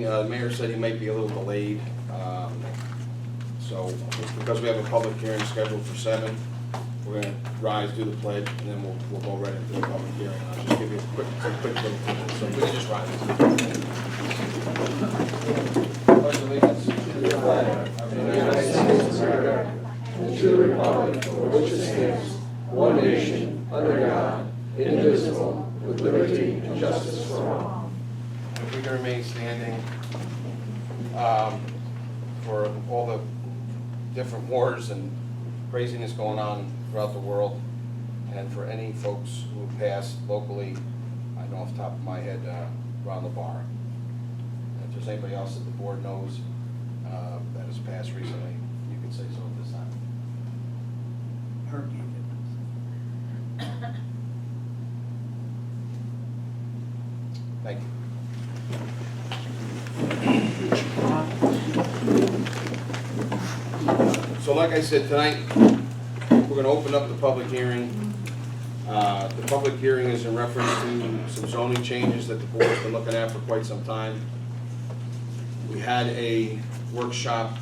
the mayor said he might be a little delayed. So because we have a public hearing scheduled for 7, we're going to rise, do the pledge, and then we'll go right into the public hearing. I'll just give you a quick little, so if we can just rise. Pledge allegiance to the flag of the United States of America and to the republic for which it stands, one nation, under God, indivisible, with liberty and justice for all. If we can remain standing for all the different wars and craziness going on throughout the world, and for any folks who passed locally, I know off the top of my head, Ron LaBar. If there's anybody else that the board knows that has passed recently, you can say so at this time. Thank you. So like I said, tonight, we're going to open up the public hearing. The public hearing is in reference to some zoning changes that the board's been looking at for quite some time. We had a workshop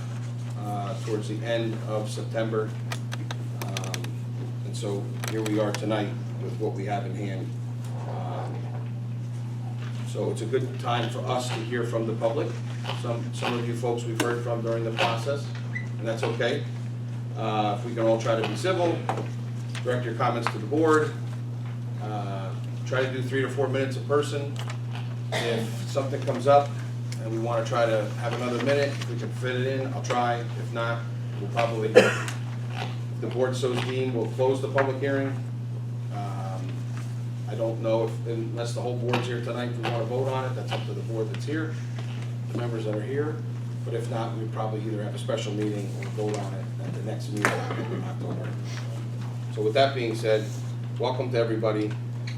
towards the end of September. And so here we are tonight with what we have in hand. So it's a good time for us to hear from the public. Some of you folks we've heard from during the process, and that's okay. If we can all try to be civil, direct your comments to the board, try to do 3 to 4 minutes a person. If something comes up and we want to try to have another minute, if we can fit it in, I'll try. If not, we'll probably, if the board so deemed, we'll close the public hearing. I don't know if, unless the whole board's here tonight, if we want to vote on it, that's up to the board that's here, the members that are here. But if not, we'd probably either have a special meeting or vote on it at the next meeting in October. So with that being said, welcome to everybody,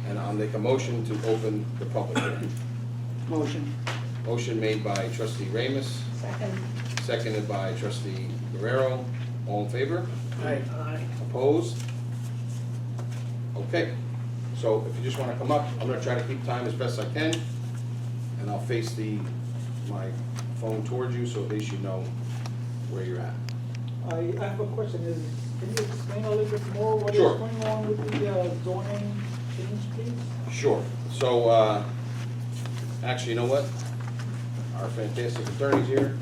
and I'll make a motion to open the public hearing. Motion. Motion made by trustee Ramus. Second. Seconded by trustee Guerrero. All in favor? Aye. Opposed? Okay. So if you just want to come up, I'm going to try to keep time as best I can, and I'll face my phone towards you so at least you know where you're at. I have a question. Can you explain a little bit more what is Sure. going on with the zoning change, please? Sure. So, actually, you know what? Our fantastic attorney's here,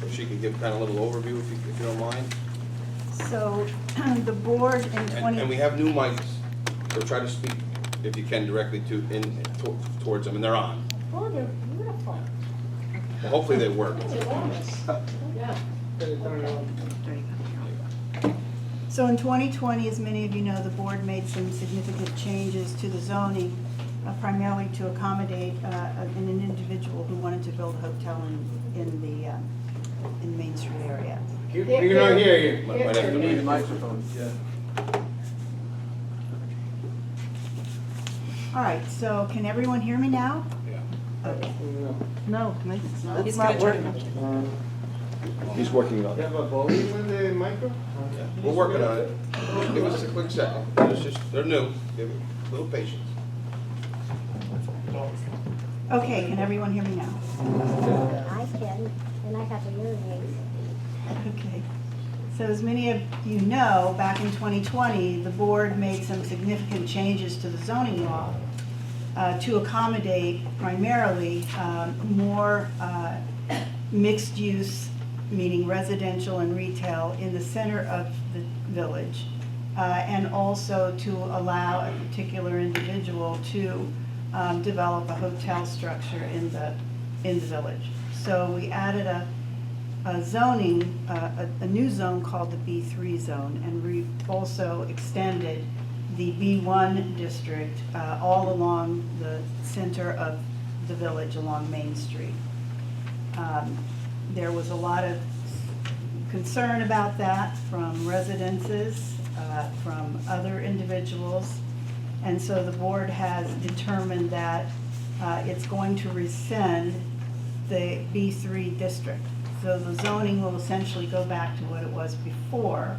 so she can give kind of a little overview if you don't mind. So the board in And we have new mics, so try to speak, if you can, directly towards them, and they're on. Oh, they're beautiful. Well, hopefully they work. Yeah. So in 2020, as many of you know, the board made some significant changes to the zoning, primarily to accommodate an individual who wanted to build a hotel in the Main Street area. You can not hear you. Might have to Need a move. microphone. Yeah. All right, so can everyone hear me now? Yeah. Okay. No, It's not working. He's working on You it. have a volume in the micro? We're working on it. Give us a quick second. They're new. Give it a little patience. Okay, can everyone hear me now? I can, and I have a hearing aid. Okay. So as many of you know, back in 2020, the board made some significant changes to the zoning law to accommodate primarily more mixed use, meaning residential and retail, in the center of the village, and also to allow a particular individual to develop a hotel structure in the village. So we added a zoning, a new zone called the B3 zone, and we also extended the B1 district all along the center of the village along Main Street. There was a lot of concern about that from residences, from other individuals, and so the board has determined that it's going to rescind the B3 district. So the zoning will essentially go back to what it was before,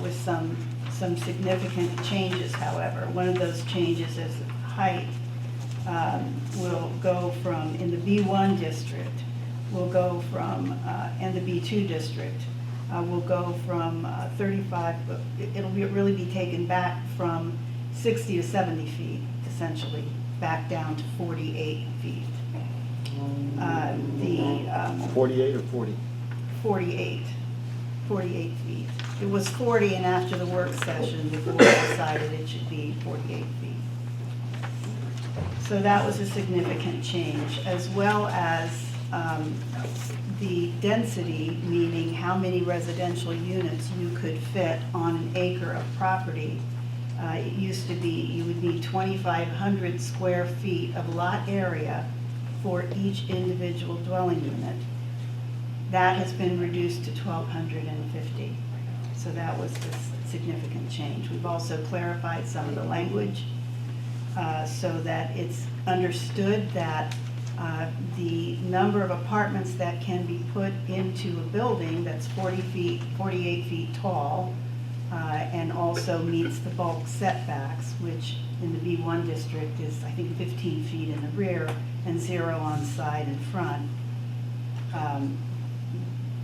with some significant changes, however. One of those changes is height will go from, in the B1 district, will go from, and the B2 district, will go from 35, really be taken back from 60 to 70 feet, essentially, back down to 48 feet. 48 or 40? 48 feet. It was 40, and after the work session, the board decided it should be 48 feet. So that was a significant change, as well as the density, meaning how many residential units you could fit on an acre of property. It used to be you would need 2,500 square feet of lot area for each individual dwelling unit. That has been reduced to 1,250. So that was a significant change. We've also clarified some of the language so that it's understood that the number of apartments that can be put into a building that's 48 feet tall and also meets the bulk setbacks, which in the B1 district is, I think, 15 feet in the rear and 0 on side and front.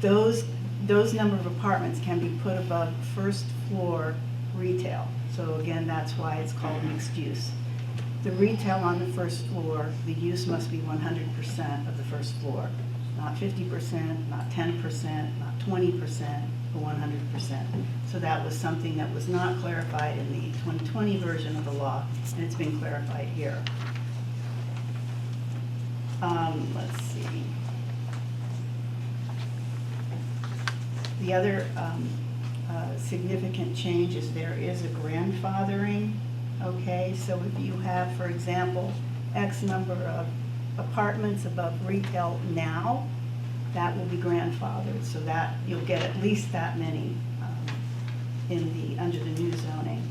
Those number of apartments can be put above first floor retail. So again, that's why it's called mixed use. The retail on the first floor, the use must be 100% of the first floor, not 50%, not 10%, not 20%, but 100%. So that was something that was not clarified in the 2020 version of the law, and it's been clarified here. Let's see. The other significant change is there is a grandfathering. Okay, so if you have, for example, X number of apartments above retail now, that will be grandfathered, so that you'll get at least that many under the new zoning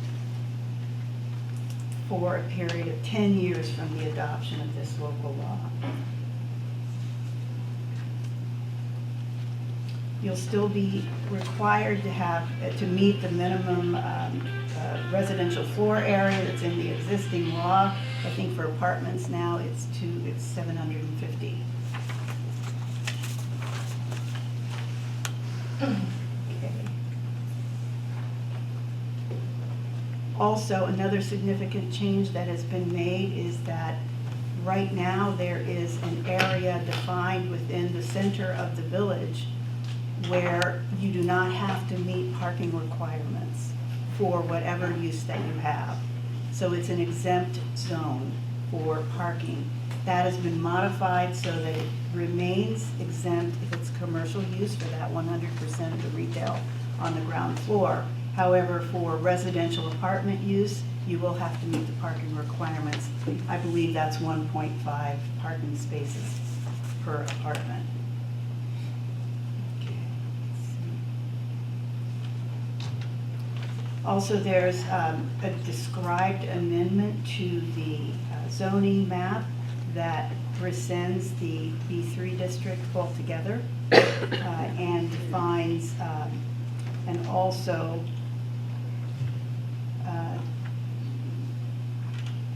for a period of 10 years from the adoption of this local law. You'll still be required to meet the minimum residential floor area that's in the existing law. I think for apartments now it's 750. Okay. Also, another significant change that has been made is that right now there is an area defined within the center of the village where you do not have to meet parking requirements for whatever use that you have. So it's an exempt zone for parking. That has been modified so that it remains exempt if it's commercial use for that 100% of the retail on the ground floor. However, for residential apartment use, you will have to meet the parking requirements. I believe that's 1.5 parking spaces per apartment. Also, there's a described amendment to the zoning map that rescinds the B3 district altogether and defines and also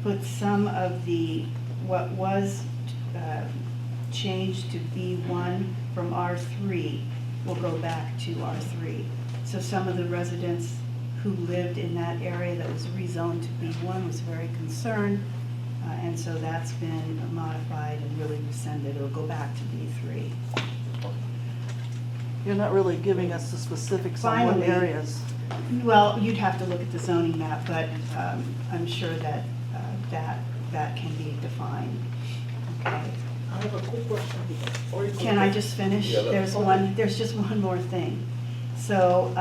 puts some of what was changed to B1 from R3 will go back to R3. So some of the residents who lived in that area that was rezoned to B1 was very concerned, and so that's been modified and really rescinded. It'll go back to B3. You're not really giving us the specifics on what Finally, areas. Well, you'd have to look at the zoning map, but I'm sure that that can be defined. Okay. I have a quick question. Can I just finish? Yeah, There's just one more thing. So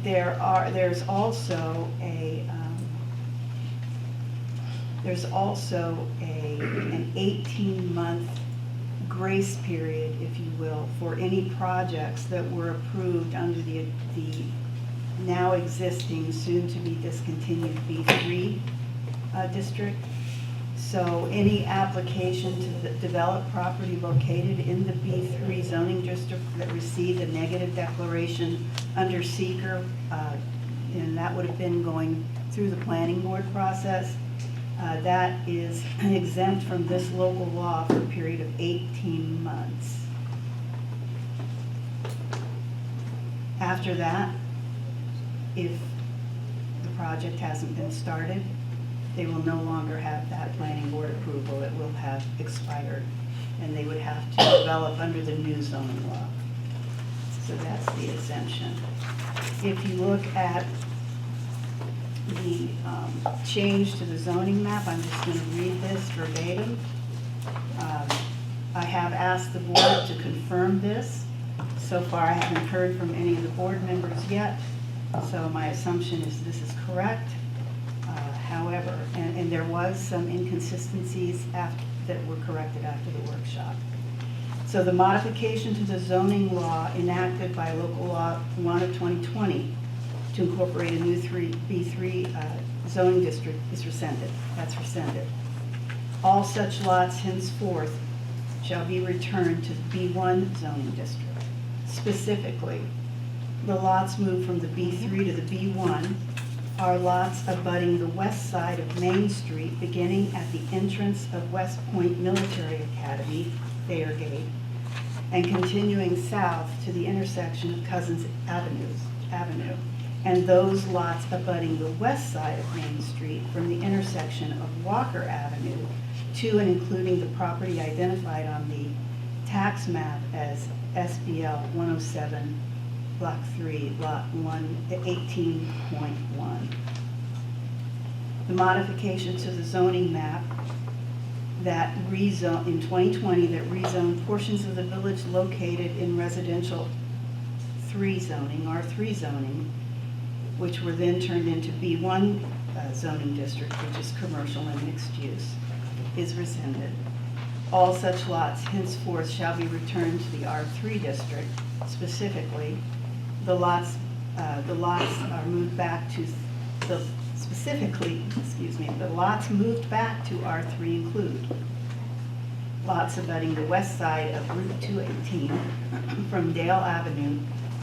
there's also an 18-month grace period, if you will, for any projects that were approved under the now existing, soon to be discontinued B3 district. So any application to develop property located in the B3 zoning district that received a negative declaration under seeker, and that would have been going through the planning board process, that is exempt from this local law for a period of 18 months. After that, if the project hasn't been started, they will no longer have that planning board approval. It will have expired, and they would have to develop under the new zoning law. So that's the exemption. If you look at the change to the zoning map, I'm just going to read this verbatim. I have asked the board to confirm this. So far, I haven't heard from any of the board members yet, so my assumption is this is correct. However, and there was some inconsistencies that were corrected after the workshop. So the modification to the zoning law enacted by local law 1 of 2020 to incorporate a new B3 zoning district is rescinded. That's rescinded. All such lots henceforth shall be returned to the B1 zoning district. Specifically, the lots moved from the B3 to the B1 are lots abutting the west side of Main Street, beginning at the entrance of West Point Military Academy, Thayer Gate, and continuing south to the intersection of Cousins Avenue, and those lots abutting the west side of Main Street from the intersection of Walker Avenue to and including the property identified on the tax map as SBL 107, Block 3, Lot 118.1. The modification to the zoning map that rezone in 2020 that rezoned portions of the village located in residential 3 zoning, R3 zoning, which were then turned into B1 zoning district, which is commercial and mixed use, is rescinded. All such lots henceforth shall be returned to the R3 district. Specifically, the lots are moved back to the lots moved back to R3 include lots abutting the west side of Route 218 from Dale Avenue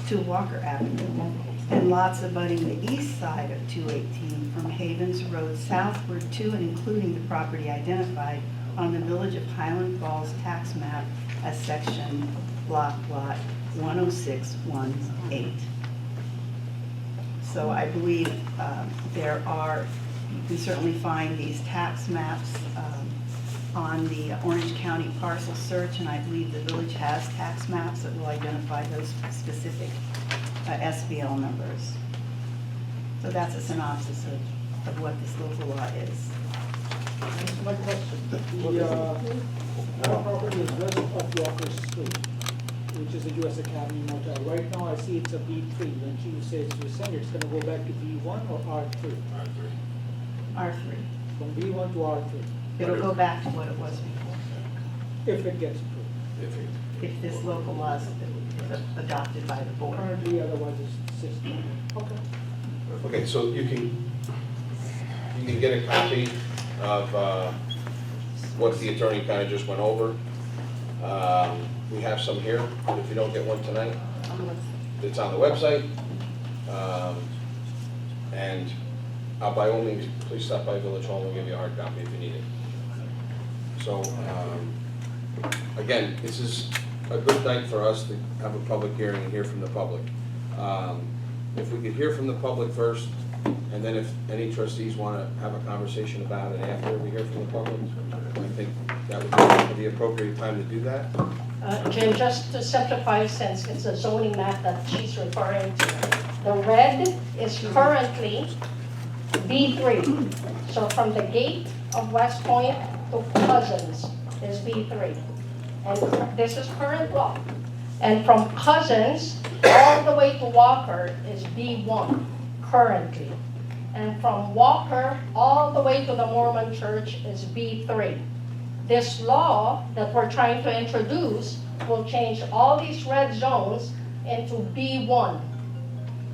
to Walker Avenue, and lots abutting the east side of 218 from Havens Road southward to and including the property identified on the Village of Highland Falls tax map as section block lot 10618. So I believe you can certainly find these tax maps on the Orange County parcel search, and I believe the village has tax maps that will identify those specific SBL numbers. So that's a synopsis of what this local law is. Answer my question. The property is west of Walker Street, which is a US Academy Motel. Right now, I see it's a B3. When you say it's rescinded, it's gonna go back to B1 or R3? R3. From B1 to R3, It'll go back to what it was before, if it gets approved. if this local law is adopted by the board. Currently, otherwise it's system. Okay. Okay, so you can get a copy of what the attorney kind of just went over. We have some here, but if you don't get one tonight, it's on the website. And by all means, please stop by Village Hall, we'll give you a hard copy if you need it. So, again, this is a good night for us to have a public hearing and hear from the public. If we could hear from the public first, and then if any trustees want to have a conversation about it after we hear from the public, I think that would be the appropriate time to do that. Jim, just to simplify, since it's a zoning map that she's referring to, the red is currently B3. So from the gate of West Point to Cousins is B3. And this is current law. And from Cousins all the way to Walker is B1 currently. And from Walker all the way to the Mormon Church is B3. This law that we're trying to introduce will change all these red zones into B1.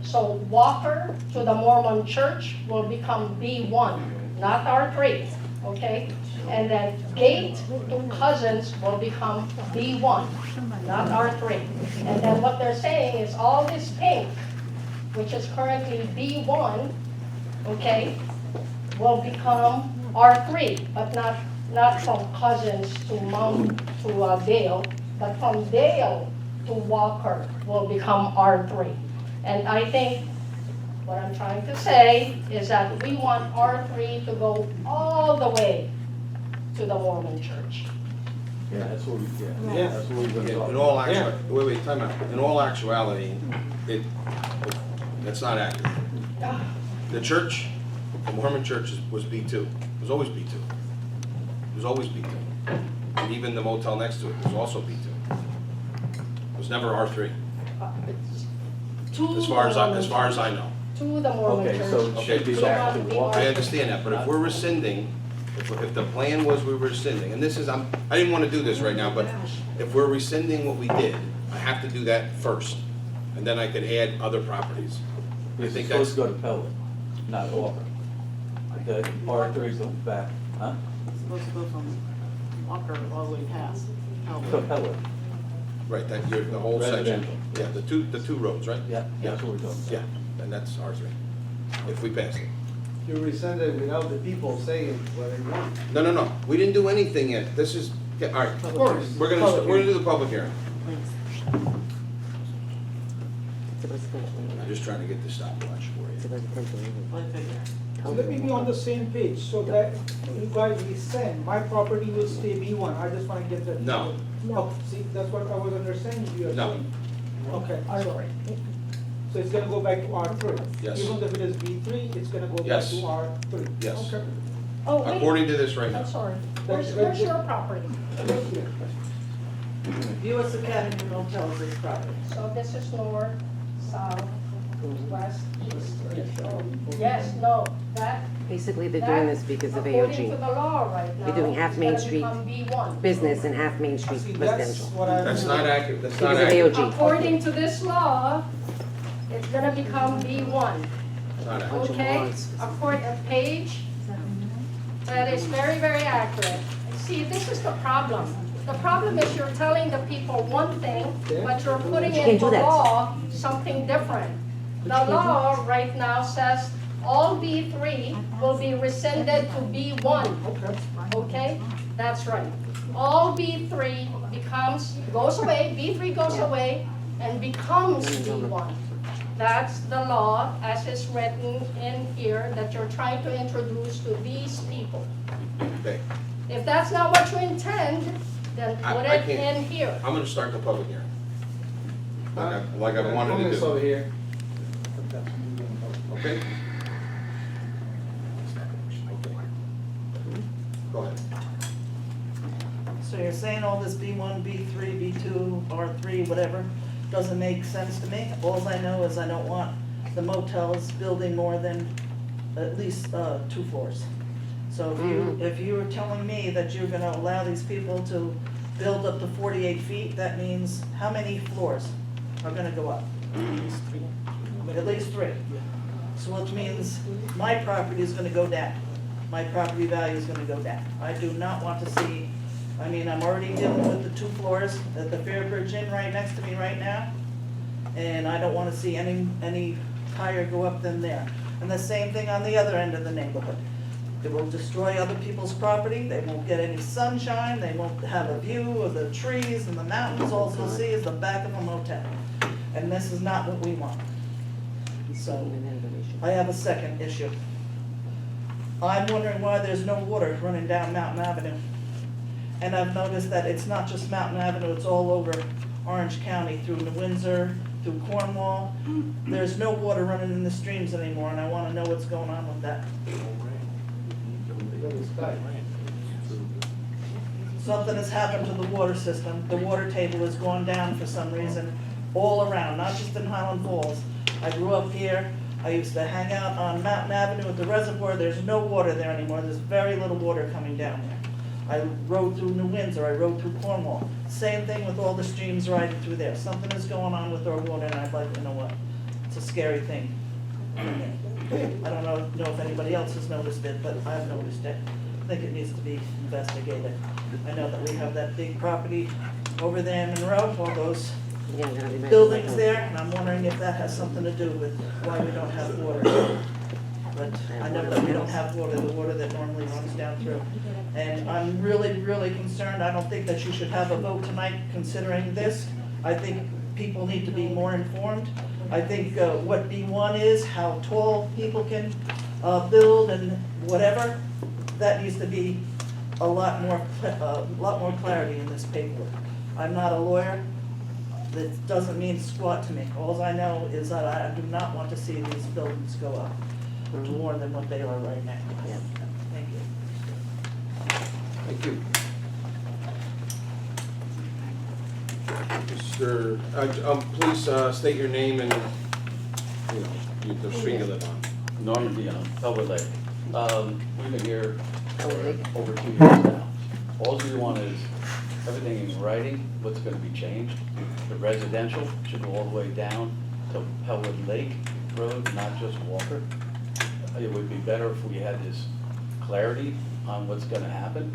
So Walker to the Mormon Church will become B1, not R3, okay? And then Gate to Cousins will become B1, not R3. And then what they're saying is all this pink, which is currently B1, okay, will become R3, but not from Cousins to Mount, to Dale, but from Dale to Walker will become R3. And I think what I'm trying to say is that we want R3 to go all the way to the Mormon church. Yeah, that's what we, Yeah. that's what we're gonna In talk in all about. actuality, wait, time out. In all actuality, that's not accurate. The church, the Mormon church was B2, was always B2. It was always B2. And even the motel next to it was also B2. It was never R3, To as far as the Mormon I know. church. To the Mormon Okay, church. so it should be Okay, back to so- Walker. I understand that, but if we're rescinding, if the plan was we were rescinding, and this is, I didn't want to do this right now, but if we're rescinding what we did, I have to do that first, and then I could add other properties. I It's think supposed that's, to go to Pelican, not Walker. Okay, R3's on the back, huh? It's supposed to go from Walker all the way past. To Pelican, right, that, the whole section. Residential. Yeah, the two roads, right? yeah, that's what we're talking about. Yeah, and that's R3, if we pass it. You rescinded without the people saying what they want. No, we didn't do anything yet, this is, yeah, all right, Of course. we're gonna do the public hearing. I'm just trying to get the stopwatch for you. So let me be on the same page, so that you guys rescind, my property will stay B1, I just wanna get that. No. Oh, see, that's what I was understanding you are No. saying. Okay, so it's gonna go back to R3? Yes. Even if it is B3, it's gonna go back Yes. to R3? Yes. Okay. Oh, wait, According to this right now. I'm sorry. Where's your property? Right here. US Academy Motels is property. So this is north, south, west, east. Oh, yes, no, that. Basically, they're doing this because of According to AOG. the law right now. They're doing half it's Main gonna Street become B1. Business and half Main Street See, that's residential. what I. That's not accurate, that's not Because of accurate. AOG. According to this law, it's gonna become B1, It's not accurate. okay? According to page, that is very, very accurate. See, this is the problem. The problem is you're telling the people one thing, but you're putting You can't into do that. law something different. The law right now says all B3 will be rescinded to B1, Okay. okay? That's right. All B3 goes away, B3 goes away and becomes B1. That's the law as is written in here that you're trying to introduce to these people. Okay, If that's not what you intend, then I- put I it can't. in here. I'm gonna start the public hearing. Like I wanted to Comments over do, here. okay? Go ahead. So you're saying all this B1, B3, B2, R3, whatever, doesn't make sense to me? All I know is I don't want the motels building more than at least 2 floors. So if you were telling me that you're gonna allow these people to build up to 48 feet, that means how many floors are gonna go up? At least 3. So which means my property is gonna go down. My property value is gonna go down. I do not want to see, I mean, I'm already dealing with the 2 floors at the Fairbridge Inn right next to me right now. And I don't wanna see any higher go up than there. And the same thing on the other end of the neighborhood. It will destroy other people's property, they won't get any sunshine, they won't have a view of the trees and the mountains, all they'll see is the back of a motel. And this is not what we want. So, I have a second issue. I'm wondering why there's no water running down Mountain Avenue. And I've noticed that it's not just Mountain Avenue, it's all over Orange County, through New Windsor, through Cornwall. There's no water running in the streams anymore, and I wanna know what's going on with that. Something has happened to the water system. The water table has gone down for some reason all around, not just in Highland Falls. I grew up here. I used to hang out on Mountain Avenue at the reservoir. There's no water there anymore. There's very little water coming down there. I rode through New Windsor. I rode through Cornwall. Same thing with all the streams riding through there. Something is going on with our water, and I'd like to know what. It's a scary thing. I don't know if anybody else has noticed it, but I've noticed it. I think it needs to be investigated. I know that we have that big property over there in Monroe, all those buildings there, and I'm wondering if that has something to do with why we don't have water. but I know that we don't have water, the water that normally runs down through. And I'm really, really concerned, I don't think that you should have a vote tonight considering this. I think people need to be more informed. I think what B1 is, how tall people can build and whatever, that needs to be a lot more clarity in this paperwork. I'm not a lawyer, that doesn't mean squat to me. All I know is that I do not want to see these buildings go up to more than what they are right now. Yeah. Thank you. Thank you. Mr., please state your name and, the street you live on. Norman Dion, Elwood Lake. We've been here Elwood Lake. for over 2 years now. All we want is everything in writing, what's gonna be changed. The residential should go all the way down to Elwood Lake Road, not just Walker. It would be better if we had this clarity on what's gonna happen,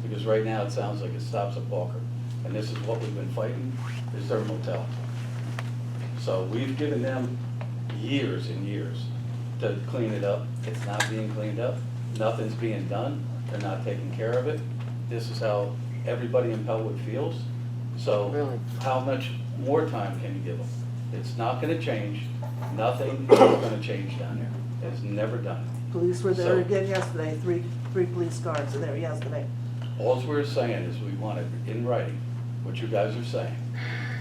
because right now it sounds like it stops at Walker. And this is what we've been fighting, is their motel. So we've given them years and years to clean it up. It's not being cleaned up. Nothing's being done. They're not taking care of it. This is how everybody in Pellwood feels. So Really? how much more time can you give them? It's not gonna change. Nothing is gonna change down there. It's never done. Police were there So- again yesterday, three police cars were there yesterday. All we're saying is we want it in writing, what you guys are saying,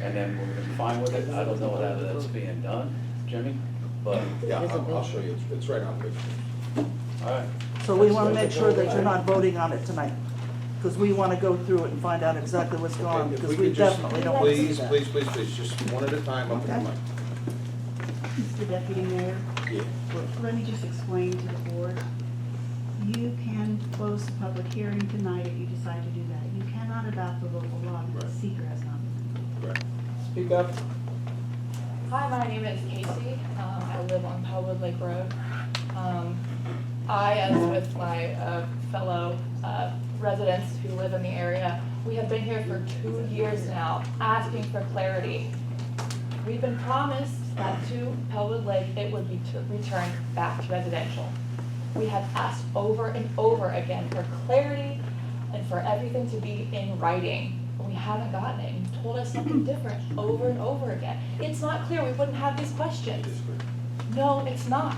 and then we're gonna be fine with it. I don't know how that's being done, Jimmy, but, Yeah, I'll show you, it's right on page. all right. So we want to make sure that you're not voting on it tonight, because we want to go through it and find out exactly what's going on, Okay, if because we we could just- definitely don't want to see Please, that. please, just one at a time, up to the Okay. mic. Mr. Deputy Mayor, Yeah. let me just explain to the board. You can close the public hearing tonight if you decide to do that. You cannot adopt the local law because Right. seeker has not been. Correct. Speak up. Hi, my name is Casey. I live on Pellwood Lake Road. I, as with my fellow residents who live in the area, we have been here for 2 years now, asking for clarity. We've been promised that to Pellwood Lake, it would be returned back to residential. We have asked over and over again for clarity and for everything to be in writing. We haven't gotten it. You told us something different over and over again. It's not clear. We wouldn't have these questions. No, it's not.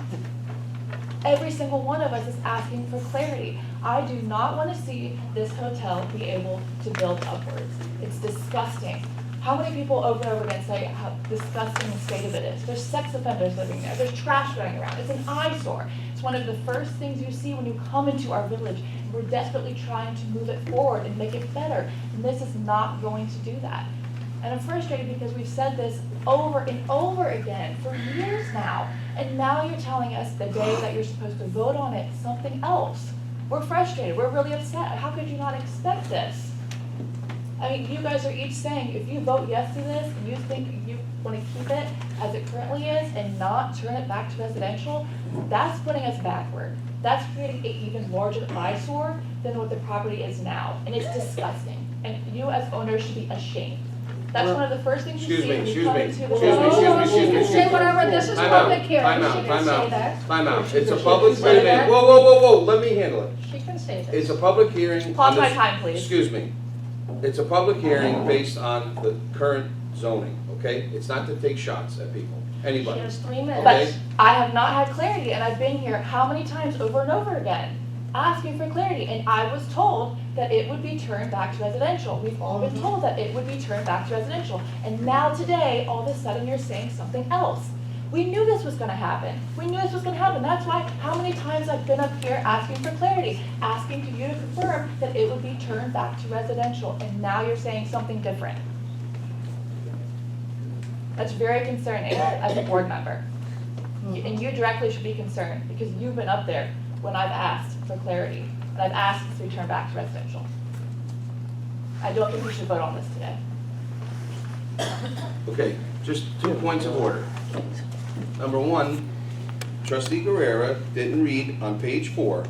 Every single one of us is asking for clarity. I do not want to see this hotel be able to build upwards. It's disgusting. How many people over and over again say how disgusting the state of it is? There's sex offenders living there. There's trash going around. It's an eyesore. It's one of the first things you see when you come into our village. We're desperately trying to move it forward and make it better. And this is not going to do that. And I'm frustrated because we've said this over and over again for years now. And now you're telling us the day that you're supposed to vote on it, something else. We're frustrated. We're really upset. How could you not expect this? I mean, you guys are each saying, if you vote yes to this, and you think you want to keep it as it currently is and not turn it back to residential, that's putting us backward. That's creating an even larger eyesore than what the property is now, and it's disgusting. And you as owners should be ashamed. That's one of the first things you Excuse see me, when you excuse come me, into the excuse me, village. excuse me, excuse me, She can excuse say me. whatever, this is Time public out, hearing, time she out, can time say out, that. time out. It's a She public, can wait a say minute, that. whoa, let me handle it. She can say It's this. a public hearing. Pause on my this- time, please. Excuse me. It's a public hearing based on the current zoning, okay? It's not to take shots at people, She anybody. has 3 minutes. Okay. But I have not had clarity, and I've been here how many times over and over again, asking for clarity, and I was told that it would be turned back to residential. We've all been told that it would be turned back to residential, and now today, all of a sudden, you're saying something else. We knew this was gonna happen. We knew this was gonna happen. That's why, how many times I've been up here asking for clarity, asking you to confirm that it would be turned back to residential, and now you're saying something different. That's very concerning as a board member. And you directly should be concerned, because you've been up there when I've asked for clarity, and I've asked this to return back to residential. I don't think we should vote on this today. Okay, just 2 points of order. Number one, trustee Guerrera didn't read on page 4,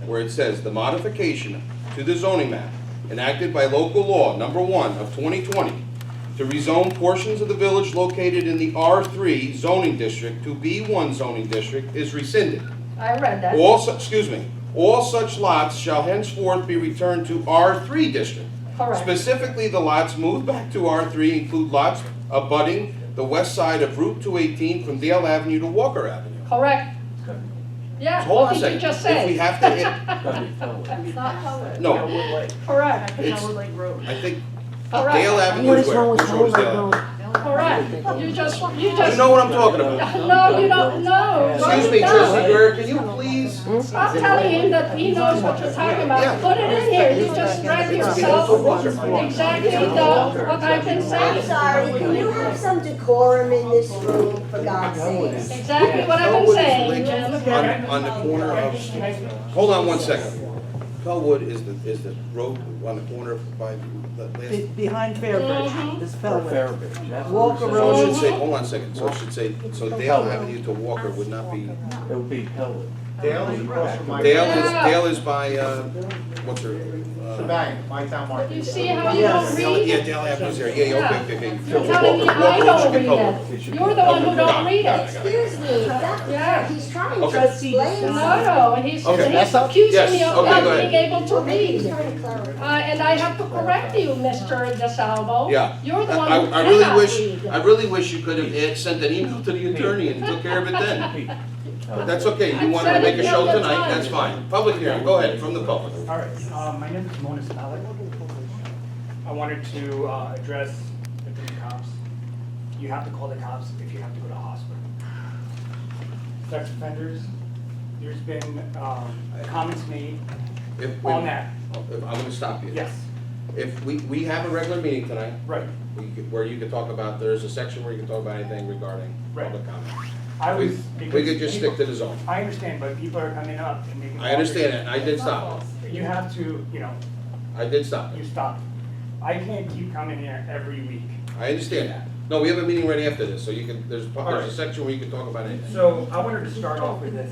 where it says, "The modification to the zoning map enacted by local law number 1 of 2020 to rezone portions of the village located in the R3 zoning district to B1 zoning district is rescinded." I read that. All such lots shall henceforth be returned to R3 district. Correct. Specifically, the lots moved back to R3 include lots abutting the west side of Route 218 from Dale Avenue to Walker Avenue. Correct. Yeah, Hold what on a did second. you just If say? we have to hit, It's gotta be Pellwood. It's not Howard. no, Correct, it's, Howard Lake Road. I think correct. Dale Avenue What is is where? wrong with Which road is Howard Dale Road? Avenue? Correct. You just. You know what I'm talking about. No, you don't know. Excuse me, Trustee Guerrero, can you please? Stop telling him that he knows what you're talking about. Yeah. Put it in here. You just read yourself exactly what I've been I'm saying. sorry, can you have some decorum in this room, for God's sake? Exactly what I've been saying, Jim. On the corner of, hold on one second. Pellwood is the road on the corner by the last. Behind Fairbridge, Mhm. this Or Fellwood. Fairbridge, that's what Walker we're So it saying. should say, hold on a second, so it should say, so Dale Avenue to Walker would not be, It would be Pellwood. Dale is across from my. Dale is by, what's her? The bank, my town market. You see how you don't read? Yeah, Dale Avenue's there, yeah, okay. You're telling me I don't read it. You're the one who don't read it. Excuse me, Yeah. that, he's trying to Okay. explain. No, and he's Okay. accusing Yes, me of okay, not go being ahead. able to Well, maybe he's read. trying to clarify. And I have to correct you, Mr. DeSalvo. Yeah. You're the one I who really cannot wish, read. I really wish you could have sent an email to the attorney and took care of it then. Pete, But that's okay, you wanted to make a show tonight, that's fine. Public hearing, go ahead, from the public. All right, my name is Mona Spalek. I wanted to address the three cops. You have to call the cops if you have to go to hospital. Sex offenders, there's been comments made If, on that. if, I'm gonna stop you. Yes, If we have a regular meeting tonight, right. where you can talk about, there's a section where you can talk about anything regarding Right. public comment. I We was. we because could just people- stick to the zone. I understand, but people are coming up and making. I understand that, I did stop You have to, I did stop you stop. I can't keep coming here every week. I understand that. No, we have a meeting right after this, so you can, there's a Alright. section where you can talk about anything. So I wanted to start off with this.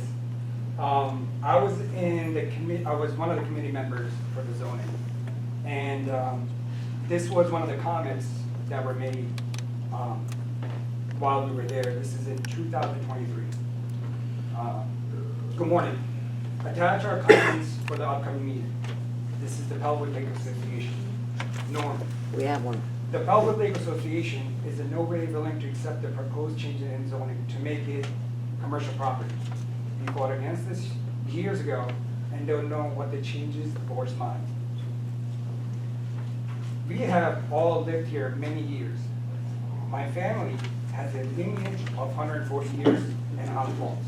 I was in the I was one of the committee members for the zoning. And this was one of the comments that were made while we were there. This is in 2023. Good morning. Attach our comments for the upcoming meeting. This is the Pellwood Lake Association. Norm. We have one. The Pellwood Lake Association is in no way willing to accept the proposed change in zoning to make it commercial property. We fought against this years ago and don't know what the changes the board's mind. We have all lived here many years. My family has a lineage of 140 years in Holly Falls.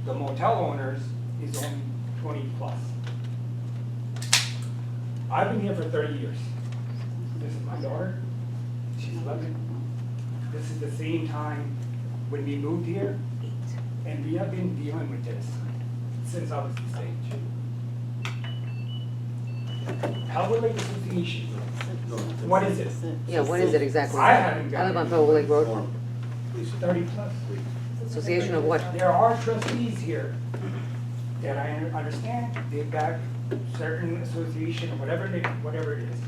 The motel owners is only 20 plus. I've been here for 30 years. This is my daughter, she's 11. This is the same time when we moved here, and we have been dealing with this since I was this age. Pellwood Lake Association, what is it? Yeah, what is it exactly? I haven't got I live on it. Pellwood Lake Road. Norm, please. 30 plus. Association of what? There are trustees here that I understand, they've got certain association, whatever it is,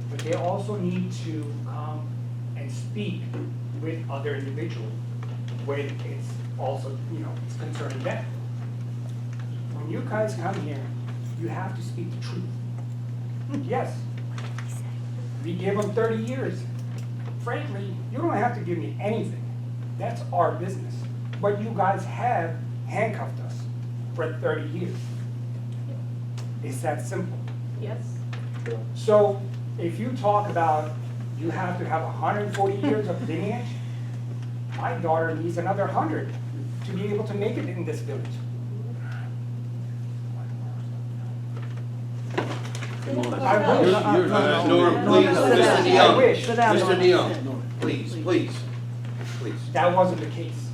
but they also need to come and speak with other individuals when it's also, it's concerning them. When you guys come here, you have to speak the truth. Yes, we give them 30 years. Frankly, you don't have to give me anything. That's our business. But you guys have handcuffed us for 30 years. It's that simple. Yes. So if you talk about you have to have 140 years of lineage, my daughter needs another 100 to be able to make it in this village. I wish. Norm, please, Mr. I DeYoung, wish. Mr. DeYoung, please. That wasn't the case.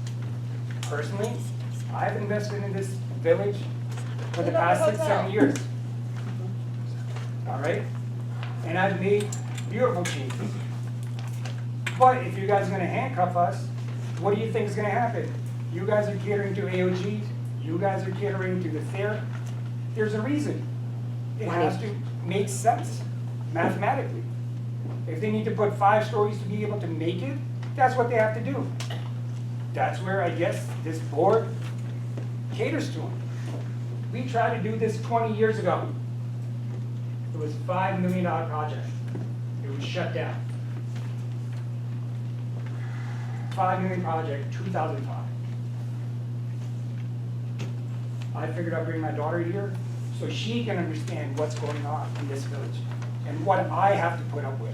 Personally, I've invested in this village for the past 6-7 years. All right? And I've made beautiful changes. But if you guys are gonna handcuff us, what do you think is gonna happen? You guys are catering to AOG, you guys are catering to the fair. There's a reason. It has to make sense mathematically. If they need to put 5 stories to be able to make it, that's what they have to do. That's where I guess this board caters to them. We tried to do this 20 years ago. It was a $5 million project. It was shut down. 5 million project, 2005. I figured I'd bring my daughter here so she can understand what's going on in this village and what I have to put up with.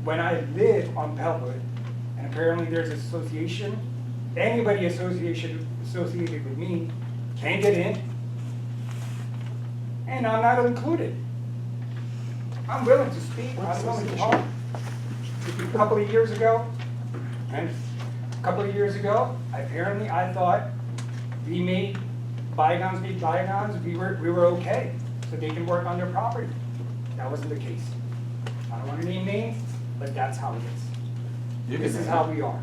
When I live on Pelwood, and apparently there's an association, anybody associated with me can't get in, and I'm not included. I'm willing to speak, I'm willing to talk. A couple of years ago, apparently I thought we made bygones be bygones, we were okay, so they can work on their property. That wasn't the case. I don't want to name names, but that's how it is. This is how we are.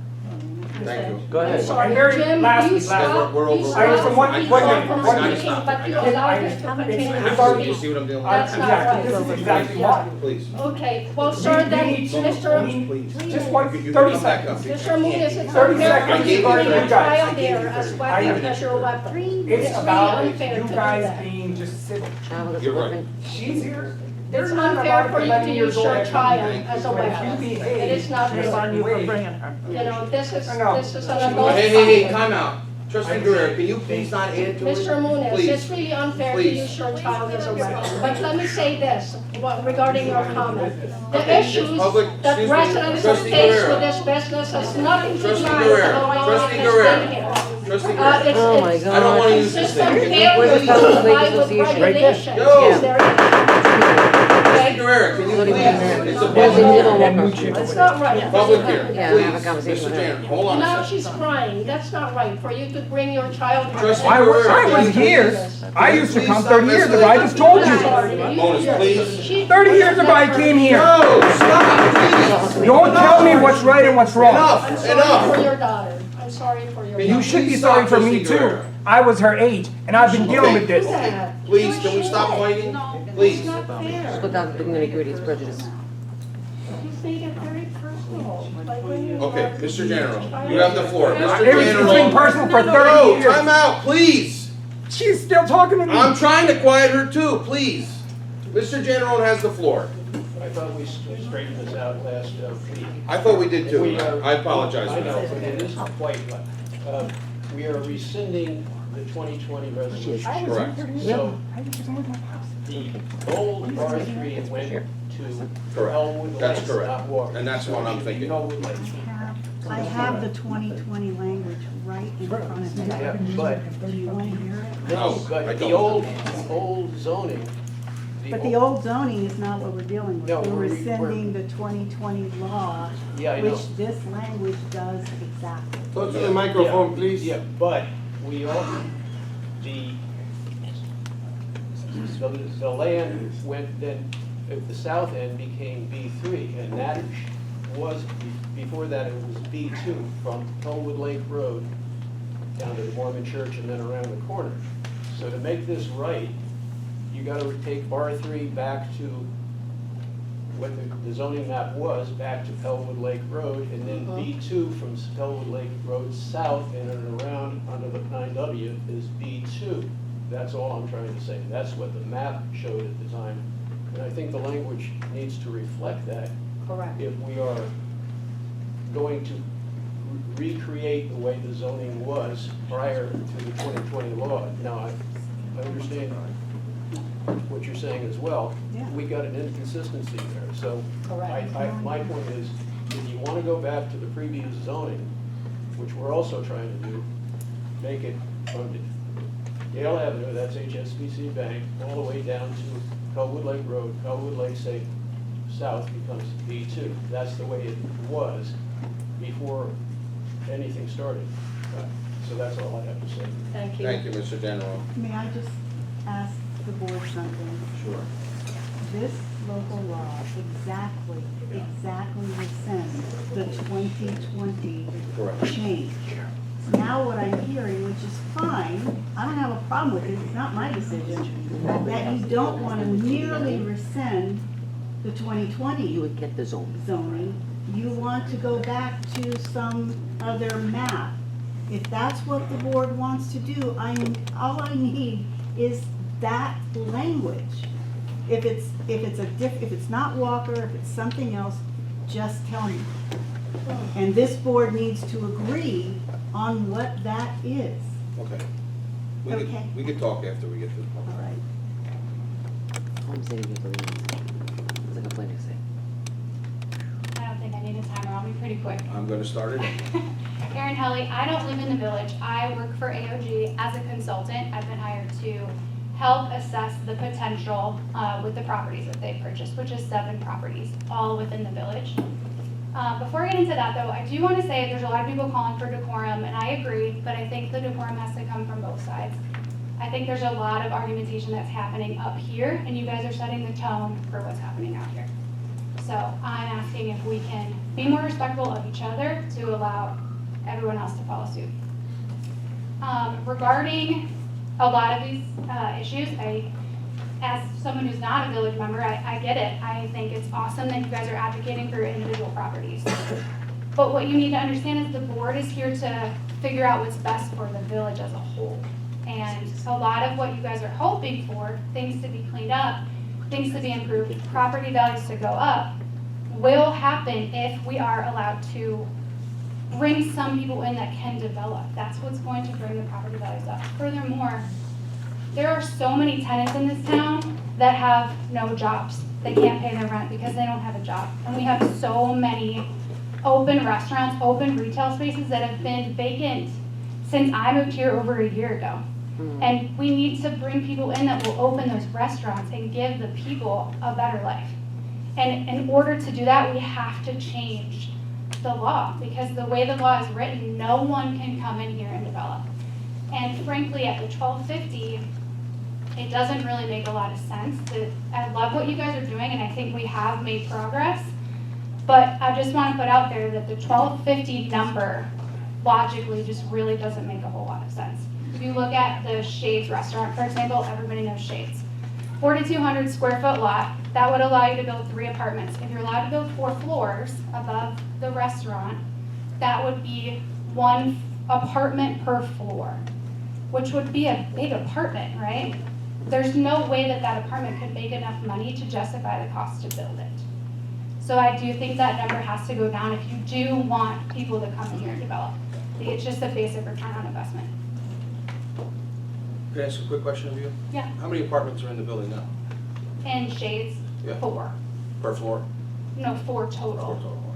Thank you. Go ahead. Sorry, And very Jim, lastly, you stop, we're over. you I just stop, want- you wait, stop wait, from wait, speaking, wait. but you I- allow I- him to continue it's- to You speak. see what I'm dealing with? That's not right. This is exactly why. Please. Okay, well, sir, then, Mr. Please. Just one, You can 30 come back up. seconds. Mr. Munis, it's 30 unfair seconds. for you to I bring gave your you child 30 there as seconds. weapon, as your weapon. It's It's really about unfair to you do guys that. being just civil. Child is a You're right. weapon. She's here. It's There's not unfair about for you 11 to years use old your that child can- as a But if you weapon. behave It is not just fair. on you for bringing her. You know, this is No. an adult. Hey, time out. Trustee Guerrero, can you please not add to it? Mr. Munis, Please. it's really unfair to Please. use your child as a weapon. But let me say this, regarding your comment. The Okay, it's issues public- that excuse me, residents Trustee face Guerrero. with this business has nothing to do with Trustee how Guerrero. long it Trustee has Guerrero. been here. Trustee Guerrero. It's Oh my it's I don't wanna God. use this consistent thing. failure Where's to the Public comply with Association? regulations. Yo. There is- Trustee Guerrero, can you please? It's a There's a public, little walker. It's not right. public here. Yeah, Please, have a conversation Mr. with her. Janitor, hold on Now a second. she's crying. That's not right for you to bring your child here. Trustee I was Guerrero. here. I used to Please come stop 30 years messing ago. I with just me. told you. Bonus, please. 30 years ago I came here. No, stop, please. Don't tell me what's right and what's wrong. Enough, I'm sorry enough. for your daughter. I'm sorry for your daughter. You should be Please sorry stop, for me Trustee too. Guerrero. I was her age, and I've been dealing Okay. with this. Please, can we stop fighting? Please. It's not fair. Just go down to the nitty-gritty, it's prejudice. He's made it very personal. Like when you Okay, are- Mr. General, you have the floor. Mr. It's been General. personal for 30 No, years. time out, please. She's still talking to me. I'm trying to quiet her too, please. Mr. General has the floor. I thought we straightened this out last week. I thought we did too. We are- I apologize I for know, that. but it isn't quite, we are rescinding the 2020 resolution. Correct. So the old R3 went to Elwood That's Lakes, correct. not Walker. And that's what I'm So it should be thinking. Elwood Lakes. I have the 2020 language right in front of Yeah, me. but, Do you want to hear it? No, no, I but don't. the old zoning. But the old zoning is not what we're dealing with. No, We're we're- rescinding the 2020 law, Yeah, I know. which this language does exactly. Talk to the microphone, Yeah, please. Yeah, but we all, the land went then, at the south end became B3, and that was, before that it was B2 from Elwood Lake Road down to the Mormon Church and then around the corner. So to make this right, you gotta take R3 back to what the zoning map was, back to Elwood Lake Road, and then B2 from Elwood Lake Road south and then around under the 9W is B2. That's all I'm trying to say. That's what the map showed at the time. And I think the language needs to reflect that Correct. if we are going to recreate the way the zoning was prior to the 2020 law. Now, I understand what you're saying as well. Yeah. We got an inconsistency there. So Correct. my point is, if you want to go back to the previous zoning, which we're also trying to do, make it from Yale Avenue, that's HSBC Bank, all the way down to Elwood Lake Road, Elwood Lake State South becomes B2. That's the way it was before anything started. So that's all I have to say. Thank you. Thank you, Mr. General. May I just ask the board something? Sure. This local law exactly rescinds the 2020 Correct. change. Now what I'm hearing, which is fine, I don't have a problem with it, it's not my decision, that you don't want to merely rescind the 2020 You would get the zone. zoning, you want to go back to some other map If that's what the board wants to do, all I need is that language. If it's not Walker, if it's something else, just tell me. And this board needs to agree on what that is. Okay. Okay. We could talk after we get to the All public. right. Home city people, it's like a plan to say. I don't think I need a timer, I'll be pretty quick. I'm gonna start it. Erin Helly, I don't live in the village. I work for AOG as a consultant. I've been hired to help assess the potential with the properties that they've purchased, which is 7 properties, all within the village. Before I get into that though, I do want to say there's a lot of people calling for decorum, and I agree, but I think the decorum has to come from both sides. I think there's a lot of argumentation that's happening up here, and you guys are setting the tone for what's happening out here. So I'm asking if we can be more respectful of each other to allow everyone else to follow suit. Regarding a lot of these issues, as someone who's not a village member, I get it. I think it's awesome that you guys are advocating for individual properties. But what you need to understand is the board is here to figure out what's best for the village as a whole. And a lot of what you guys are hoping for, things to be cleaned up, things to be improved, property values to go up, will happen if we are allowed to bring some people in that can develop. That's what's going to bring the property values up. Furthermore, there are so many tenants in this town that have no jobs. They can't pay their rent because they don't have a job. And we have so many open restaurants, open retail spaces that have been vacant since I moved here over a year ago. And we need to bring people in that will open those restaurants and give the people a better life. And in order to do that, we have to change the law, because the way the law is written, no one can come in here and develop. And frankly, at the 1250, it doesn't really make a lot of sense. I love what you guys are doing, and I think we have made progress, but I just want to put out there that the 1250 number logically just really doesn't make a whole lot of sense. If you look at the Shades restaurant, for example, everybody knows Shades. 4,200 square foot lot, that would allow you to build 3 apartments. If you're allowed to build 4 floors above the restaurant, that would be 1 apartment per floor, which would be a big apartment, right? There's no way that that apartment could make enough money to justify the cost to build it. So I do think that number has to go down if you do want people to come in here and develop. I think it's just a basic return on investment. Can I ask a quick question of you? Yeah. How many apartments are in the building now? And Shades, Yeah. 4. Per floor? No, 4 4 total. total.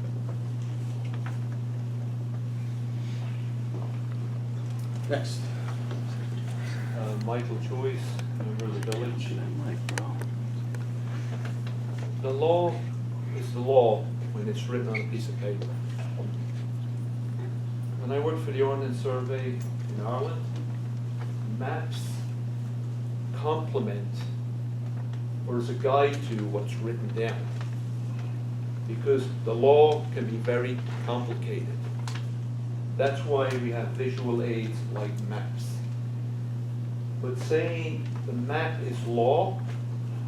Next. Michael Joyce, member of the village. The law is the law when it's written on a piece of paper. When I worked for the Ordnance Survey in Ireland, maps complement or as a guide to what's written down, because the law can be very complicated. That's why we have visual aids like maps. But saying the map is law,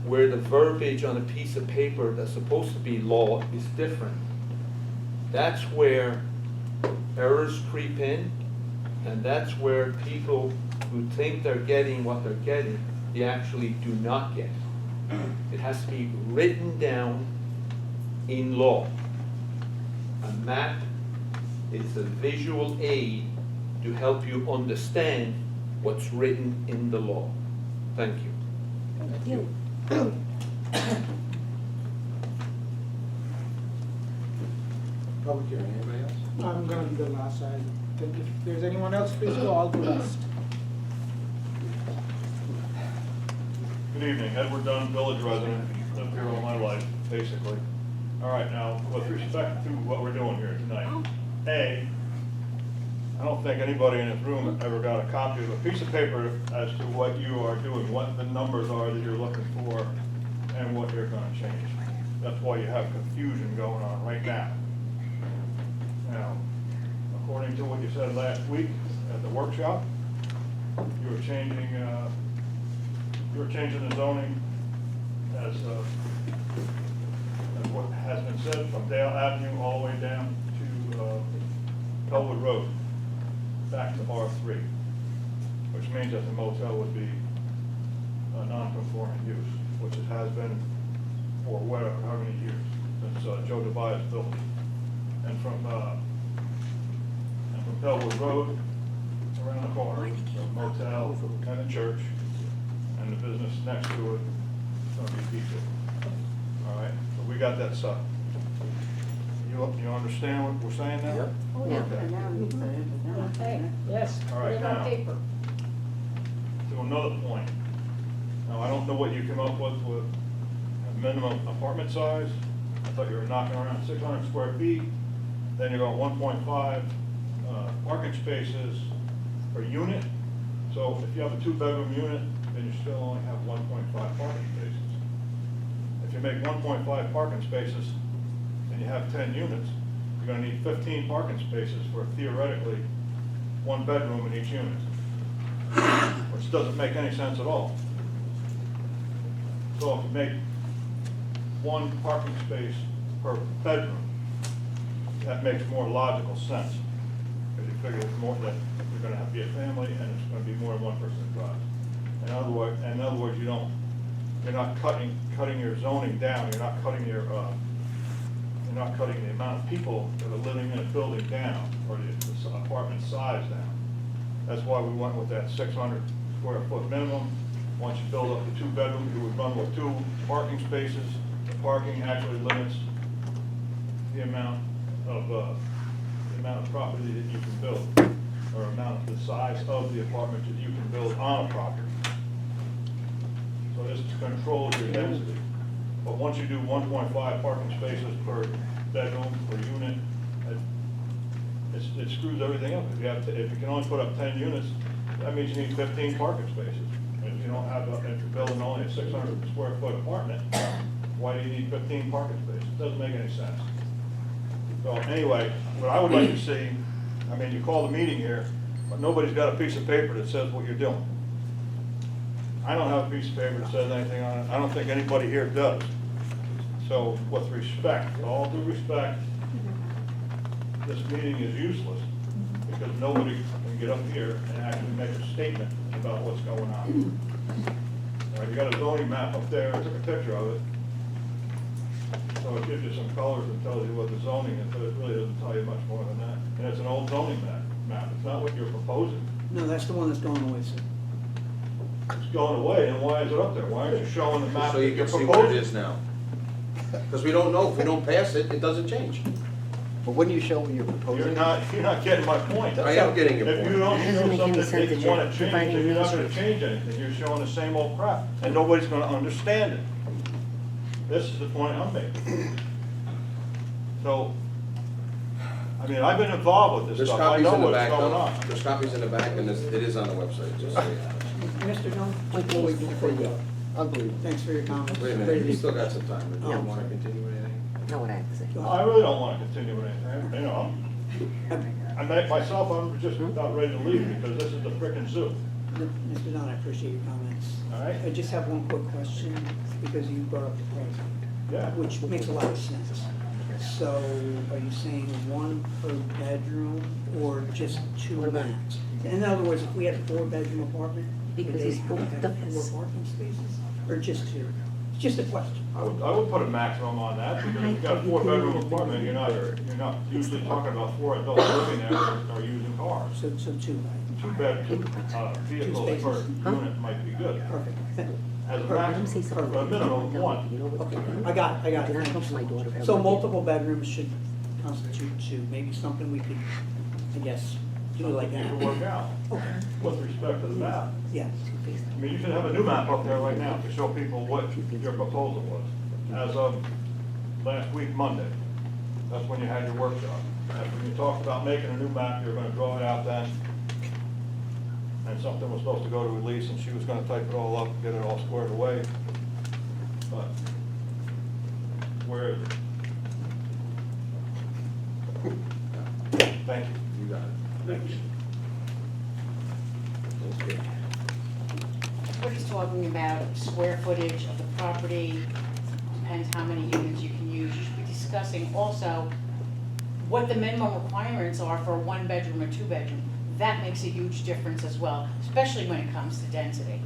where the verbiage on a piece of paper that's supposed to be law is different, that's where errors creep in, and that's where people who think they're getting what they're getting, they actually do not get. It has to be written down in law. A map is a visual aid to help you understand what's written in the law. Thank you. Thank you. Public hearing, anybody else? I'm gonna be the last side. If there's anyone else, please go, I'll go last. Good evening, Edward Dunn, village resident, lived here all my life, basically. All right, now, with respect to what we're doing here tonight, I don't think anybody in this room ever got a copy of a piece of paper as to what you are doing, what the numbers are that you're looking for, and what you're gonna change. That's why you have confusion going on right now. Now, according to what you said last week at the workshop, you were changing the zoning as what has been said, from Dale Avenue all the way down to Pelwood Road. back to R3, which means that the motel would be a non-conforming use, which it has been for whatever, how many years, since Joe Tobias built it. And from Bellwood Road, around the corner, the motel and the church, and the business next to it, it's gonna be B2. All right, so we got that set. You understand what we're saying now? Yep. Okay. Okay, yes, All put right, it on now. paper. To another point. Now, I don't know what you came up with a minimum apartment size. I thought you were knocking around 600 square feet. Then you're going 1.5 parking spaces per unit. So if you have a 2-bedroom unit, then you still only have 1.5 parking spaces. If you make 1.5 parking spaces and you have 10 units, you're gonna need 15 parking spaces for theoretically 1 bedroom in each unit, which doesn't make any sense at all. So if you make 1 parking space per bedroom, that makes more logical sense. Because you figure it's more that you're gonna have to be a family and it's gonna be more than 1 person that drives. In other words, you're not cutting your zoning down, you're not cutting the amount of people that are living in a building down, or the apartment size down. That's why we went with that 600 square foot minimum. Once you build up the 2-bedroom, you would run with 2 parking spaces. The parking actually limits the amount of property that you can build, or the size of the apartment that you can build on a property. So this controls your density. But once you do 1.5 parking spaces per bedroom, per unit, it screws everything up. If you can only put up 10 units, that means you need 15 parking spaces. If you don't have, if you're building only a 600 square foot apartment, why do you need 15 parking spaces? It doesn't make any sense. So anyway, what I would like to see, I mean, you call the meeting here, but nobody's got a piece of paper that says what you're doing. I don't have a piece of paper that says anything on it. I don't think anybody here does. So with respect, all due respect, this meeting is useless because nobody can get up here and actually make a statement about what's going on. All right, you got a zoning map up there, I took a picture of it. So it gives you some colors and tells you what the zoning is, but it really doesn't tell you much more than that. And it's an old zoning map. It's not what you're proposing. No, that's the one that's going away, sir. It's going away, and why is it up there? Why aren't you showing the map So that you you're can see what it proposing? is now. Because we don't know, if we don't pass it, it doesn't change. But when you show what you're proposing. You're not getting my point. I am getting your If you point. don't It doesn't show make any something sense that that you wanna you're change, providing then you're not gonna measures. change anything. You're showing the same old crap, and nobody's gonna understand it. This is the point I'm making. So, I mean, I've been involved with this There's stuff. I copies know in the what's back, going though. on. There's copies in the back, and it is on the website, just so you have it. Mr. Jones, before you go, Unbelievable. thanks for your comments. Wait a minute, we still got some time. Do you Oh, want to continue with anything? Know what I have to say. I really don't wanna continue with anything, you know, I'm just about ready to leave because this is the frickin' zoo. Mr. Dunn, I appreciate your comments. All right. I just have one quick question, because you brought up the price, Yeah. which makes a lot of sense. So are you saying 1 per bedroom or just 2 max? In other words, if we had a 4-bedroom apartment, would Because they he's have both to of have 4 us. parking spaces? Or just 2? It's just a question. I would put a maximum on that, because if you've got a 4-bedroom apartment, you're not usually talking about 4 adults living there or using cars. So 2, right? 2 vehicles per spaces. unit might be good. Perfect. As a Let him say maximum, something. for a minimum of 1. You know what's Okay, going on? I got it. Did not Thank come you to my so daughter much. ever So again. multiple bedrooms should constitute 2, maybe something we could, I guess, do like that. Something you can work out, Okay, with respect to the map. yes. I mean, you should have a new map up there right now to show people what your proposal was, as of last week, Monday. That's when you had your workshop. And when you talked about making a new map, you were gonna draw it out then. And something was supposed to go to Elise, and she was gonna type it all up, and get it all squared away. But, where is it? Thank you. You got it. Thank you. Okay. What he's talking about, square footage of the property, depends how many units you can use. You should be discussing also what the minimum requirements are for a 1-bedroom or 2-bedroom that makes a huge difference as well, especially when it comes to density.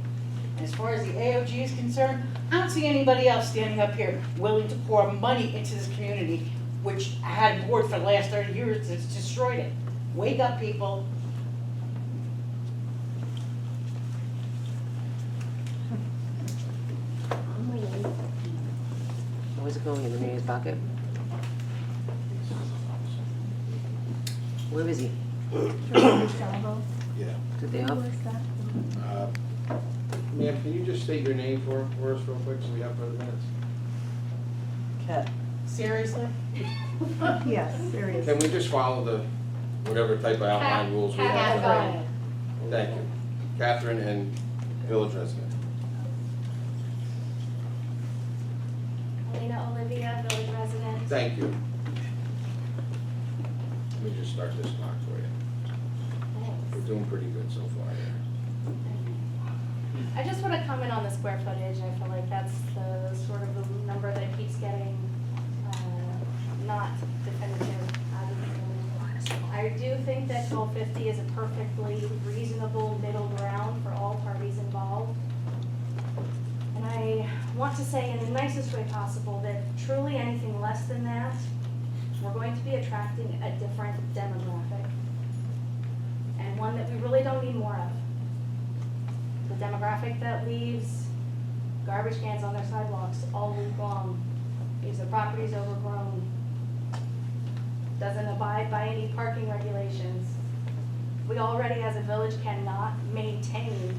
And as far as the AOG is concerned, I don't see anybody else standing up here willing to pour money into this community, which had a board for the last 30 years that's destroyed it. Wake up, people. Where's it going, in the mayor's pocket? Where is he? Yeah. Did they off? Ma'am, can you just state your name for us real quick, so we have for the minutes? Cat. Seriously? Yes, serious. Can we just follow the, whatever type of outline rules we have? Catherine. Thank you. Catherine and village resident. Elena Olivia, village resident. Thank you. Let me just start this clock for you. We're doing pretty good so far here. I just want to comment on the square footage. I feel like that's the sort of the number that keeps getting not definitive. I do think that 1250 is a perfectly reasonable middle ground for all parties involved. And I want to say in the nicest way possible that truly anything less than that, we're going to be attracting a different demographic. And one that we really don't need more of. The demographic that leaves garbage cans on their sidewalks all week long, leaves their properties overgrown, doesn't abide by any parking regulations. We already as a village cannot maintain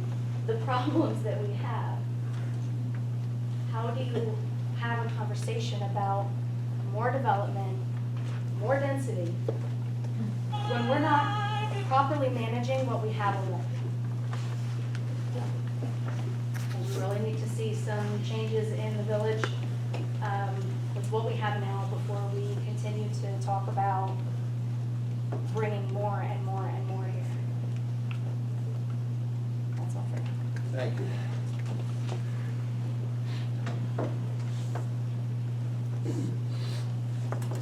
the problems that we have. How do you have a conversation about more development, more density, when we're not properly managing what we have already? And we really need to see some changes in the village with what we have now before we continue to talk about bringing more and more and more here. That's all for me. Thank you.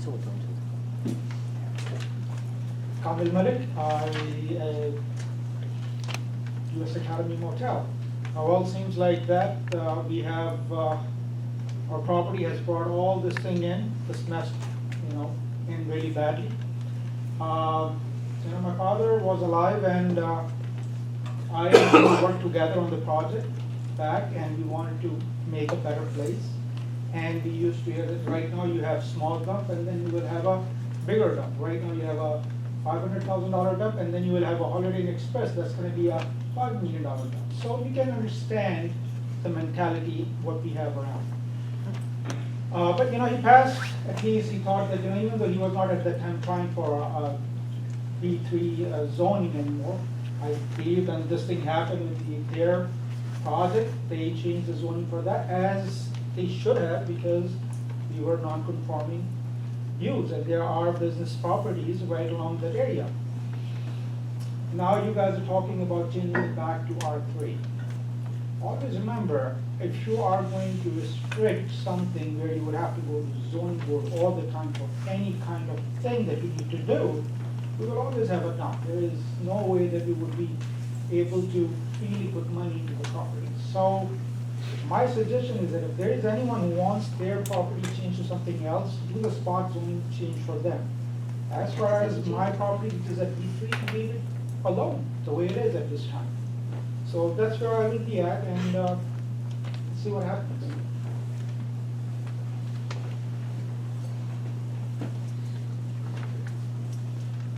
So we're going to. Kamil Malik, US Academy Motel. Well, seems like that we have, our property has brought all this thing in, this mess, in really badly. My father was alive and I and he worked together on the project back, and we wanted to make a better place. And we used to, right now you have small dump and then you will have a bigger dump. Right now you have a $500,000 dump, and then you will have a Holiday Inn Express that's gonna be a $5 million dump. So we can understand the mentality, what we have around. But he passed, at least he thought that, even though he was not at that time trying for a B3 zoning anymore, I believe when this thing happened with their project, they changed the zoning for that, as they should have, because we were non-conforming use, and there are business properties right along that area. Now you guys are talking about changing it back to R3. Always remember, if you are going to restrict something where you would have to go to the zoning board all the time for any kind of thing that you need to do, we will always have a dump. There is no way that we would be able to freely put money into the property. So my suggestion is that if there is anyone who wants their property changed to something else, do the spot zoning change for them. As far as my property, which is at B3, leave it alone, the way it is at this time. So that's where I will be at, and see what happens.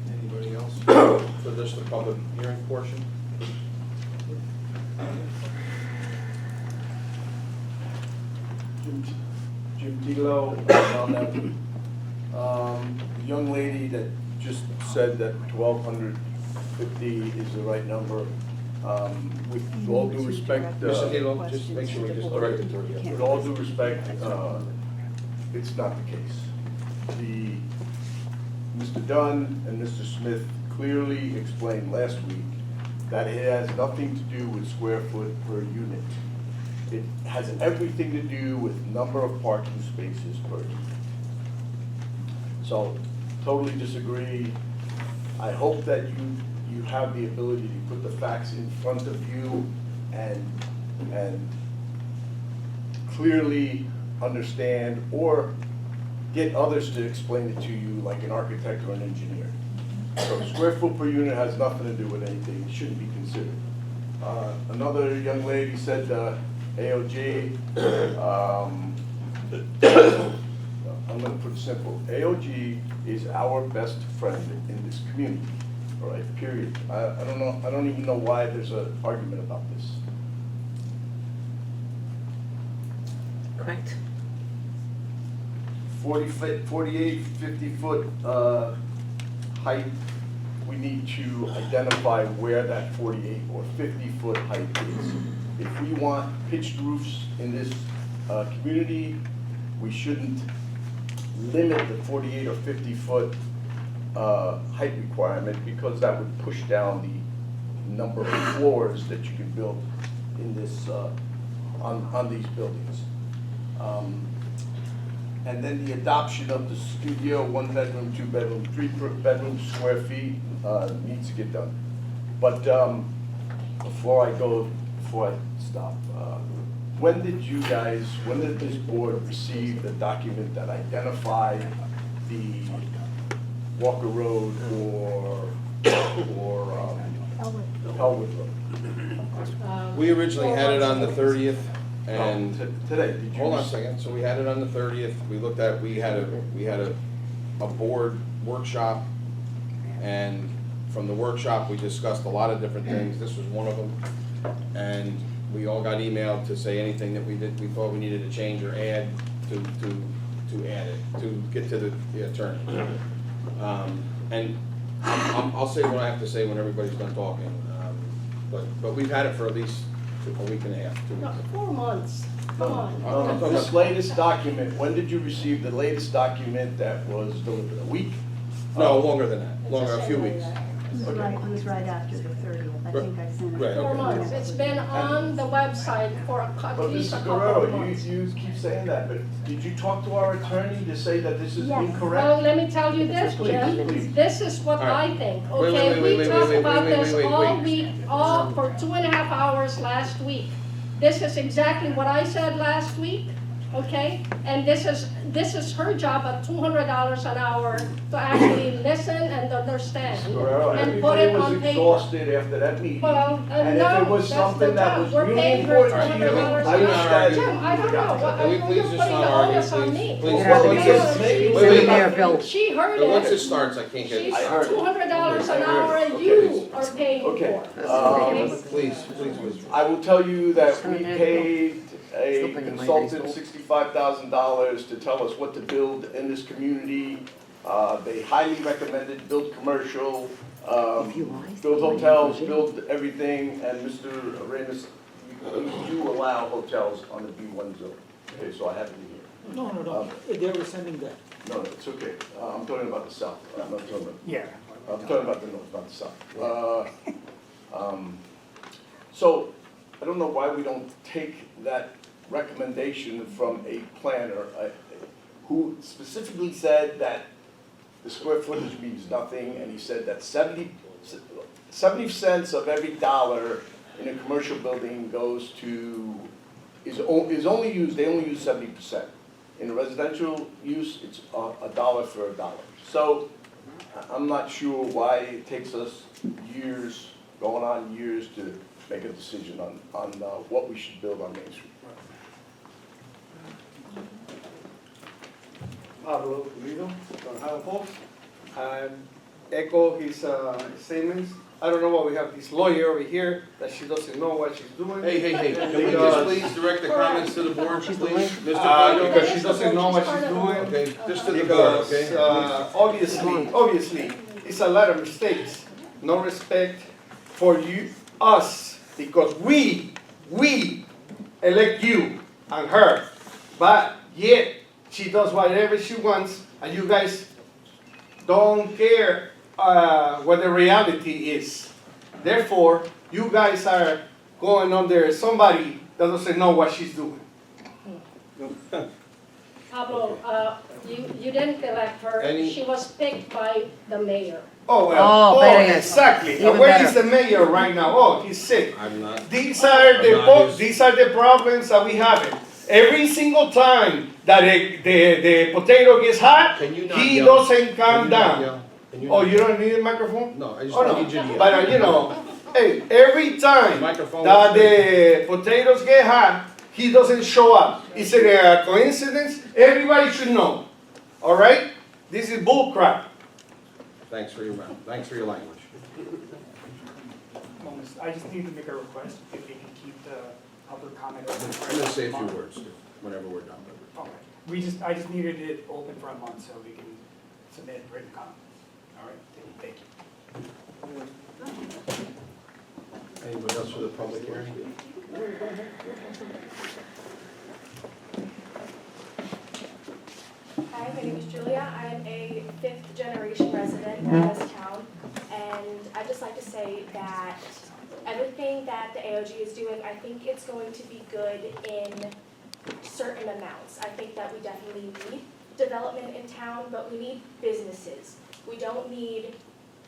Anybody else for this, the public hearing portion? Jim Tilo, the young lady that just said that 1,250 is the right number. With all due respect, Mr. Hilo, just make sure we just direct it to you. with all due respect, it's not the case. Mr. Dunn and Mr. Smith clearly explained last week that it has nothing to do with square foot per unit. It has everything to do with number of parking spaces per unit. So, totally disagree. I hope that you you have the ability to put the facts in front of you and clearly understand or get others to explain it to you like an architect or an engineer. So square foot per unit has nothing to do with anything, it shouldn't be considered. Another young lady said AOG, I'm gonna put it simple, AOG is our best friend in this community, all right, period. I don't know, I don't even know why there's an argument about this. Correct. 48, 50 foot height, we need to identify where that 48 or 50 foot height is. If we want pitched roofs in this community, we shouldn't limit the 48 or 50 foot height requirement because that would push down the number of floors that you can build in this, on these buildings. And then the adoption of the studio, 1 bedroom, 2 bedroom, 3 bedroom square feet needs to get done. But before I stop, when did this board receive the document that identified the Walker Road or Elwood Road? We originally had it on the 30th, and today, did you? Hold on a second. So we had it on the 30th. We looked at, we had a board workshop, and from the workshop we discussed a lot of different things. This was one of them, and we all got emailed to say anything that we thought we needed to change or add to add it, to get to the attorney. And I'll say what I have to say when everybody's done talking. But we've had it for at least a week and a half, 2 weeks. No, 4 months, come on. This latest document, when did you receive the latest document that was delivered? A week? No, longer than that, longer, a few weeks. It was right after the 30th, I think I sent it. Right, 4 okay. months, it's been on the website for at But least a Mrs. couple of Guerrero, months. you keep saying that, but did you talk to our attorney to say that this is Well, incorrect? let me tell you this, Please, Jim, please. this is what All right. I think, Wait, okay? We talked about this all wait. week, all for 2.5 hours last week. This is exactly what I said last week, okay? And this is her job at $200 an hour to actually listen and understand Guerrero, and put everybody it was on paper. exhausted after that meeting. Well, And no, if it was that's the something that job. was We're really paying her important to you, $200 I an wish hour. that. Jim, I don't know, Can we you're please putting just the not argue, onus on please? me. Please, Well, please. because maybe Wait, we wait, Mayor Bill. She heard Once it it. starts, I can't get She's it. heard it. $200 an hour and Okay. you are paying Okay. for. Please, please. I will tell you that we Senator, paid a Still thinking consultant Monday's $65,000 to tell us what to build in this community. They highly recommended build commercial, build hotels, build everything, and Mr. Arenas, you do allow hotels on the B1 zone. Okay, so I have it in here. No, they were sending that. No, it's okay. I'm talking about the south. I'm not talking about. Yeah. I'm talking about the north, not the south. So, I don't know why we don't take that recommendation from a planner who specifically said that the square footage means nothing, and he said that 70 cents of every dollar in a commercial building goes to, is only used, they only use 70%. In a residential use, it's a dollar for a dollar. So, I'm not sure why it takes us years, going on years, to make a decision on what we should build on Main Street. Pablo Pulido from High Post. Echo his statements. I don't know why we have this lawyer over here that she doesn't know what she's doing. Hey, can we Because- just please direct the comments to the board, please? Mr. Because Plato? she doesn't know what she's doing. Okay, just to the board, Because okay? obviously, it's a lot of mistakes. No respect for us, because we elect you and her. But yet, she does whatever she wants, and you guys don't care what the reality is. Therefore, you guys are going under somebody that doesn't know what she's doing. Pablo, you didn't elect her, Any- she was picked by the mayor. Oh, well, Oh, better yet. exactly. Even Where better. is the mayor right now? Oh, he's sick. I'm not. These are I'm not his- these are the problems that we have. Every single time that the potato gets hot, Can you not he yell? doesn't Can calm you not down. yell? Can Oh, not you yell? don't need a microphone? No, I just Oh, no. need you to yell. But you know, hey, every time Microphone that is the potatoes get hot, he doesn't show up. Is it a coincidence? Everybody should know. All right? This is bull crap. Thanks for your language. I just need to make a request, if we can keep the public comment open I'm for gonna say a few month. words whenever we're done. Okay. I just needed it open for a month so we can submit written comments. All right, thank you. Anybody else for the public hearing? Hi, my name is Julia. I am a fifth generation resident of this town. And I'd just like to say that everything that the AOG is doing, I think it's going to be good in certain amounts. I think that we definitely need development in town, but we need businesses. We don't need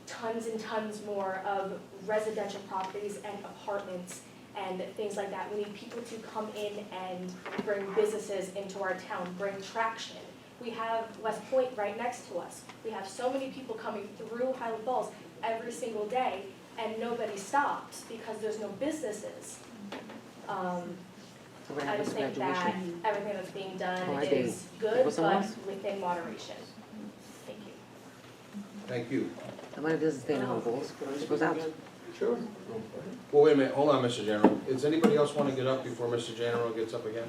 tons and tons more of residential properties and apartments and things like that. We need people to come in and bring businesses into our town, bring traction. We have West Point right next to us. We have so many people coming through Highland Falls every single day, and nobody stops because there's no businesses. I just think that everything that's being done is good, but within moderation. Thank you. Thank you. Somebody doesn't stay in home goals, goes out. Sure. Well, wait a minute, hold on, Mr. General. Does anybody else want to get up before Mr. General gets up again?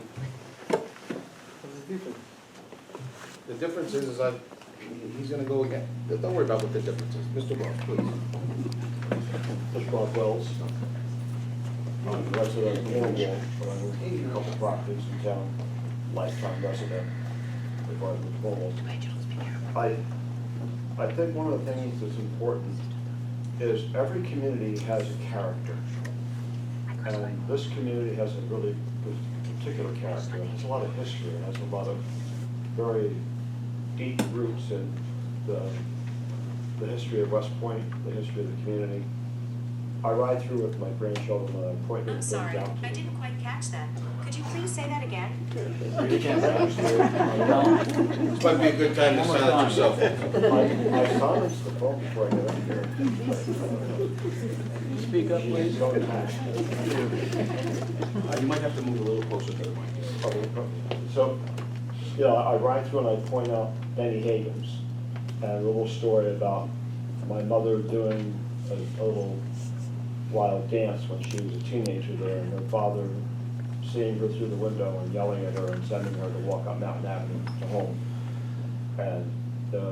The difference is he's gonna go again. Don't worry about what the difference is. Mr. Wells, please. Mr. Bob Wells. I'm a resident of Cornwall, but I own a couple properties in town, lifetime resident. Before I moved to Cornwall. I think one of the things that's important is every community has a character. And this community has a really particular character. It has a lot of history. It has a lot of very deep roots in the history of West Point, the history of the community. I ride through with my grandchildren when I point them things out. I didn't quite catch that. Could you please say that again? You can't understand. This might be a good time to silence yourself. I silenced the phone before I got up here. Speak up, please. You might have to move a little closer to the mic. So, you know, I ride through and I point out Benny Hagan's and a little story about my mother doing a little wild dance when she was a teenager there, and her father seeing her through the window and yelling at her and sending her to walk up Mountain Avenue to home. And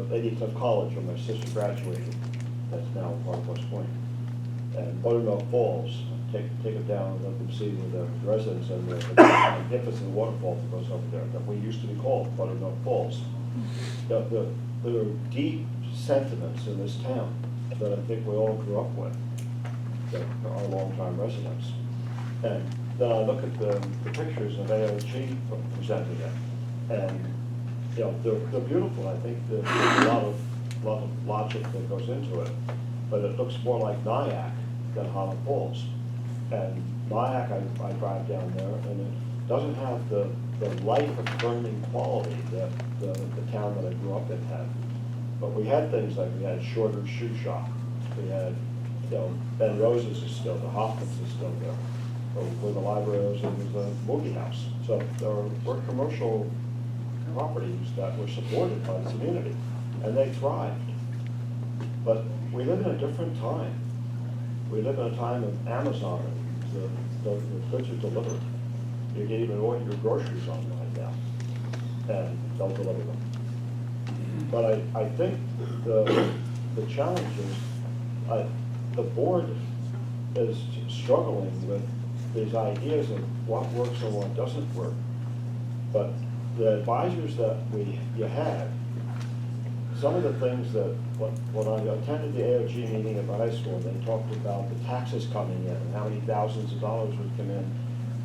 they didn't have college when my sister graduated. That's now part of West Point. And Buttermilk Falls, take it down and let them see where the residents and the magnificent waterfall that goes over there, that we used to be called Buttermilk Falls. There are deep sentiments in this town that I think we all grew up with, that are longtime residents. And then I look at the pictures of AOG presented it, and you know, they're beautiful. I think there's a lot of logic that goes into it, but it looks more like Nyack than Highland Falls. And Nyack, I drive down there, and it doesn't have the life-affirming quality that the town that I grew up in had. But we had things like we had a Shorter Shoe Shop. We had, you know, Ben Rose's is still, the Hoffman's is still there. Where the library is, it was a movie house. So there were commercial properties that were supported by the community, and they thrived. But we live in a different time. We live in a time of Amazon. The goods are delivered. You can even order your groceries online now, and they'll deliver them. But I think the challenge is the board is struggling with these ideas of what works and what doesn't work. But the advisors that you had, some of the things that, when I attended the AOG meeting at the high school, they talked about the taxes coming in and how many thousands of dollars would come in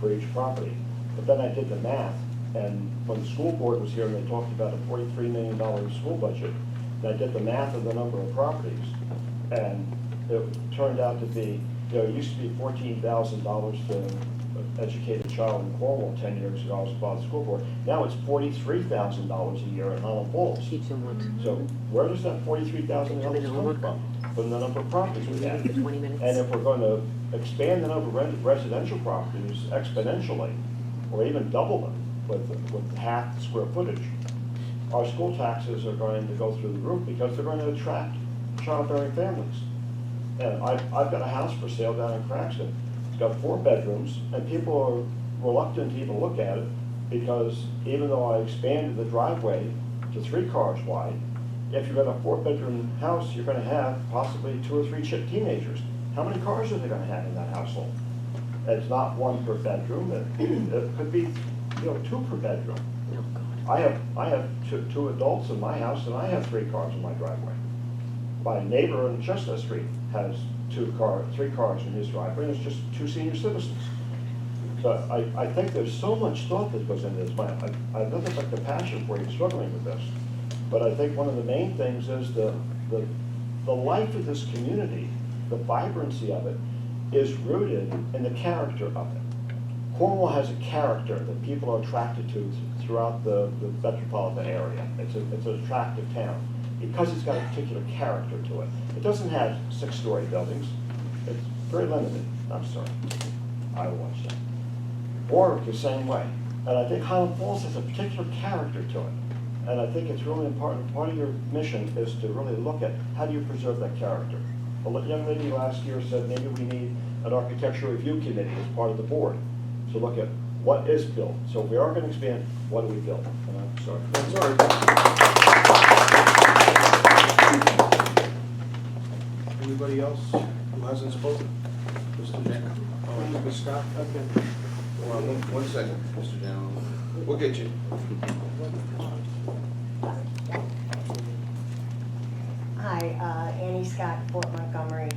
for each property. But then I did the math, and when the school board was here and they talked about a $43 million school budget, and I did the math of the number of properties, And it turned out to be, it used to be $14,000 to educate a child in Cornwall 10 years ago. I was part of the school board. Now it's $43,000 a year in Highland Falls. So where does that $43,000 come from? From the number of properties we have. And if we're going to expand the number of residential properties exponentially, or even double them with half the square footage, our school taxes are going to go through the roof because they're going to attract childbearing families. And I've got a house for sale down in Cranston. It's got 4 bedrooms, and people are reluctant to even look at it because even though I expanded the driveway to 3 cars wide, if you've got a 4-bedroom house, you're going to have possibly 2 or 3 teenagers. How many cars are they going to have in that household? It's not 1 per bedroom. It could be, 2 per bedroom. I have two adults in my house, and I have 3 cars in my driveway. My neighbor in Chestnut Street has 3 cars in his driveway, and it's just 2 senior citizens. So I think there's so much thought that goes into this. I have nothing but compassion for you struggling with this. But I think one of the main things is the life of this community, the vibrancy of it, is rooted in the character of it. Cornwall has a character that people are attracted to throughout the metropolitan area. It's an attractive town because it's got a particular character to it. It doesn't have 6-story buildings. It's very limited. I'm sorry. I watch that. Warwick the same way. And I think Highland Falls has a particular character to it. And I think it's really important. Part of your mission is to really look at how do you preserve that character. A young lady last year said maybe we need an architecture review committee as part of the board to look at what is built. So if we are going to expand, what do we build? And I'm sorry. I'm sorry. Anybody else who hasn't spoken? Mr. Dan? Oh, Mr. Scott? Okay. Hold on one second, Mr. Dan. We'll get you. Hi, Annie Scott, Fort Montgomery.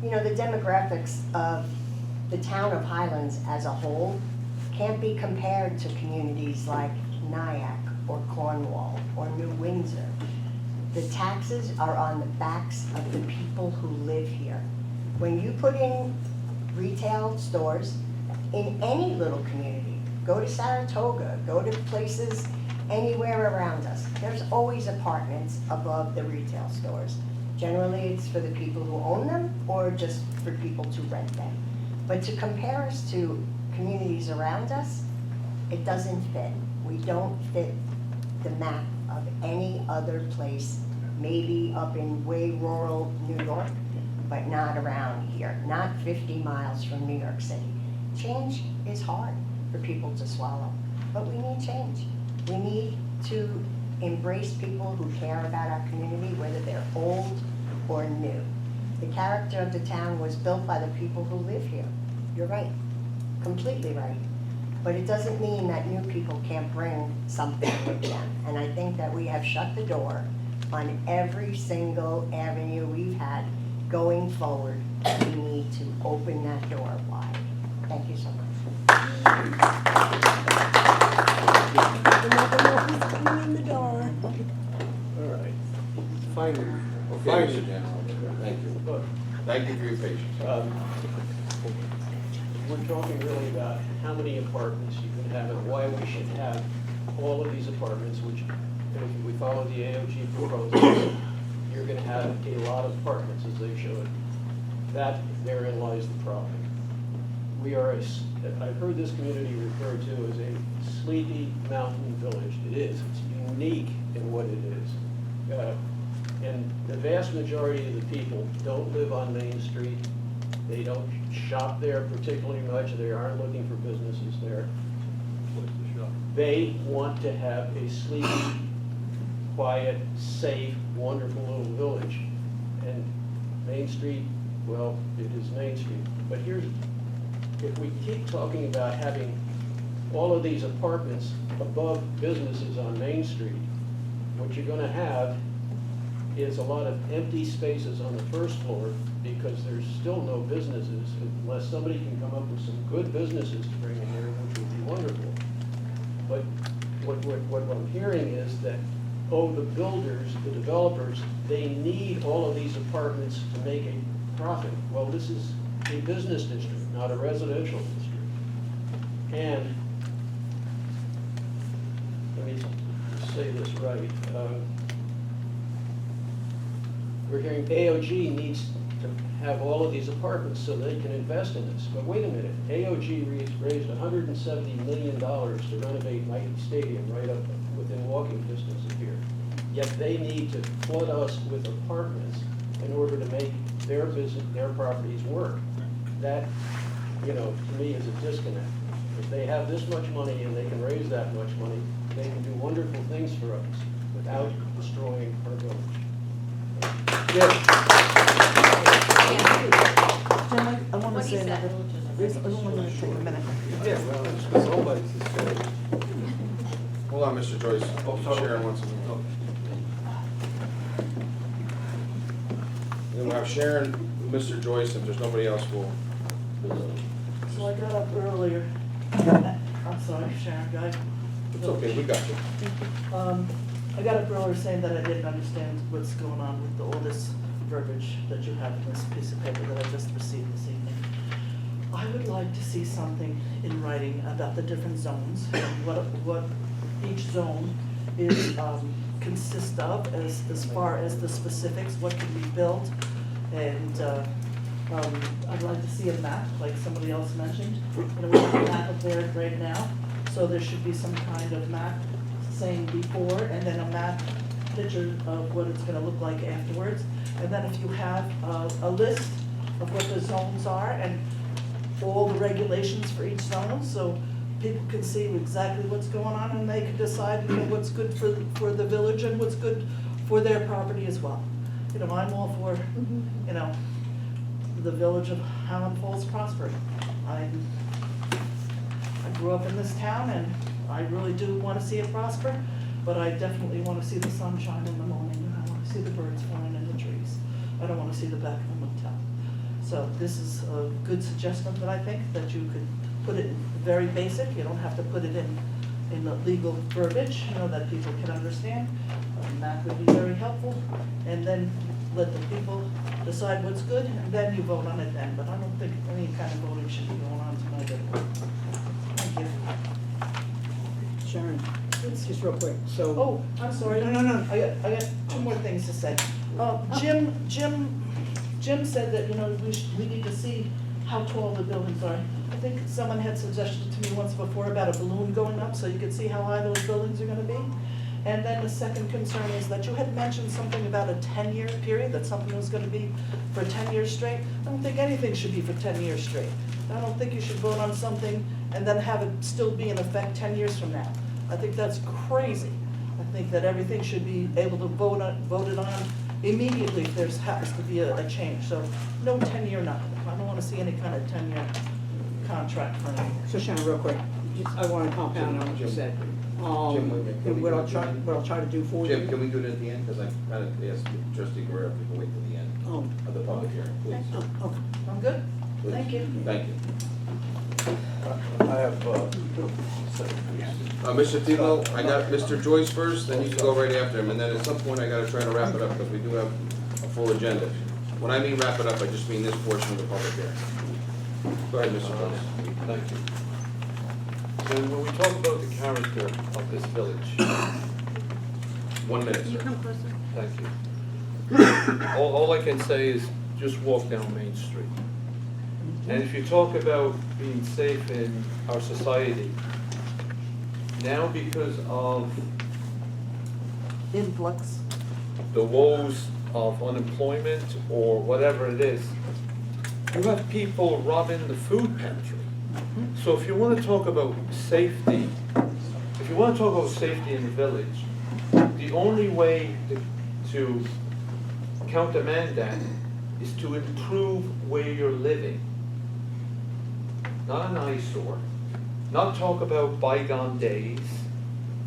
The demographics of the town of Highlands as a whole can't be compared to communities like Nyack or Cornwall or New Windsor. The taxes are on the backs of the people who live here. When you put in retail stores in any little community, go to Saratoga, go to places anywhere around us, there's always apartments above the retail stores. Generally, it's for the people who own them or just for people to rent them. But to compare us to communities around us, it doesn't fit. We don't fit the map of any other place, maybe up in way rural New York, but not around here, not 50 miles from New York City. Change is hard for people to swallow, but we need change. We need to embrace people who care about our community, whether they're old or new. The character of the town was built by the people who live here. You're right, completely right. But it doesn't mean that new people can't bring something with them. And I think that we have shut the door on every single avenue we've had going forward. We need to open that door wide. Thank you so much. In the door. All right. Finally. Okay, Mr. Dan. Thank you. Thank you for your patience. We're talking really about how many apartments you can have and why we should have all of these apartments, which if we follow the AOG proposals, you're going to have a lot of apartments as they showed. That, therein lies the problem. We are, I've heard this community referred to as a sleepy mountain village. It is. It's unique in what it is. And the vast majority of the people don't live on Main Street. They don't shop there particularly much. They aren't looking for businesses there. They want to have a sleepy, quiet, safe, wonderful little village. And Main Street, well, it is Main Street. But if we keep talking about having all of these apartments above businesses on Main Street, what you're going to have is a lot of empty spaces on the first floor because there's still no businesses unless somebody can come up with some good businesses to bring in here, which would be wonderful. But what I'm hearing is that oh, the builders, the developers, they need all of these apartments to make a profit. Well, this is a business district, not a residential district. And, let me say this right. We're hearing AOG needs to have all of these apartments so they can invest in this. But wait a minute, AOG raised $170 million to renovate Nike Stadium right up within walking distance of here. Yet they need to flood us with apartments in order to make their business, their properties work. That, to me is a disconnect. If they have this much money and they can raise that much money, they can do wonderful things for us without destroying our village. Jim, I want What to he say said. another, it's only going to take a minute. Yeah, well, it's because nobody's said. Hold on, Mr. Joyce. Oh, sorry. Sharon wants to. Then we'll have Sharon, Mr. Joyce, if there's nobody else, we'll. So I got up earlier, I'm sorry, Sharon, guy. It's okay, we got you. I got up earlier saying that I didn't understand what's going on with all this verbiage that you have in this piece of paper that I just received this evening. I would like to see something in writing about the different zones and what each zone is, consists of as far as the specifics, what can be built. And, I'd like to see a map, like somebody else mentioned. We have a map up there right now, so there should be some kind of map saying before, and then a map picture of what it's gonna look like afterwards. And then if you have a list of what the zones are and all the regulations for each zone, so people can see exactly what's going on and they can decide, what's good for the village and what's good for their property as well. I'm all for, the village of Highland Falls prospering. I grew up in this town and I really do want to see it prosper, but I definitely want to see the sunshine in the morning and I want to see the birds flying in the trees. I don't want to see the back of the motel. So this is a good suggestion that I think, that you could put it very basic. You don't have to put it in the legal verbiage, that people can understand. And that would be very helpful. And then let the people decide what's good, and then you vote on it then. But I don't think any kind of voting should be going on tonight anymore. Thank you. Sharon, just real quick, so. Oh, I'm sorry, no, I got two more things to say. Jim said that, we need to see how tall the buildings are. I think someone had suggested to me once before about a balloon going up, so you could see how high those buildings are gonna be. And then the second concern is that you had mentioned something about a 10-year period, that something was gonna be for 10 years straight. I don't think anything should be for 10 years straight. I don't think you should vote on something and then have it still be in effect 10 years from now. I think that's crazy. I think that everything should be able to voted on immediately if there's has to be a change. So no 10-year nothing. I don't wanna see any kind of 10-year contract for anything. So Sharon, real quick, I want to compound on what you said. What I'll try to do for you. Jim, can we do it at the end? Because I kind of asked Trustee Guerrero if we can wait till the end of the public hearing, please. Okay. I'm good? Please. Thank you. Thank you. I have, Mr. Tebow, I got Mr. Joyce first, then you can go right after him, and then at some point I gotta try to wrap it up, because we do have a full agenda. When I mean wrap it up, I just mean this portion of the public hearing. Go ahead, Mr. Joyce. Thank you. So when we talk about the character of this village, 1 minute, sir. thank you. All I can say is just walk down Main Street. And if you talk about being safe in our society, now because of Influx. the woes of unemployment or whatever it is, you have people robbing the food pantry. So if you want to talk about safety, if you want to talk about safety in the village, the only way to countermand that is to improve where you're living. Not an eyesore, not talk about bygone days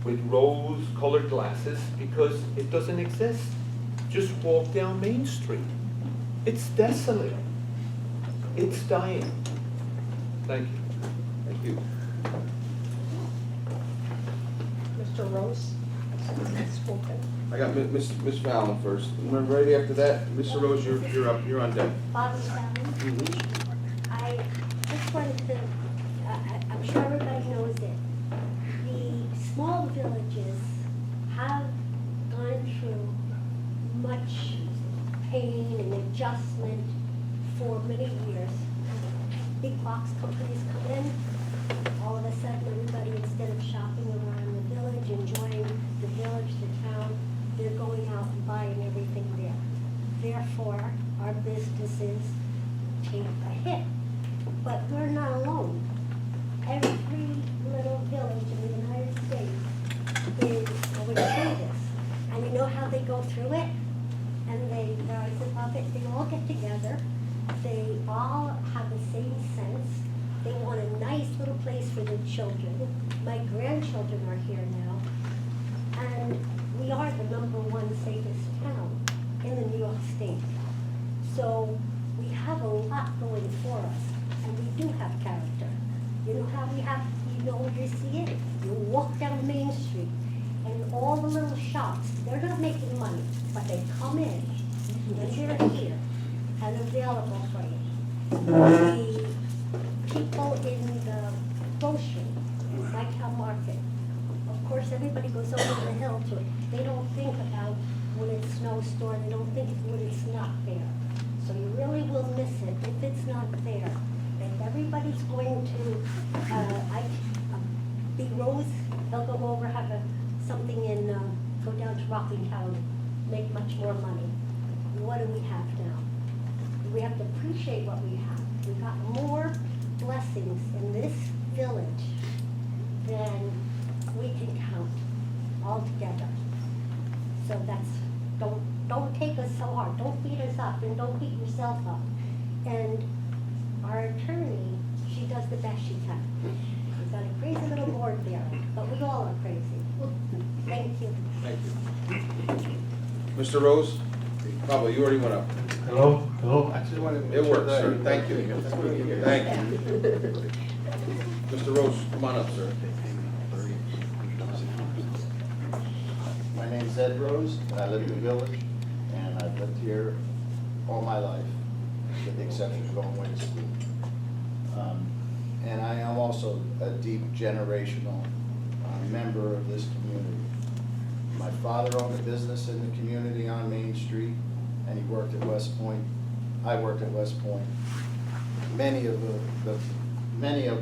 with rose-colored glasses, because it doesn't exist. Just walk down Main Street. It's desolate. It's dying. Thank you. Thank you. Mr. Rose? I got Miss Fallon first. Remember, right after that, Mr. Rose, you're up, you're on deck. Bobby Fallon. I just wanted to, I'm sure everybody knows it. The small villages have gone through much pain and adjustment for many years. Big box companies come in, all of a sudden everybody, instead of shopping around the village, enjoying the village, the town, they're going out and buying everything there. Therefore, our businesses take a hit. But we're not alone. Every little village in the United States is going through this. And you know how they go through it? And they rise above it. They all get together. They all have the same sense. They want a nice little place for their children. My grandchildren are here now. And we are the #1 safest town in the New York State. So we have a lot going for us. And we do have character. You know how we have, you know where you see it? You walk down Main Street and all the little shops, they're not making money, but they come in and they're here and available for you. The people in the grocery, like Cal Market, of course, everybody goes over the hill to it. They don't think about when it's snowstorm, they don't think when it's not there. So you really will miss it if it's not there. And everybody's going to, be Rose, they'll go over, have something in, go down to Rockland County, make much more money. What do we have now? We have to appreciate what we have. We've got more blessings in this village than we can count altogether. So that's, don't take us so hard. Don't beat us up and don't beat yourself up. And our attorney, she does the best she can. She's got a crazy little board there, but we all are crazy. Thank you. Thank you. Mr. Rose? Pablo, you already went up. Hello? I just wanted to It make sure works, that- sir. Thank you. Thank you. Mr. Rose, come on up, sir. My name's Ed Rose, and I live in the village, and I've lived here all my life, with the exception of going away to school. And I am also a deep generational member of this community. My father owned a business in the community on Main Street, and he worked at West Point. I worked at West Point. Many of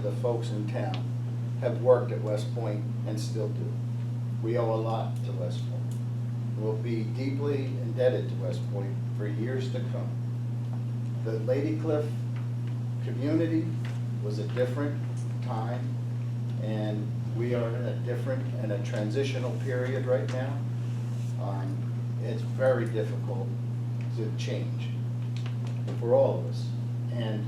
the folks in town have worked at West Point and still do. We owe a lot to West Point. We'll be deeply indebted to West Point for years to come. The Lady Cliff community was a different time, and we are in a different and a transitional period right now. It's very difficult to change for all of us. And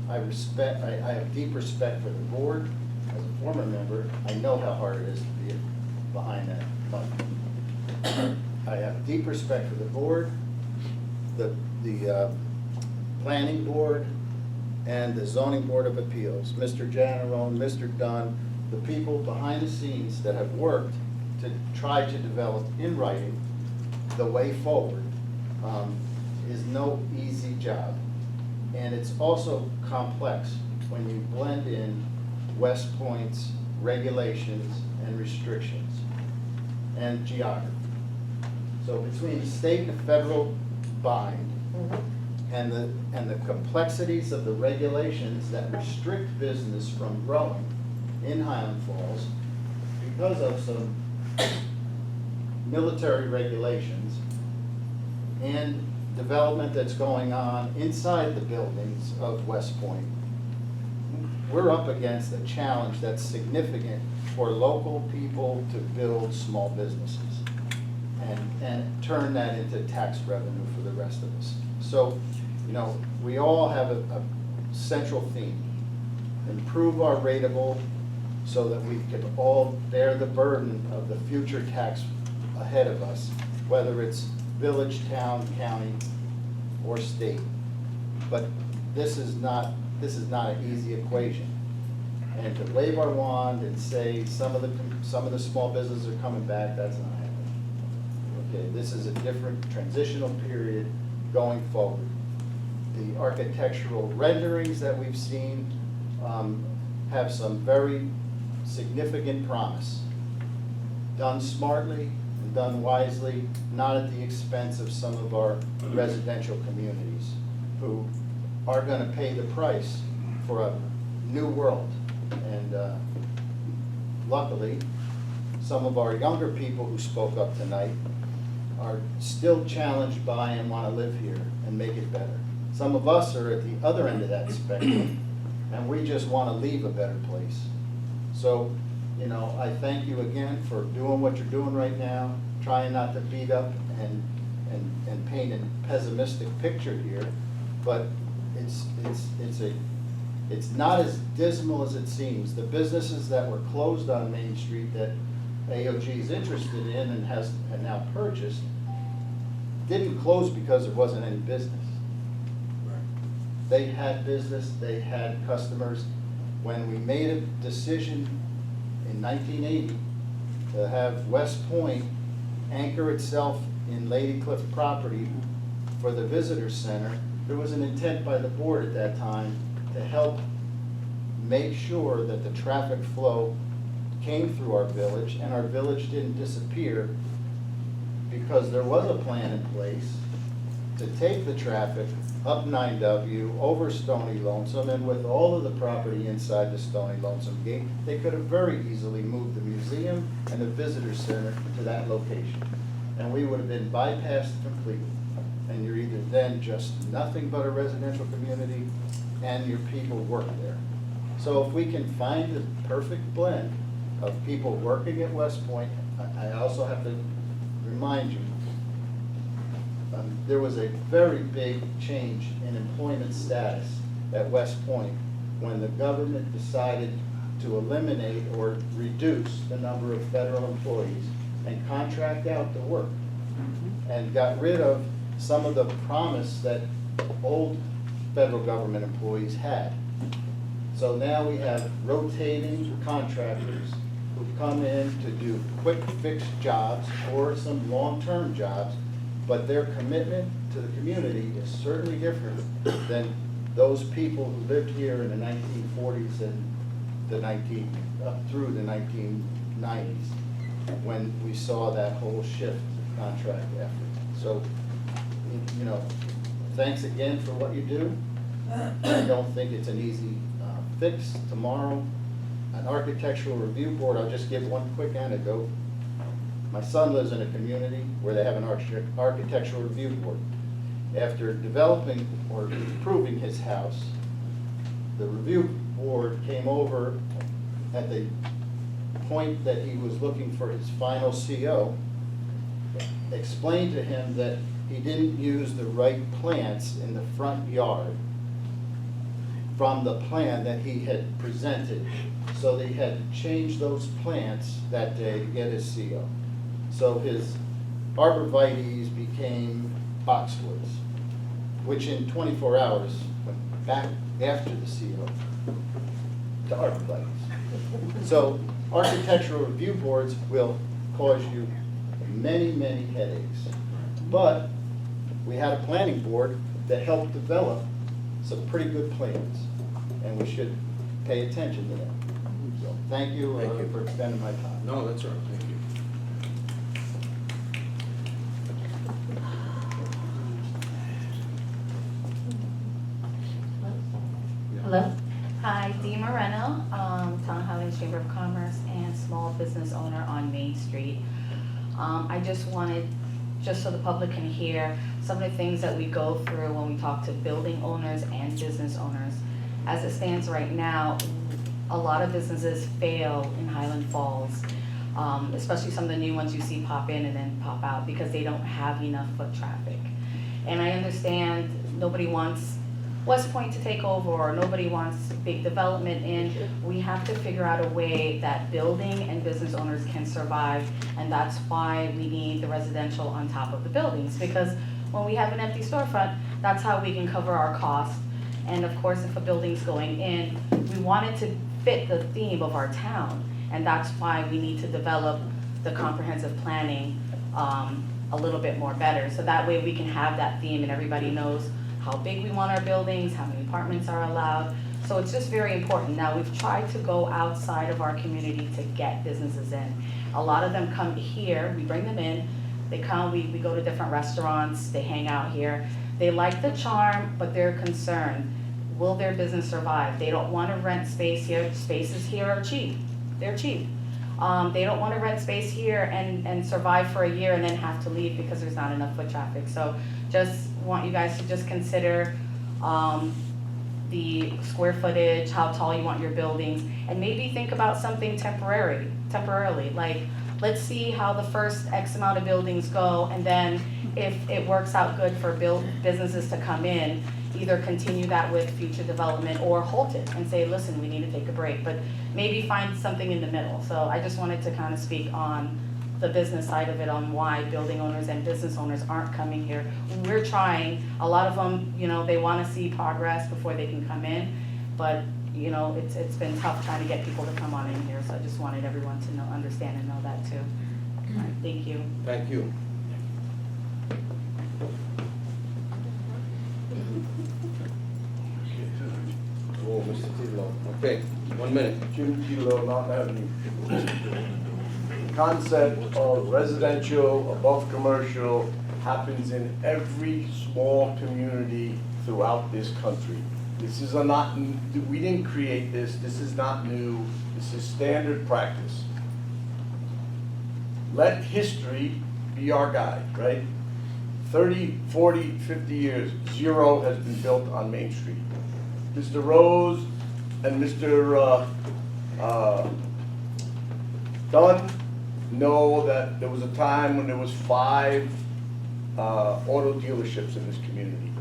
I have deep respect for the board. As a former member, I know how hard it is to be behind that button. I have deep respect for the board, the planning board, and the zoning board of appeals, Mr. Janarone, Mr. Dunn, the people behind the scenes that have worked to try to develop in writing the way forward is no easy job. And it's also complex when you blend in West Point's regulations and restrictions and geography. So between state and federal bind and the complexities of the regulations that restrict business from growing in Highland Falls because of some military regulations and development that's going on inside the buildings of West Point, we're up against a challenge that's significant for local people to build small businesses and turn that into tax revenue for the rest of us. So, you know, we all have a central theme. Improve our rateable so that we can all bear the burden of the future tax ahead of us, whether it's village, town, county, or state. But this is not an easy equation. And to wave our wand and say some of the small businesses are coming back, that's not happening. Okay, this is a different transitional period going forward. The architectural renderings that we've seen have some very significant promise. Done smartly and done wisely, not at the expense of some of our residential communities who are gonna pay the price for a new world. And luckily, some of our younger people who spoke up tonight are still challenged by and want to live here and make it better. Some of us are at the other end of that spectrum, and we just want to leave a better place. So, you know, I thank you again for doing what you're doing right now, trying not to beat up and paint a pessimistic picture here, but it's not as dismal as it seems. The businesses that were closed on Main Street that AOG is interested in and has now purchased didn't close because there wasn't any business. They had business, they had customers. When we made a decision in 1980 to have West Point anchor itself in Lady Cliff property for the visitor center, there was an intent by the board at that time to help make sure that the traffic flow came through our village and our village didn't disappear, because there was a plan in place to take the traffic up 9W, over Stony Lonesome, and with all of the property inside the Stony Lonesome gate, they could have very easily moved the museum and the visitor center to that location. And we would have been bypassed completely. And you're either then just nothing but a residential community and your people work there. So if we can find the perfect blend of people working at West Point, I also have to remind you, there was a very big change in employment status at West Point when the government decided to eliminate or reduce the number of federal employees and contract out the work, and got rid of some of the promise that old federal government employees had. So now we have rotating contractors who come in to do quick fix jobs or some long-term jobs, but their commitment to the community is certainly different than those people who lived here in the 1940s and up through the 1990s, when we saw that whole shift of contract effort. So, you know, thanks again for what you do. I don't think it's an easy fix. Tomorrow, an architectural review board, I'll just give one quick anecdote. My son lives in a community where they have an architectural review board. After developing or improving his house, the review board came over at the point that he was looking for his final CO, explained to him that he didn't use the right plants in the front yard from the plan that he had presented. So they had to change those plants that day to get his CO. So his arborvitaes became boxwoods, which in 24 hours went back after the CO to arborvitaes. So architectural review boards will cause you many, many headaches. But we had a planning board that helped develop some pretty good plans, and we should pay attention to them. So thank you for spending my time. No, that's all right, thank you. Hello. Hi, Dee Moreno, Town Highlands Chamber of Commerce and small business owner on Main Street. I just wanted, just so the public can hear, some of the things that we go through when we talk to building owners and business owners. As it stands right now, a lot of businesses fail in Highland Falls, especially some of the new ones you see pop in and then pop out because they don't have enough foot traffic. And I understand nobody wants West Point to take over, or nobody wants big development in. We have to figure out a way that building and business owners can survive, and that's why we need the residential on top of the buildings, because when we have an empty storefront, that's how we can cover our costs. And of course, if a building's going in, we want it to fit the theme of our town, and that's why we need to develop the comprehensive planning a little bit more better. So that way we can have that theme and everybody knows how big we want our buildings, how many apartments are allowed. So it's just very important. Now, we've tried to go outside of our community to get businesses in. A lot of them come here, we bring them in, they come, we go to different restaurants, they hang out here. They like the charm, but they're concerned, will their business survive? They don't wanna rent space here, spaces here are cheap, they're cheap. They don't wanna rent space here and survive for a year and then have to leave because there's not enough foot traffic. So just want you guys to just consider, the square footage, how tall you want your buildings, and maybe think about something temporarily, like, let's see how the first X amount of buildings go, and then if it works out good for businesses to come in, either continue that with future development or halt it and say, listen, we need to take a break, but maybe find something in the middle. So I just wanted to kind of speak on the business side of it, on why building owners and business owners aren't coming here. We're trying, a lot of them, you know, they wanna see progress before they can come in, but, you know, it's been tough trying to get people to come on in here, so I just wanted everyone to know, understand and know that too. All right, thank you. Thank you. Oh, Mr. Tilo, okay, 1 minute. Jim Kilo, Mountain Avenue. Concept of residential above commercial happens in every small community throughout this country. This is we didn't create this is not new, this is standard practice. Let history be our guide, right? 30, 40, 50 years, zero has been built on Main Street. Mr. Rose and Mr. Dunn know that there was a time when there was 5 auto dealerships in this community.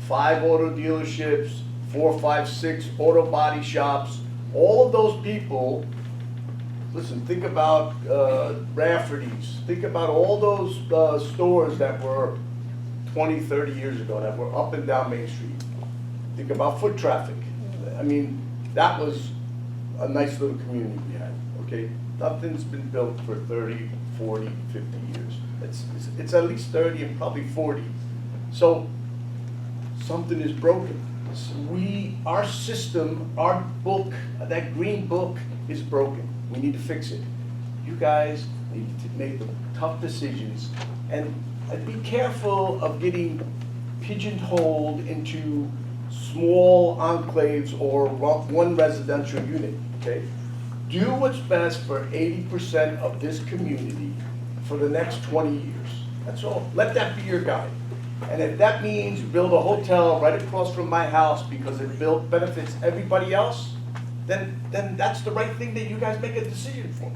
5 auto dealerships, 4, 5, 6 auto body shops. All of those people, listen, think about Rafferty's, think about all those stores that were 20, 30 years ago that were up and down Main Street. Think about foot traffic. I mean, that was a nice little community we had, okay? Nothing's been built for 30, 40, 50 years. It's at least 30 and probably 40. So something is broken. Our system, our book, that green book is broken. We need to fix it. You guys need to make the tough decisions and be careful of getting pigeonholed into small enclaves or one residential unit, okay? Do what's best for 80% of this community for the next 20 years. That's all. Let that be your guide. And if that means build a hotel right across from my house because it benefits everybody else, then that's the right thing that you guys make a decision for.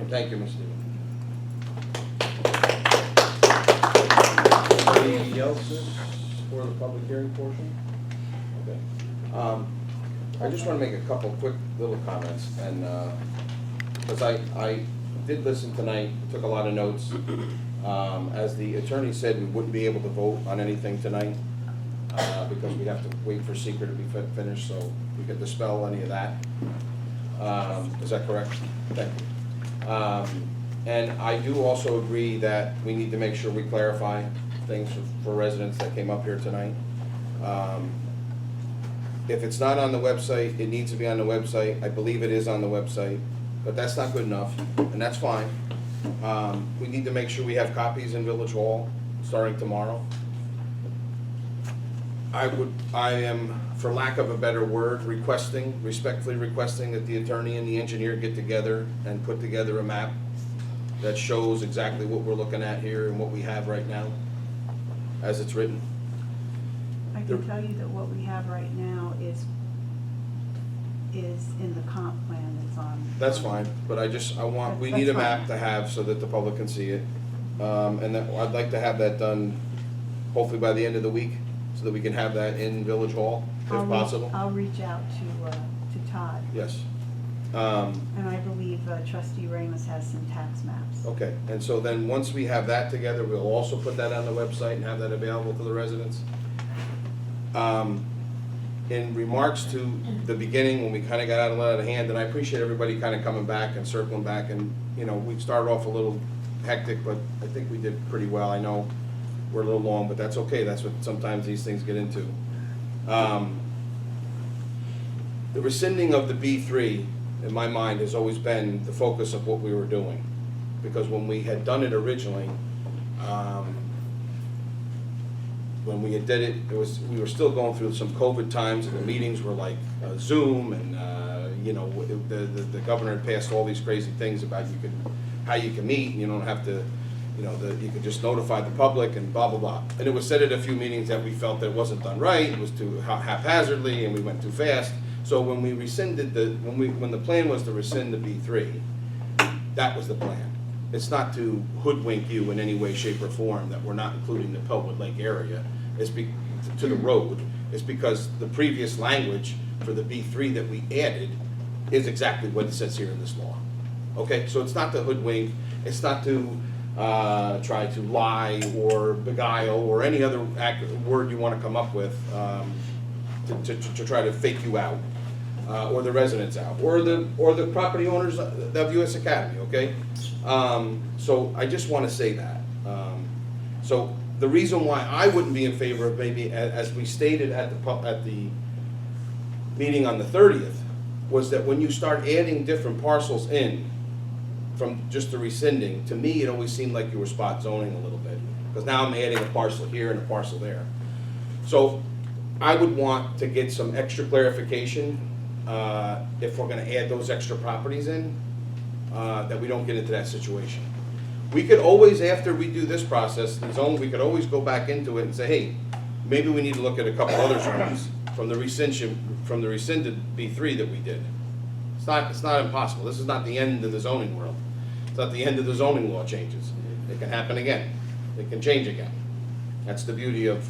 Thank you, Mr. Anybody else for the public hearing portion? Okay. I just want to make a couple quick little comments, and because I did listen tonight, took a lot of notes. As the attorney said, we wouldn't be able to vote on anything tonight because we have to wait for seeker to be finished, so we could dispel any of that. Is that correct? Thank you. And I do also agree that we need to make sure we clarify things for residents that came up here tonight. If it's not on the website, it needs to be on the website. I believe it is on the website, but that's not good enough, and that's fine. We need to make sure we have copies in Village Hall starting tomorrow. I am, for lack of a better word, respectfully requesting that the attorney and the engineer get together and put together a map that shows exactly what we're looking at here and what we have right now, as it's written. I can tell you that what we have right now is in the comp plan that's on. That's fine, but we need a map to have so that the public can see it. And that, I'd like to have that done hopefully by the end of the week, so that we can have that in Village Hall, if possible. I'll reach out to Todd. Yes. And I believe trustee Ramos has some tax maps. Okay, and so then, once we have that together, we'll also put that on the website and have that available to the residents. In remarks to the beginning, when we kind of got out of hand, and I appreciate everybody kind of coming back and circling back, and, you know, we started off a little hectic, but I think we did pretty well. I know we're a little long, but that's okay, that's what sometimes these things get into. The rescinding of the B3, in my mind, has always been the focus of what we were doing. Because when we had done it originally, when we had did it, we were still going through some COVID times, and the meetings were like Zoom, and you know, the governor had passed all these crazy things about how you can meet, and you don't have to, you know, you could just notify the public and blah, blah, blah. And it was said at a few meetings that we felt that it wasn't done right, it was too haphazardly, and we went too fast. So when we rescinded when the plan was to rescind the B3, that was the plan. It's not to hoodwink you in any way, shape, or form that we're not including the Pelwood Lake area. It's to the road. It's because the previous language for the B3 that we added is exactly what it says here in this law. Okay, so it's not to hoodwink, it's not to try to lie or beguile or any other word you want to come up with to try to fake you out, or the residents out, or the property owners of US Academy, okay? So I just want to say that. So the reason why I wouldn't be in favor of maybe, as we stated at the meeting on the 30th, was that when you start adding different parcels in from just the rescinding, to me it always seemed like you were spot zoning a little bit, because now I'm adding a parcel here and a parcel there. So I would want to get some extra clarification if we're going to add those extra properties in, that we don't get into that situation. We could always, after we do this process, we could always go back into it and say, hey, maybe we need to look at a couple other zones from the rescinded B3 that we did. It's not impossible. This is not the end of the zoning world. It's not the end of the zoning law changes. It can happen again. It can change again. That's the beauty of,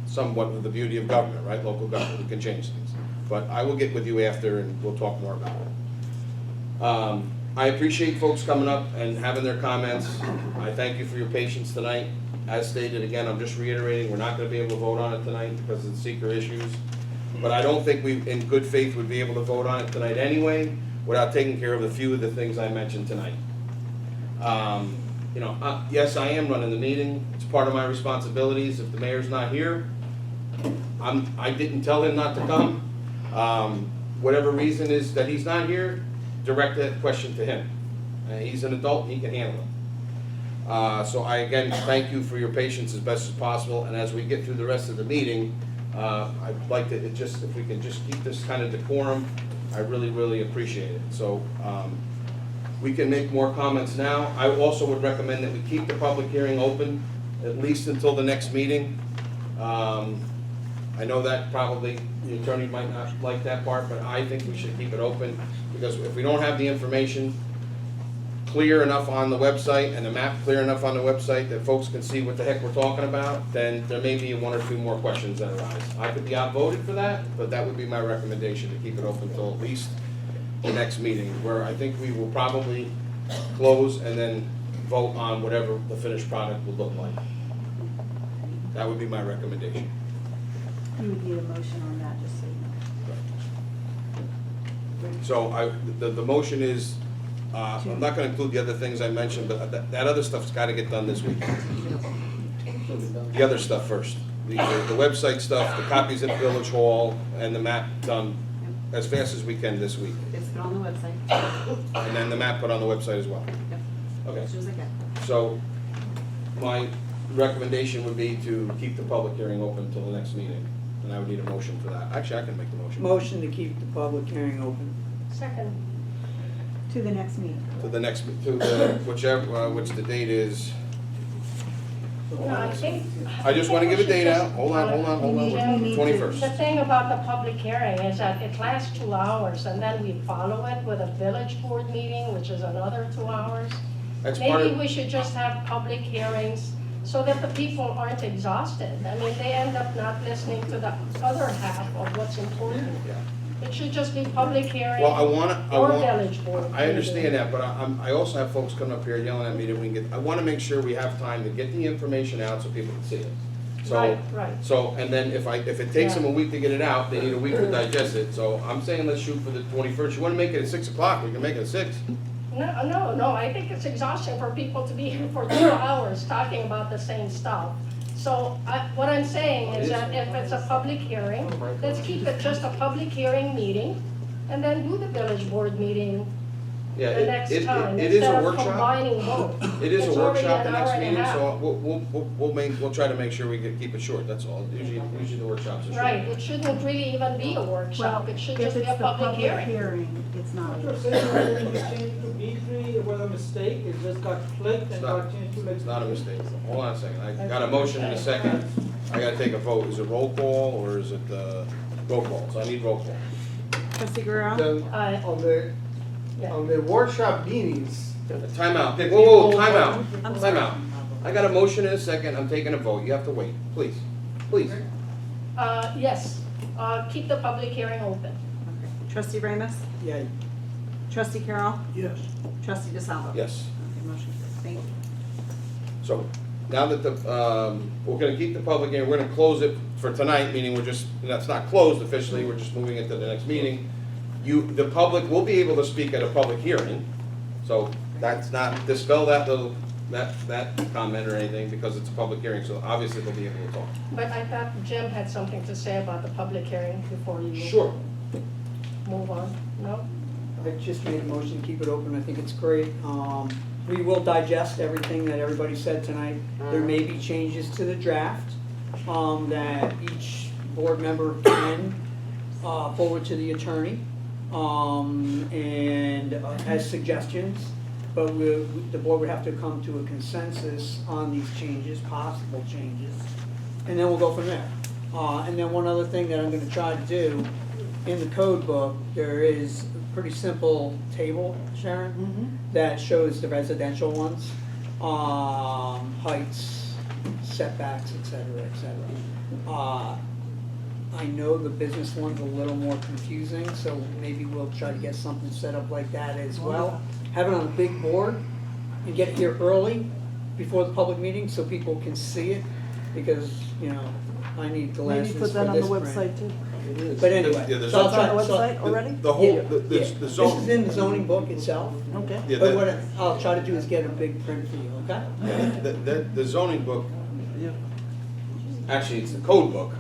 somewhat of the beauty of government, right? Local government, we can change things. But I will get with you after and we'll talk more about it. I appreciate folks coming up and having their comments. I thank you for your patience tonight. As stated, again, I'm just reiterating, we're not gonna be able to vote on it tonight because of the seeker issues. But I don't think we, in good faith, would be able to vote on it tonight anyway, without taking care of a few of the things I mentioned tonight. You know, yes, I am running the meeting. It's part of my responsibilities. If the mayor's not here, I didn't tell him not to come. Whatever reason is that he's not here, direct that question to him. He's an adult, he can handle it. So I, again, thank you for your patience as best as possible, and as we get through the rest of the meeting, I'd like to, if we can just keep this kind of decorum, I really, really appreciate it. So we can make more comments now. I also would recommend that we keep the public hearing open, at least until the next meeting. I know that probably the attorney might not like that part, but I think we should keep it open, because if we don't have the information clear enough on the website and the map clear enough on the website that folks can see what the heck we're talking about, then there may be one or two more questions that arise. I could be outvoted for that, but that would be my recommendation, to keep it open until at least the next meeting, where I think we will probably close and then vote on whatever the finished product will look like. That would be my recommendation. You would need a motion on that, just so you know. So the motion is, I'm not gonna include the other things I mentioned, but that other stuff's gotta get done this week. The other stuff first. The website stuff, the copies at Village Hall, and the map done as fast as we can this week. It's put on the website. And then the map put on the website as well. Yep. Okay. As soon as I can. So my recommendation would be to keep the public hearing open until the next meeting. And I would need a motion for that. Actually, I can make the motion. Motion to keep the public hearing open. Second. To the next meeting. To the next, whichever, which the date is. No, I think. I just wanna give a date out. Hold on. Jim, 21st. The thing about the public hearing is that it lasts 2 hours, and then we follow it with a village board meeting, which is another 2 hours. That's part Maybe of- we should just have public hearings so that the people aren't exhausted. I mean, they end up not listening to the other half of what's important. It should just be public hearing Well, or village board. I understand that, but I also have folks coming up here yelling at me that we can get, I wanna make sure we have time to get the information out so people can see it. So, Right. So, and then if it takes them a week to get it out, they need a week to digest it. So I'm saying let's shoot for the 21st. You wanna make it at 6 o'clock, we can make it at 6. No, I think it's exhausting for people to be here for 2 hours talking about the same stuff. So what I'm saying is that if it's a public hearing, let's keep it just a public hearing meeting, and then do the village board meeting Yeah, the next time, it is a instead of workshop. combining both. It is a It's already workshop the an next hour and a meeting, half. so we'll try to make sure we can keep it short, that's all. Usually the workshops are short. Right, it shouldn't really even be a workshop, it should just be a public hearing. It's not. You're saying whether you changed to B3, it was a mistake, it just got flipped and got changed to like. It's not a mistake. Hold on a second. I got a motion in a second. I gotta take a vote. Is it roll call or is it, roll call? So I need roll call. Trustee Guerrero? Then Aye. on the workshop meetings, Time out. Whoa, time out. Time out. I got a motion in a second. I'm taking a vote. You have to wait, please. Please. Yes, keep the public hearing open. Trustee Ramus? Yeah. Trustee Carroll? Yes. Trustee DeSalvo? Yes. Okay, motion carries. Thank you. So now that we're gonna keep the public hearing, we're gonna close it for tonight, meaning that's not closed officially, we're just moving it to the next meeting. The public will be able to speak at a public hearing, so that's not, dispel that comment or anything, because it's a public hearing, so obviously they'll be able to talk. But I thought Jim had something to say about the public hearing before you Sure. move on, no? I just made a motion to keep it open, I think it's great. We will digest everything that everybody said tonight. There may be changes to the draft that each board member can forward to the attorney and as suggestions. But the board would have to come to a consensus on these changes, possible changes, and then we'll go from there. And then one other thing that I'm gonna try to do, in the code book, there is a pretty simple table, Sharon, that shows the residential ones, heights, setbacks, et cetera, et cetera. I know the business one's a little more confusing, so maybe we'll try to get something set up like that as well. Have it on a big board and get it here early before the public meeting so people can see it, because, you know, I need glasses Maybe for put that on the this print. website too. But anyway. Yeah, the so I'll It's on try- the so- website already? The whole, Yeah, the yeah. the This zone. is in the zoning book itself, Okay. Yeah, but what I'll try to do is get a big print for you, okay? The zoning book, actually, it's the code book,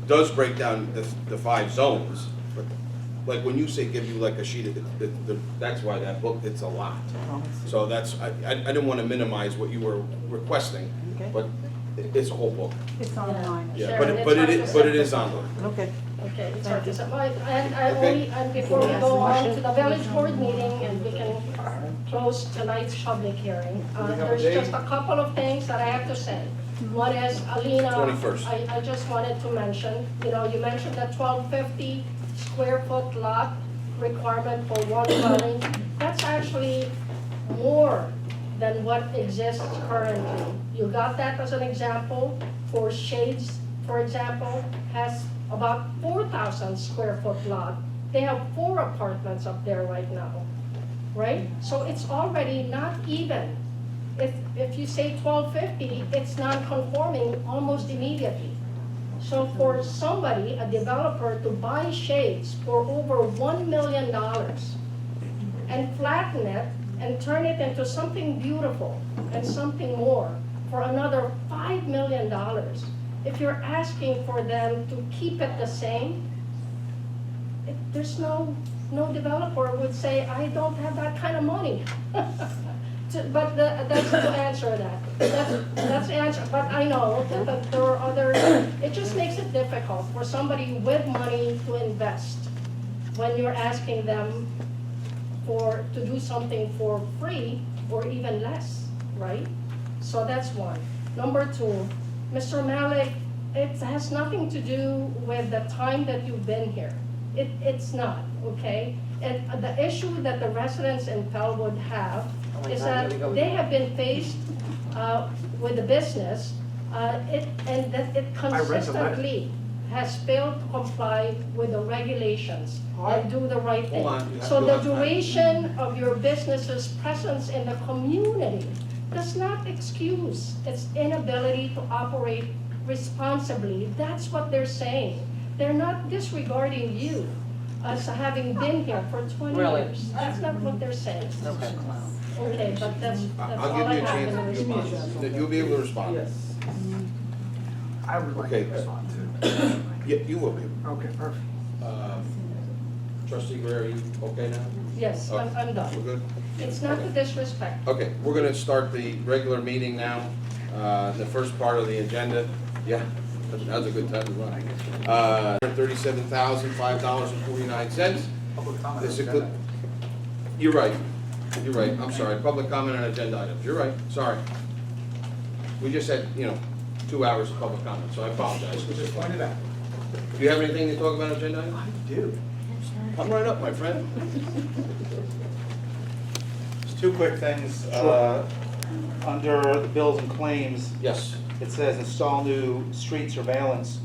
does break down the 5 zones, but like when you say give you like a sheet of, that's why that book, it's a lot. So that's, I didn't want to minimize what you were requesting, Okay. but it's a whole book. It's online. Yeah, Sharon, it's but hard it to is, but it is simplify. online. Okay. Okay, it's hard to say. And I Okay. only, and before we go on to the village board meeting, and we can close tonight's public hearing, there's just a couple of things that I have to say. One is, Alina, 21st. I just wanted to mention, you know, you mentioned the 1250 square foot lot requirement for one dwelling. That's actually more than what exists currently. You got that as an example. For Shades, for example, has about 4,000 square foot lot. They have 4 apartments up there right now, right? So it's already not even. If you say 1250, it's non-conforming almost immediately. So for somebody, a developer, to buy Shades for over $1 million and flatten it and turn it into something beautiful and something more for another $5 million, if you're asking for them to keep it the same, there's no developer would say, I don't have that kind of money. But that's to answer that. That's the answer. But I know that there are other, it just makes it difficult for somebody with money to invest when you're asking them to do something for free or even less, right? So that's one. Number 2, Mr. Malik, it has nothing to do with the time that you've been here. It's not, okay? And the issue that the residents in Pellwood have is that they have been faced with the business, and that it consistently has failed to comply with the regulations and do the right thing. Hold on, you have So to the have time. duration of your business's presence in the community does not excuse its inability to operate responsibly. That's what they're saying. They're not disregarding you. as having been here for 20 Really? years. That's not what they're saying. Okay. Okay, but that's I'll all give I you a have in chance, response. you'll be able to respond. Yes. I would like Okay. to respond too. Yeah, you will be. Okay, perfect. Trustee Guerrero, you okay now? Yes, I'm We're done. good? It's not the disrespect. Okay, we're gonna start the regular meeting now. The first part of the agenda, yeah, that's a good time to run. $37,005.49. Public comment. This is good. You're right, I'm sorry, public comment on agenda items, you're right, sorry. We just had, 2 hours of public comment, so I apologize. Just pointed out. Do you have anything to talk about agenda items? I do. Come right up, my friend. Just two quick things. Under the bills and claims, Yes. it says install new street surveillance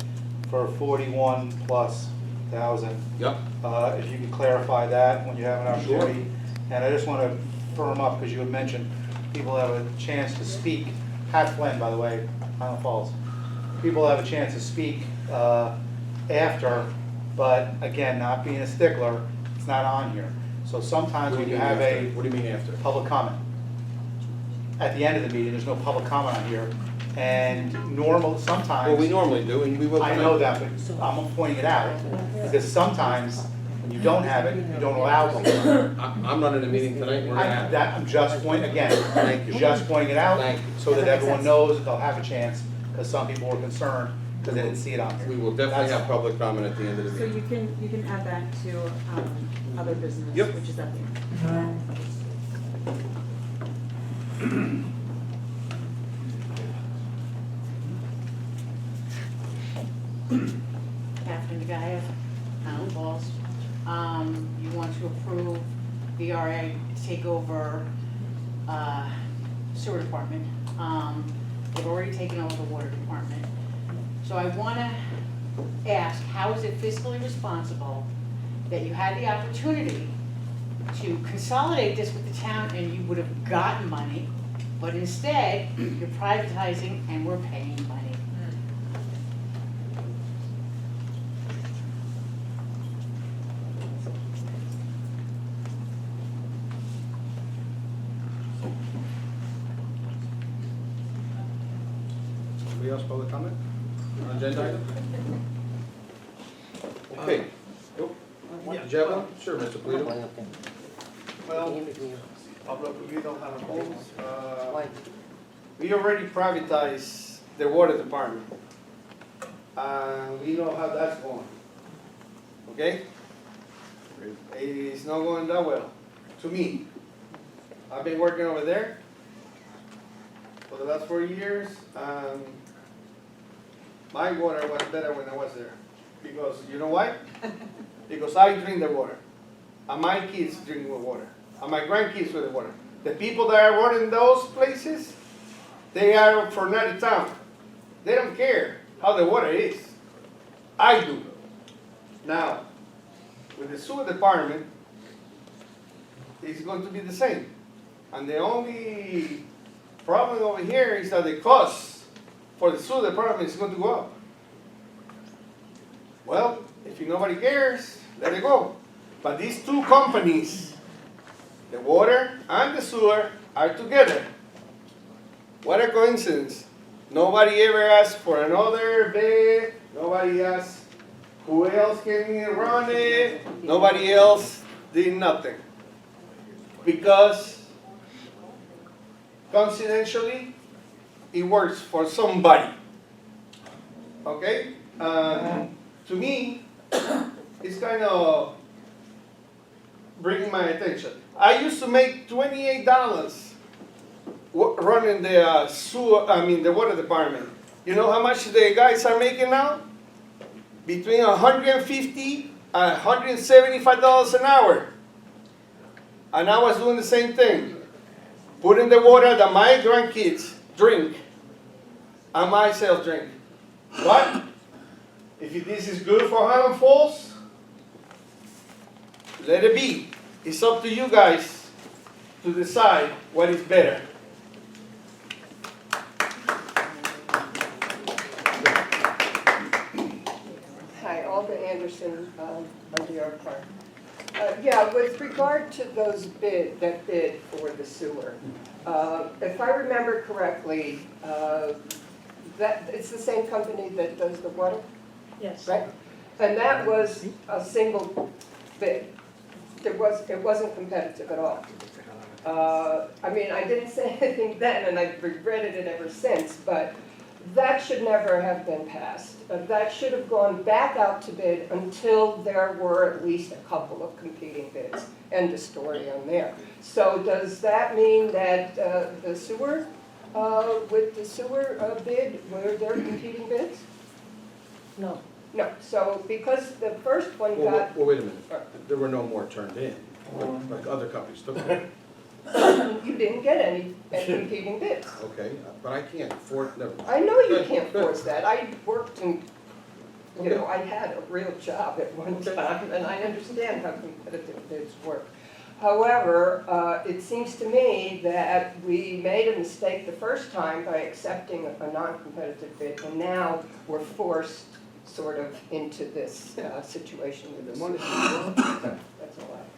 for 41 plus thousand. Yep. If you could clarify that when you have an opportunity. And I just want to firm up, because you had mentioned people have a chance to speak. Pat Flynn, by the way, Highland Falls. People have a chance to speak after, but again, not being a stickler, it's not on here. So sometimes when you have a What do you mean after? public comment, at the end of the meeting, there's no public comment on here. And sometimes. Well, we normally do, and we will. I know that, but I'm pointing it out, because sometimes when you don't have it, you don't allow public comment. I'm running a meeting tonight, we're gonna have. I'm just pointing, again, Thank you. just pointing it out, Thank you. so that everyone knows that they'll have a chance, because some people were concerned, because they didn't see it on here. We will definitely have public comment at the end of the So meeting. you can add that to other business, Yep. which is at the end. Catherine DeGaia, Highland Falls. You want to approve VRA to take over sewer department. They've already taken over the water department. So I want to ask, how is it fiscally responsible that you had the opportunity to consolidate this with the town and you would have gotten money, but instead you're privatizing and we're paying money? Anybody else public comment on agenda item? Okay. Did you have one? Sure, Mr. Polito. Well, Pablo Pulido, Highland Falls. We already privatized the water department. We know how that's going. Okay? It's not going that well, to me. I've been working over there for the last 4 years. My water was better when I was there. Because, you know why? Because I drink the water. And my kids drink the water. And my grandkids with the water. The people that are running those places, they are from another town. They don't care how the water is. I do. Now, with the sewer department, it's going to be the same. And the only problem over here is that the cost for the sewer department is going to go up. Well, if nobody cares, let it go. But these two companies, the water and the sewer, are together. What a coincidence. Nobody ever asked for another bed. Nobody asked who else can run it. Nobody else did nothing. Because coincidentally, it works for somebody. Okay? To me, it's kind of bringing my attention. I used to make $28 running the the water department. You know how much the guys are making now? Between $150 and $175 an hour. And I was doing the same thing. Putting the water that my grandkids drink and myself drink. But if this is good for Highland Falls, let it be. It's up to you guys to decide what is better. Hi, Hi, Alda Anderson, of the Art Park. Yeah, with regard to those that bid for the sewer, if I remember correctly, that, it's the same company that does the water, Yes. right? And that was a single bid. It wasn't competitive at all. I mean, I didn't say anything then, and I've regretted it ever since, but that should never have been passed. That should have gone back out to bid until there were at least a couple of competing bids. End of story on there. So does that mean that the sewer, with the sewer bid, were there competing bids? No. No, so because the first one Well, got, wait a minute, there were no more turned in, like other companies took them. you didn't get any competing bids. Okay, but I can't afford, never. I know you Good, can't good. force that. I worked in, you Okay. know, I had a real job at one time, and I understand how competitive bids work. However, it seems to me that we made a mistake the first time by accepting a non-competitive bid, and now we're forced sort of into this situation with this. That's all I ask.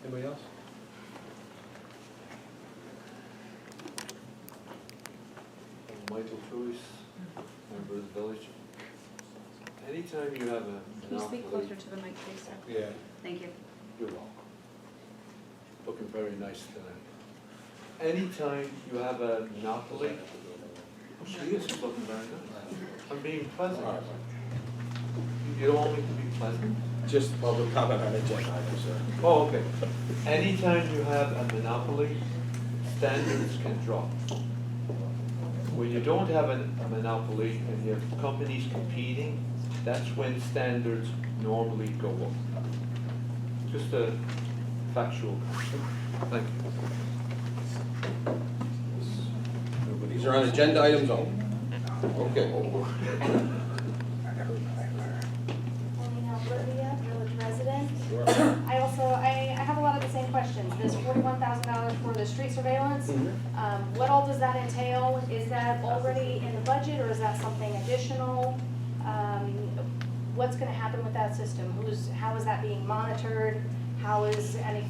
Anybody else? Michael Cruz, member of the village. Anytime you have a Can you speak monopoly, closer to the mic, please, sir? Yeah. Thank you. you're welcome. Looking very nice tonight. Anytime you have a monopoly, she is looking very nice. I'm being pleasant. All right. You don't want me to be pleasant? Just public comment on agenda items, sir. Oh, okay. Anytime you have a monopoly, standards can drop. When you don't have a monopoly and you have companies competing, that's when standards normally go up. Just a factual. Thank you. These are on agenda items only. Okay. Olivia, village resident. Sure. I have a lot of the same questions. This $41,000 for the street surveillance, what all does that entail? Is that already in the budget, or is that something additional? What's gonna happen with that system? How is that being monitored? How is any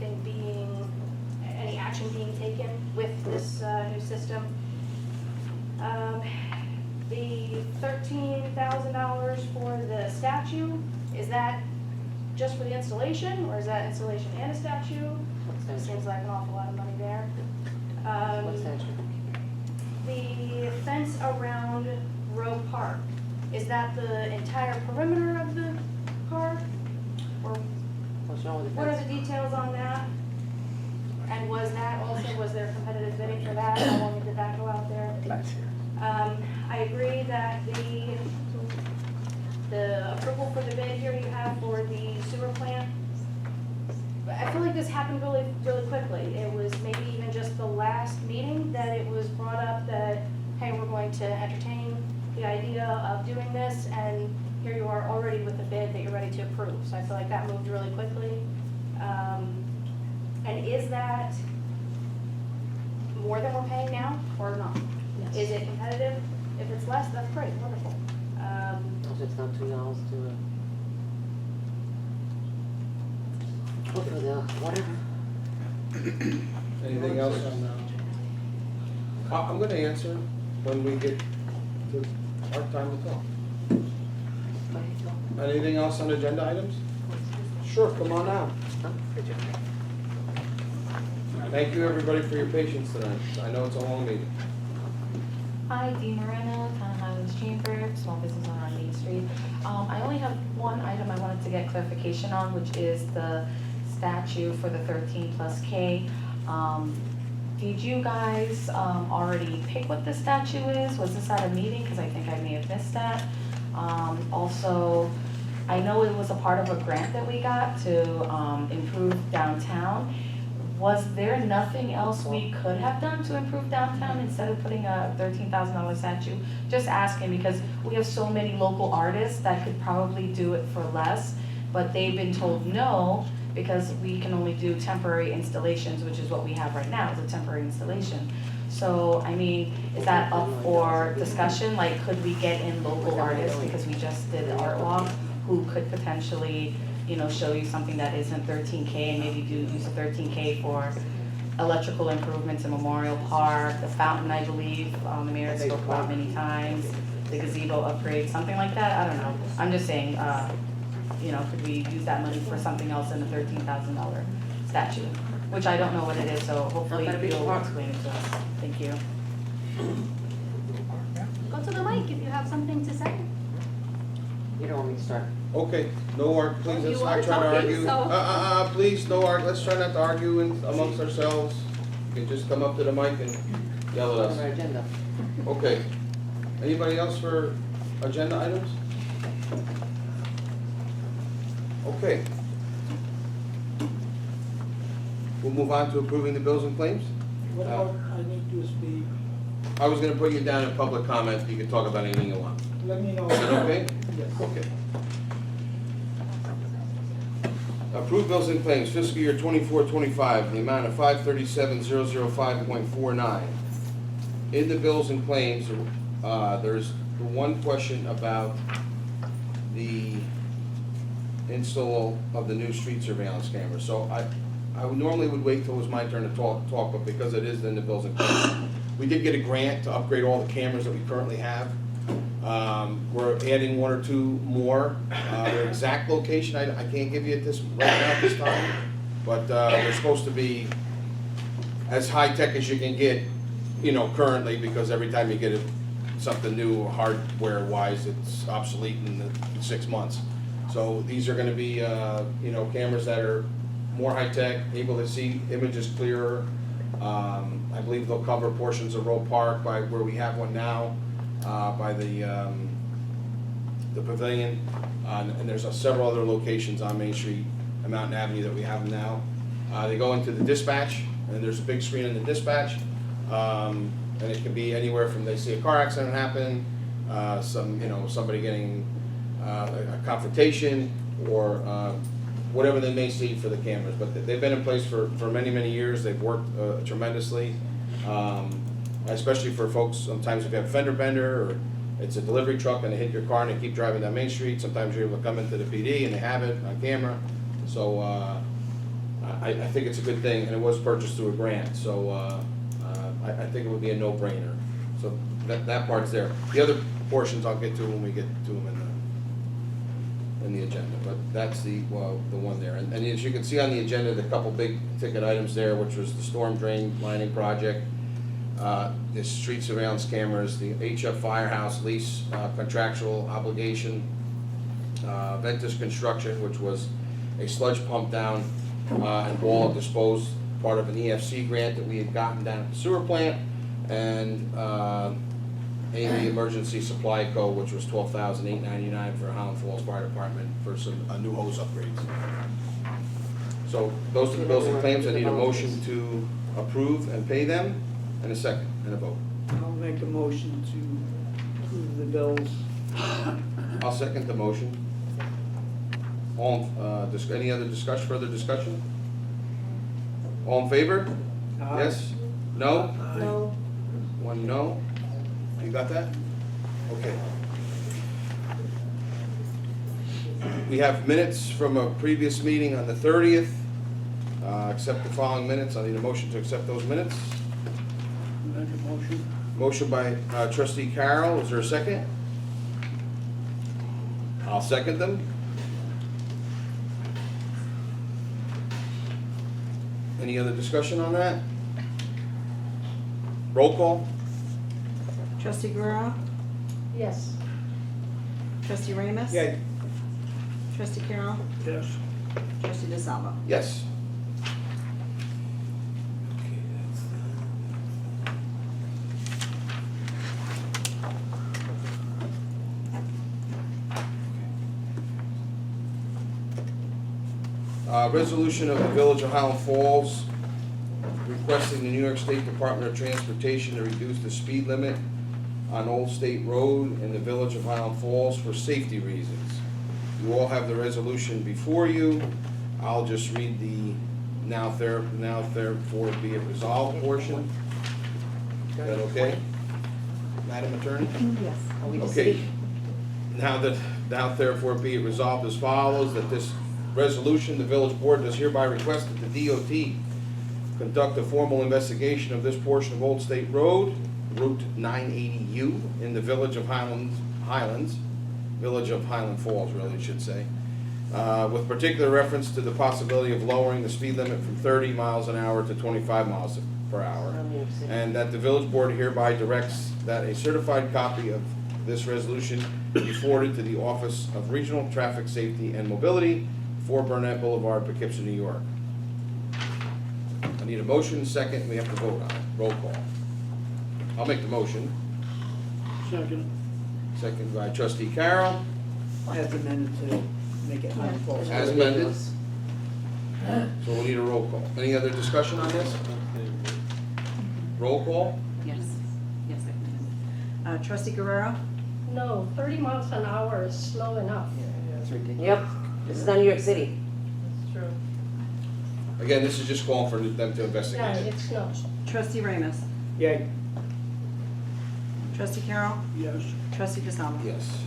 action being taken with this new system? The $13,000 for the statue, is that just for the installation, or is that installation and a statue? It seems like an awful lot of money there. What statue? The fence around Roe Park, is that the entire perimeter of the park? Or What's wrong with the what are fence? the details on that? And was there competitive bidding for that? How long did that go out there? I agree that the approval for the bid here you have for the sewer plant, I feel like this happened really, really quickly. It was maybe even just the last meeting that it was brought up that, hey, we're going to entertain the idea of doing this, and here you are already with the bid that you're ready to approve. So I feel like that moved really quickly. And is that more than we're paying now, or not? Is it competitive? If it's less, that's great, wonderful. Also, it's not $2 to go for the whatever. Anything else on, I'm gonna answer when we get to our time to talk. Anything else on agenda items? Sure, come on out. Thank you, everybody, for your patience tonight. I know it's a long meeting. Hi, Dee Moreno, Town Highlands Chamber, small business owner on Main Street. I only have one item I wanted to get clarification on, which is the statute for the 13+K. Did you guys already pick what the statute is? Was this at a meeting? Because I think I may have missed that. Also, I know it was a part of a grant that we got to improve downtown. Was there nothing else we could have done to improve downtown instead of putting a $13,000 statue? Just asking, because we have so many local artists that could probably do it for less, but they've been told no, because we can only do temporary installations, which is what we have right now, is a temporary installation. So, I mean, is that up for discussion? Like, could we get in local artists, because we just did the art walk, who could potentially, show you something that isn't 13K, and maybe use the 13K for electrical improvements in Memorial Park, the fountain, I believe, the mayor spoke about many times, the gazebo upgrade, something like that, I don't know. I'm just saying, could we use that money for something else in the $13,000 statue? Which I don't know what it is, so hopefully you'll explain it to us. Thank you. Go to the mic if you have something to say. You don't want me to start? Okay, no arg, please, You let's are not try to talking, argue. so- Please, no arg, let's try not to argue amongst ourselves. You can just come up to the mic and yell at On our us. agenda. Okay. Anybody else for agenda items? Okay. We'll move on to approving the bills and claims. What about, I need to speak, I was gonna put you down in public comment, you can talk about anything you want. let me know. Is that okay? Yes. Okay. Approved bills and claims, fiscal year 24-25, the amount of 537,005.49. In the bills and claims, there's the one question about the install of the new street surveillance camera. So I would normally would wait till it was my turn to talk, but because it is in the bills and claims. We did get a grant to upgrade all the cameras that we currently have. We're adding one or two more. Their exact location, I can't give you at this, right now at this time, but they're supposed to be as high-tech as you can get, currently, because every time you get something new, hardware-wise, it's obsolete in 6 months. So these are gonna be, cameras that are more high-tech, able to see images clearer. I believe they'll cover portions of Roe Park by where we have one now, by the pavilion. And there's several other locations on Main Street and Mountain Avenue that we have them now. They go into the dispatch, and there's a big screen in the dispatch. And it can be anywhere from they see a car accident happen, somebody getting a confrontation, or whatever they may see for the cameras. But they've been in place for many, many years. They've worked tremendously, especially for folks, sometimes if you have a fender bender, or it's a delivery truck and they hit your car and they keep driving down Main Street, sometimes you're able to come into the PD and they have it on camera. So I think it's a good thing, and it was purchased through a grant, so I think it would be a no-brainer. So that part's there. The other portions I'll get to when we get to them in the agenda, but that's the one there. And as you can see on the agenda, the couple big ticket items there, which was the storm drain lining project, the street surveillance cameras, the HF Firehouse lease contractual obligation, Ventus Construction, which was a sludge pump down and wall disposed, part of an EFC grant that we had gotten down at the sewer plant, and AV Emergency Supply Co., which was $12,899 for Highland Falls Fire Department for some new hose upgrades. So those are the bills and claims. I need a motion to approve and pay them, and a second, and a vote. I'll make a motion to approve the bills. I'll second the motion. All, any other discussion, further discussion? All in favor? Aye. Yes? No? No. One no. You got that? Okay. We have minutes from a previous meeting on the 30th. Accept the following minutes. I need a motion to accept those minutes. Make a motion. Motion by trustee Carroll. Is there a second? I'll second them. Any other discussion on that? Roll call? Trustee Guerrero? Yes. Trustee Ramus? Yay. Trustee Carroll? Yes. Trustee DeSalvo? Yes. Resolution of the Village of Highland Falls requesting the New York State Department of Transportation to reduce the speed limit on Old State Road in the Village of Highland Falls for safety reasons. You all have the resolution before you. I'll just read the now therefore be it resolved portion. Is that okay? Madam Attorney? Yes. Okay. Now therefore be it resolved as follows, that this resolution, the village board does hereby request that the DOT conduct a formal investigation of this portion of Old State Road, Route 980U, in the village of Village of Highland Falls, really, it should say, with particular reference to the possibility of lowering the speed limit from 30 miles an hour to 25 miles per hour. And that the village board hereby directs that a certified copy of this resolution be forwarded to the Office of Regional Traffic Safety and Mobility, 4 Burnett Boulevard, Poughkeepsie, New York. I need a motion, second, we have to vote on it. Roll call. I'll make the motion. Second. Second by trustee Carroll. As amended to make it Highland Falls. As amended. So we'll need a roll call. Any other discussion on this? Roll call? Yes, yes, I can. Trustee Guerrero? No, 30 miles an hour is slow enough. That's ridiculous. Yep, this is not New York City. That's true. Again, this is just calling for them to Yeah, investigate it. it's not. Trustee Ramus? Yay. Trustee Carroll? Yes. Trustee DeSalvo? Yes.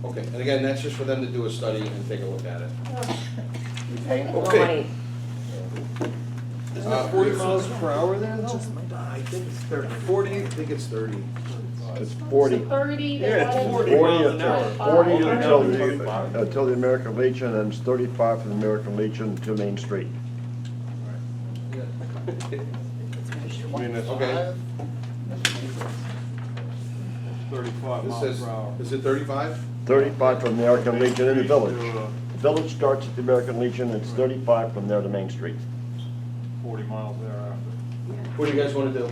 Okay, and again, that's just for them to do a study and take a look at it. No Okay. money. Isn't it 40 miles per hour then? I think it's 30. 40, I think it's 30. It's 40. 30, they Yeah, it's wanted 40 to until, 25. 40 until the American Legion, and it's 35 from the American Legion to Main Street. I mean, it's Okay. 35 This miles says, per hour. is it 35? 35 from the American Legion in the village. The village starts at the American Legion, it's 35 from there to Main Street. 40 miles thereafter. What do you guys want to do?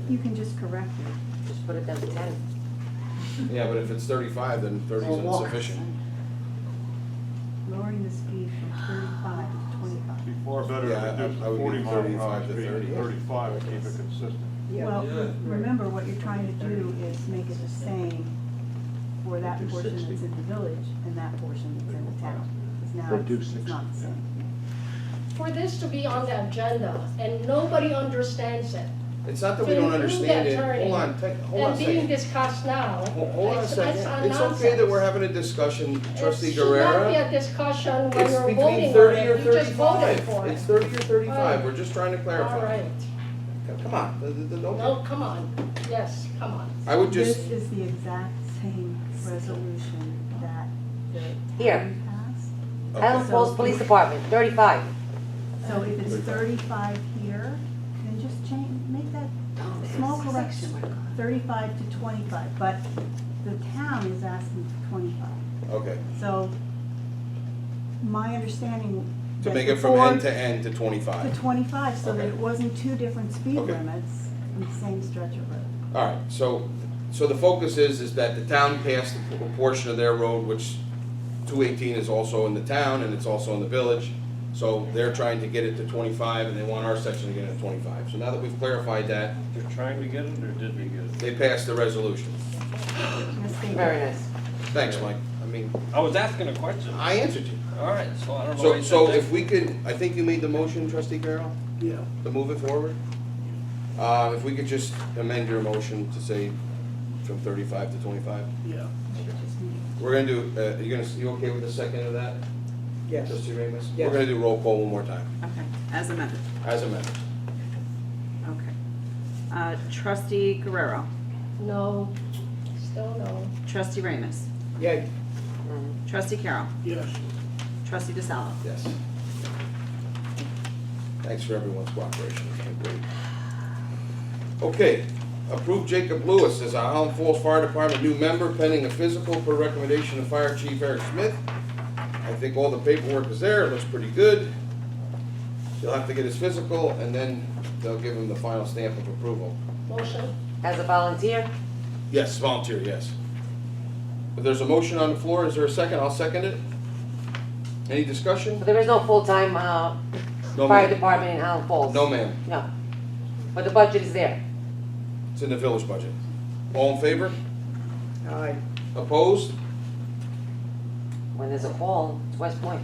You can just correct it. Just put it down to 10. Yeah, but if it's 35, then 30 is insufficient. Lowering the speed from 35 to 25. Be far better Yeah, to reduce I the would 40 be mile per 35 hour to speed 30. to 35 and keep it consistent. Well, remember, what you're trying to do is make it the same for that portion that's in the village and that portion that's in the town. Because now They do it's 60. not the same. For this to be on the agenda and nobody understands it. It's not that we don't understand it. Hold on, hold on a And being second. discussed now. Hold on a it's second. a It's okay that we're having a discussion, trustee It should not be Guerrero. a discussion when It's you're between voting on 30 or it. You just voted 35. for it. It's 30 or 35. Alright. We're just trying to clarify. All right. Come on, don't. No, come on. Yes, come on. I would just, This is the exact same resolution that the Here. town passed. Highland Falls Police Department, 35. So if it's 35 here, then just change, make that small correction, 35 to 25, but the town is asking for 25. okay, So my understanding. to that make the it from board- end to end to To 25. 25, so that Okay. it wasn't two different speed Okay. limits on the same stretch of road. All right, so the focus is that the town passed a portion of their road, which 218 is also in the town and it's also in the village. So they're trying to get it to 25 and they want our section to get it to 25. So now that we've clarified that, They're trying to get it, or did we get it? they passed the resolution. Yes, they Very did. nice. Thanks, Mike. I mean, I was asking a question. I answered you. All right, so I don't know. what you So said if we could, I think you made the motion, trustee Carroll, Yeah. to move it forward? If we could just amend your motion to say from 35 to 25? Yeah. We're gonna do, you okay with the second of that? Yes. Trustee Ramus? Yes. We're gonna do roll call one more time, Okay, as amended. as amended. Okay. Trustee Guerrero? No, still no. Trustee Ramus? Yay. Trustee Carroll? Yes. Trustee DeSalvo? Yes. Thanks for everyone's cooperation, it's been great. Okay, approve Jacob Lewis as our Highland Falls Fire Department new member pending a physical per recommendation of Fire Chief Eric Smith. I think all the paperwork is there, it looks pretty good. He'll have to get his physical and then they'll give him the final stamp of approval. Motion. As a volunteer, Yes, volunteer, yes. If there's a motion on the floor, is there a second? I'll second it. Any discussion? but there is no full-time No, fire ma'am. department in Highland Falls. No, ma'am. No. But the budget is there. It's in the village budget. All in favor? Aye. Opposed? When there's a call, it's West Point.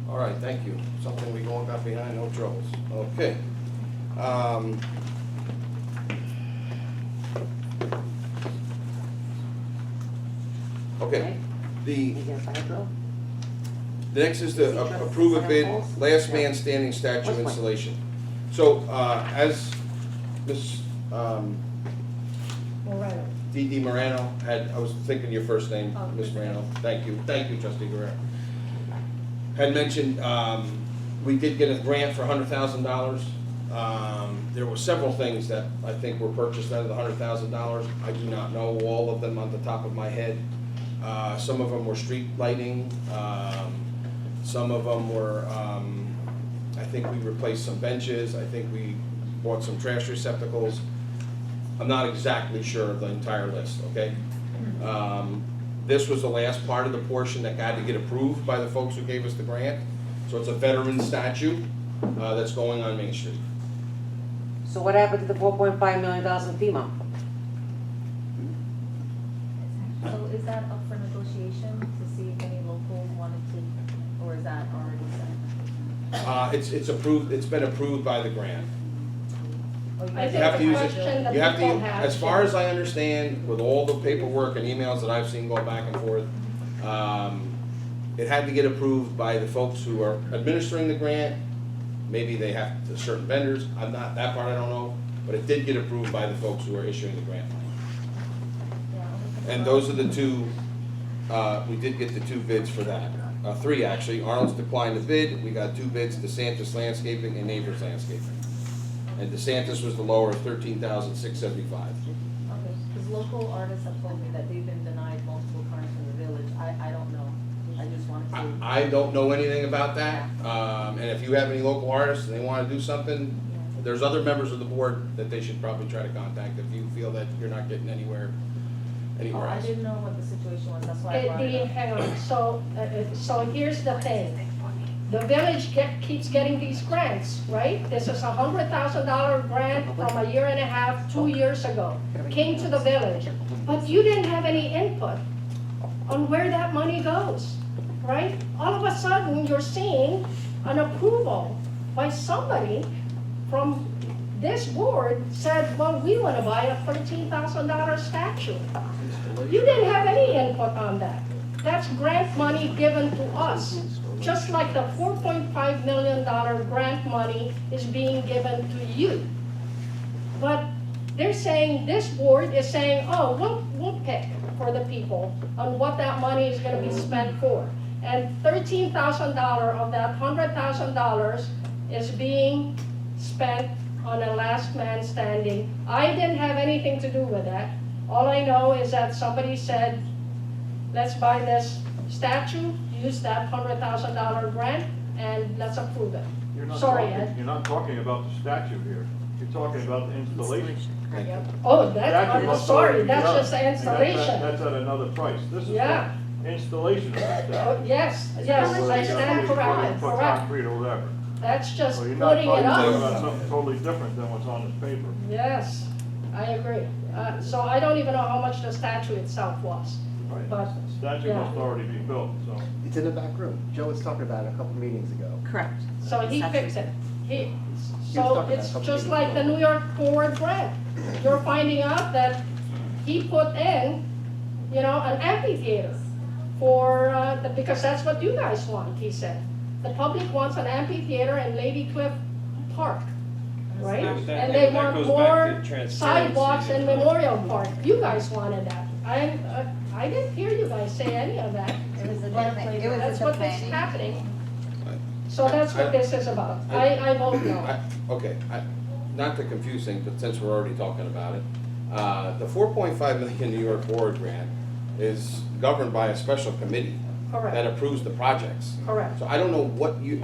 All right, thank you. Something we all got behind, no troubles. Okay. Okay, the next is the approve a bid, last man standing statue installation. So, as Ms. Moreno. Dee Morano had, I was thinking your first name, Oh, Ms. Morano, thank you, trustee Guerrero. Had mentioned, we did get a grant for $100,000. There were several things that I think were purchased out of the $100,000. I do not know all of them on the top of my head. Some of them were street lighting, some of them were, I think we replaced some benches, I think we bought some trash receptacles. I'm not exactly sure of the entire list, okay? This was the last part of the portion that had to get approved by the folks who gave us the grant. So it's a veteran statue that's going on Main Street. So what happened to the $4.5 million in FEMA? So is that up for negotiation to see if any local wanted to, or is that already set? It's approved, it's been approved by the grant. Or you I guys think have to the use it. question that You have to, people have. as far as I understand, with all the paperwork and emails that I've seen go back and forth, it had to get approved by the folks who are administering the grant. Maybe they have to certain vendors, I'm not, that part I don't know, but it did get approved by the folks who are issuing the grant money. And those are the two, we did get the two bids for that. Three actually, Arnold's declined the bid, we got two bids, DeSantis Landscaping and Neighbors Landscaping. And DeSantis was the lower of $13,675. Okay, because local artists have told me that they've been denied multiple times in the village. I don't know. I just wanted to. I don't know anything about that, and if you have any local artists and they wanna do something, there's other members of the board that they should probably try to contact if you feel that you're not getting anywhere Oh, I else. didn't know what the situation was, that's why I brought it up. Hang on, so here's the thing. The village keeps getting these grants, right? This is a $100,000 grant from a year and a half, 2 years ago. Came to the village, but you didn't have any input on where that money goes, right? All of a sudden, you're seeing an approval by somebody from this board said, well, we want to buy a $13,000 statue. You didn't have any input on that. That's grant money given to us. Just like the $4.5 million grant money is being given to you. But they're saying, this board is saying, oh, we'll pick for the people on what that money is gonna be spent for. And $13,000 of that $100,000 is being spent on a last man standing. I didn't have anything to do with that. All I know is that somebody said, let's buy this statue, use that $100,000 grant, and let's approve it. Sorry, Ed. You're not talking about the statue here. You're talking about the installation. Oh, Statue I'm must sorry, already be that's done. just the And installation. That's at another price. This is Yeah. the installation of the Oh, statue. yes, Where I you gotta stand put corrected, correct. concrete or whatever. That's just So you're not putting it talking up. about something totally different than what's on this paper. Yes, I agree. So I don't even know how much the statue itself was. Right. But, The statue yeah. must already be built, so. It's in the back room. Joe was talking about it a couple meetings ago. Correct. So he fixed it. So talking about it's a couple just meetings like the ago. New York Forward grant. You're finding out that he put in, an amphitheater for, because that's what you guys want, he said. The public wants an amphitheater in Lady Cliff Park, right? And they want goes back more to transparency. sidewalks in Memorial Park. You guys wanted that. I didn't hear you guys say any of that. It was a But different, it was that's a what is planning. happening. So that's what this is about. I vote no. Okay, not to confuse things, but since we're already talking about it, the $4.5 million New York Board grant is governed by a special committee that Correct, approves the projects. correct. So I don't know what you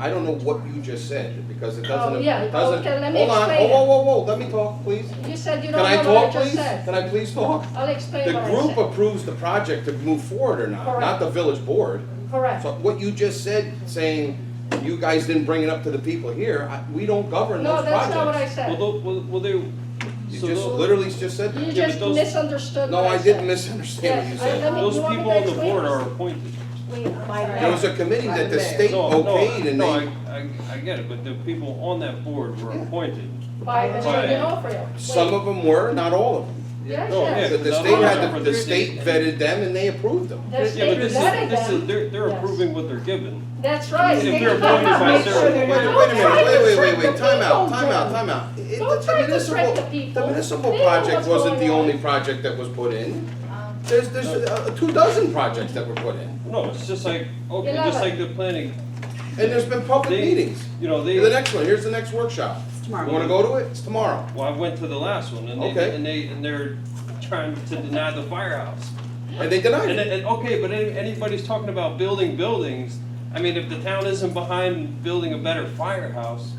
just said, because it doesn't, yeah, it doesn't. okay, let me Hold on, explain it. whoa, let me talk, please. You said you Can don't I know what I talk, just please? said. Can I please talk? I'll explain The what I group said. approves the project to move forward or not, not Correct. the village board. Correct. So what you just said, saying you guys didn't bring it up to the people here, we don't govern No, those that's not what I projects. said. Well, they, You so just those- literally just said You that. just misunderstood No, what I I said. didn't misunderstand what you Yes, said. those you want me people to on the explain board this? are appointed. Wait, I'm By sorry. There was a committee that the state okayed and No, they, I get it, but the people on that board were appointed. By Mr. By- D'Onofrio. some of them were, not all of them. Yes, No, yes. But the because state others had, are the state vetted them and they approved them. The Yeah, state but this vetted is, them. they're Yes. approving what they're given. That's right. If State you're appointed by make sure Sarah- they're Wait, not- wait a minute, Don't try to trick the time out, people, time out, Jim. time out. Don't try to trick the people. The municipal They know project what's wasn't the going on. only project that was put in. There's 2 dozen projects that were put in. No, it's just like, okay, just 11. like the planning, And there's been public They- meetings. you know, they. The next one, here's the next workshop. tomorrow. You wanna go to it? It's tomorrow. Well, I went to the last one, and Okay. they're trying to deny the firehouse. And they denied And, it. and, okay, but anybody's talking about building buildings, I mean, if the town isn't behind building a better firehouse,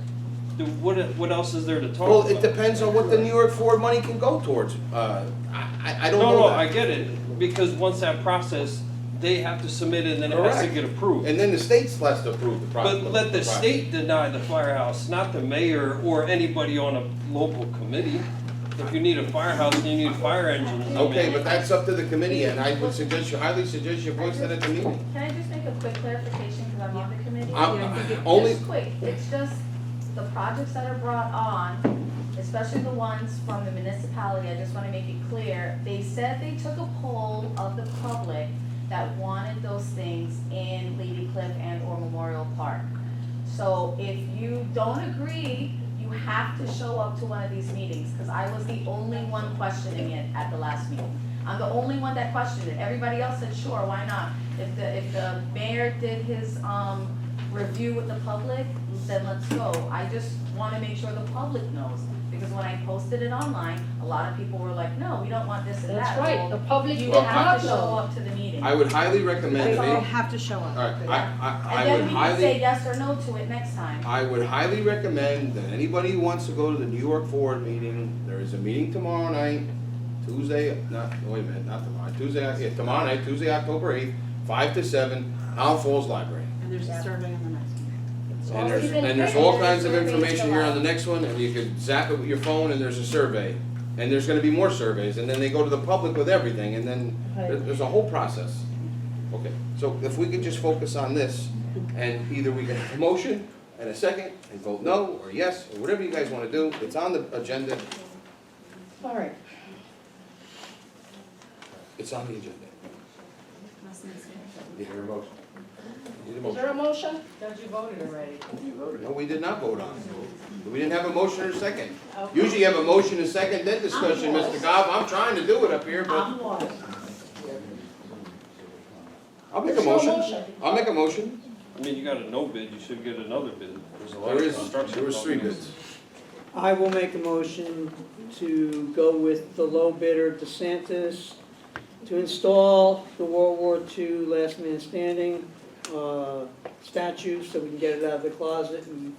then what else is there to talk Well, about? it depends on what the New York Ford money can go towards. I don't know No, I that. get it, because once that process, they have to submit it, and then it has to Correct. get approved. And then the state's has to approve the project. But let the state deny the firehouse, not the mayor or anybody on a local committee. If you need a firehouse and you need fire engines, I Okay, mean, but that's up to the committee, and I would highly suggest you voice that at the meeting. Can I just make a quick clarification, because I'm on the committee? Only, Just quick, it's just the projects that are brought on, especially the ones from the municipality, I just wanna make it clear, they said they took a poll of the public that wanted those things in Lady Cliff and or Memorial Park. So if you don't agree, you have to show up to one of these meetings, because I was the only one questioning it at the last meeting. I'm the only one that questioned it, everybody else said, sure, why not? If the mayor did his, review with the public, then let's go. I just wanna make sure the public knows, because when I posted it online, a lot of people were like, no, we don't want this and that. That's right, Well, the public you did have not to show know. up to the meeting. I would highly recommend They all it. have to show All up. right, I And would then we can say highly, yes or no to it next time. I would highly recommend that anybody who wants to go to the New York Ford meeting, there is a meeting tomorrow night, Tuesday, wait a minute, not tomorrow, tomorrow night, Tuesday, October 8th, 5 to 7, Isle Falls Library. And there's a survey on the next one. And there's all kinds of information here on the next one, and you can zap it with your phone, and there's a survey. And there's gonna be more surveys, and then they go to the public with everything, and then there's a whole process. Okay, so if we could just focus on this, and either we can have a motion and a second, and vote no, or yes, or whatever you guys wanna do, it's on the agenda, All right. it's on the agenda. You hear a motion? Need a Is there a motion? motion? Don't you voted already? No, we did not vote on it. We didn't have a motion or a second. Usually you have a motion and second, then discussion, Mr. Gobb. I'm trying to do it up here, but I'll make a There's no motion. motion. I'll make a motion. I mean, you got a no bid, you should get another bid. There's a lot There of is, construction. there was 3 companies. bids. I will make a motion to go with the low bidder, DeSantis, to install the World War II Last Man Standing statue, so we can get it out of the closet and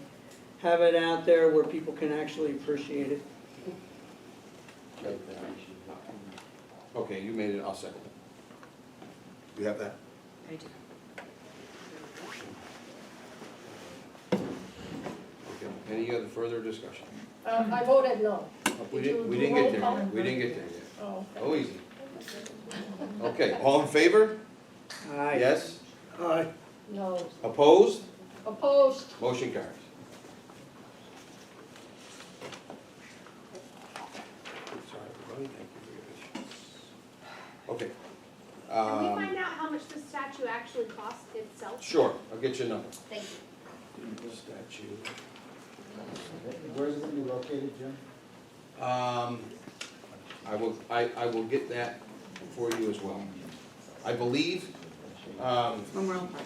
have it out there where people can actually appreciate it. Okay, you made it, I'll second it. You have that? I do. Okay, any other further discussion? I voted no. We Did you didn't, we do didn't roll get there call? yet. We didn't get there yet. Oh. Oh, easy. Okay, all in favor? Aye. Yes? Aye. No. Opposed? Opposed? Motion carries. Sorry, everybody, thank you for your patience. Okay. Can we find out how much the statue actually costs itself? Sure, I'll get you a number. Thank you. Statue. Where is it gonna be located, Jim? I will get that for you as well. I believe, Memorial Park,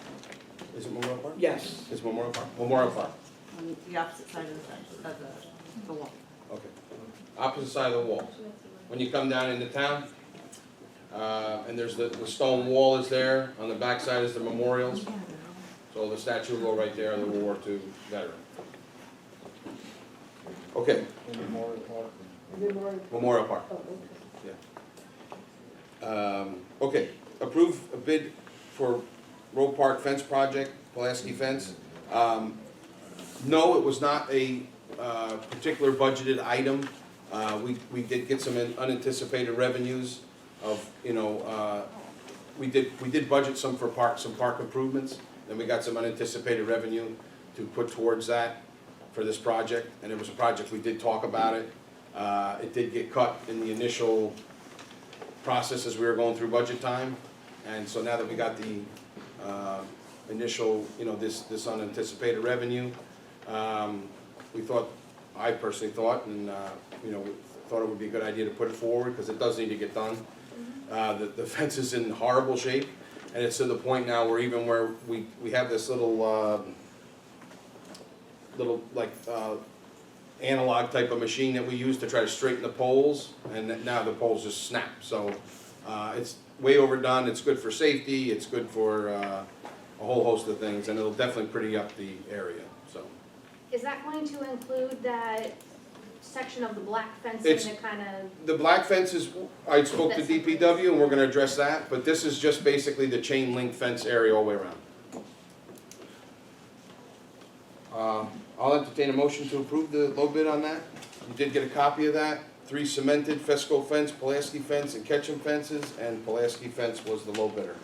is it Memorial Park? Yes. It's Memorial Park? Memorial Park, on the opposite side of the wall. okay. Opposite side of the wall. When you come down into town, and there's the stone wall is there, on the back side is the memorials. So the statue will go right there, the World War II veteran. Okay, Memorial Park. Yeah. Okay, approve a bid for Road Park fence project, Pulaski fence. No, it was not a particular budgeted item. We did get some unanticipated revenues of, we did budget some for some park improvements, and we got some unanticipated revenue to put towards that for this project, and it was a project, we did talk about it. It did get cut in the initial process as we were going through budget time, and so now that we got the initial, this unanticipated revenue, we thought, I personally thought, and thought it would be a good idea to put it forward, because it does need to get done. The fence is in horrible shape, and it's to the point now where even where we have this little analog type of machine that we use to try to straighten the poles, and now the poles just snap. So it's way overdone. It's good for safety. It's good for a whole host of things, and it'll definitely pretty up the area. So Is that going to include that section of the black fencing It's- that kind of, the black fence is, I spoke to DPW, and we're gonna address that, but this is just basically the chain link fence area all the way around. I'll entertain a motion to approve the low bid on that. You did get a copy of that. 3 cemented, Fesco fence, Pulaski fence, and Ketchum fences, and Pulaski fence was the low bidder.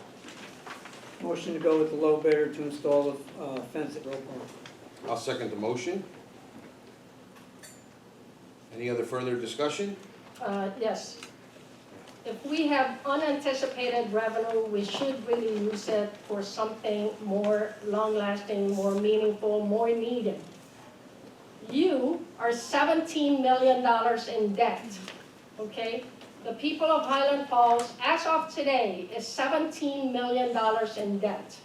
Motion to go with the low bidder to install the fence at Roe Park. I'll second the motion. Any other further discussion? Yes. If we have unanticipated revenue, we should really use it for something more long-lasting, more meaningful, more needed. You are $17 million in debt, okay? The people of Highland Falls, as of today, is $17 million in debt,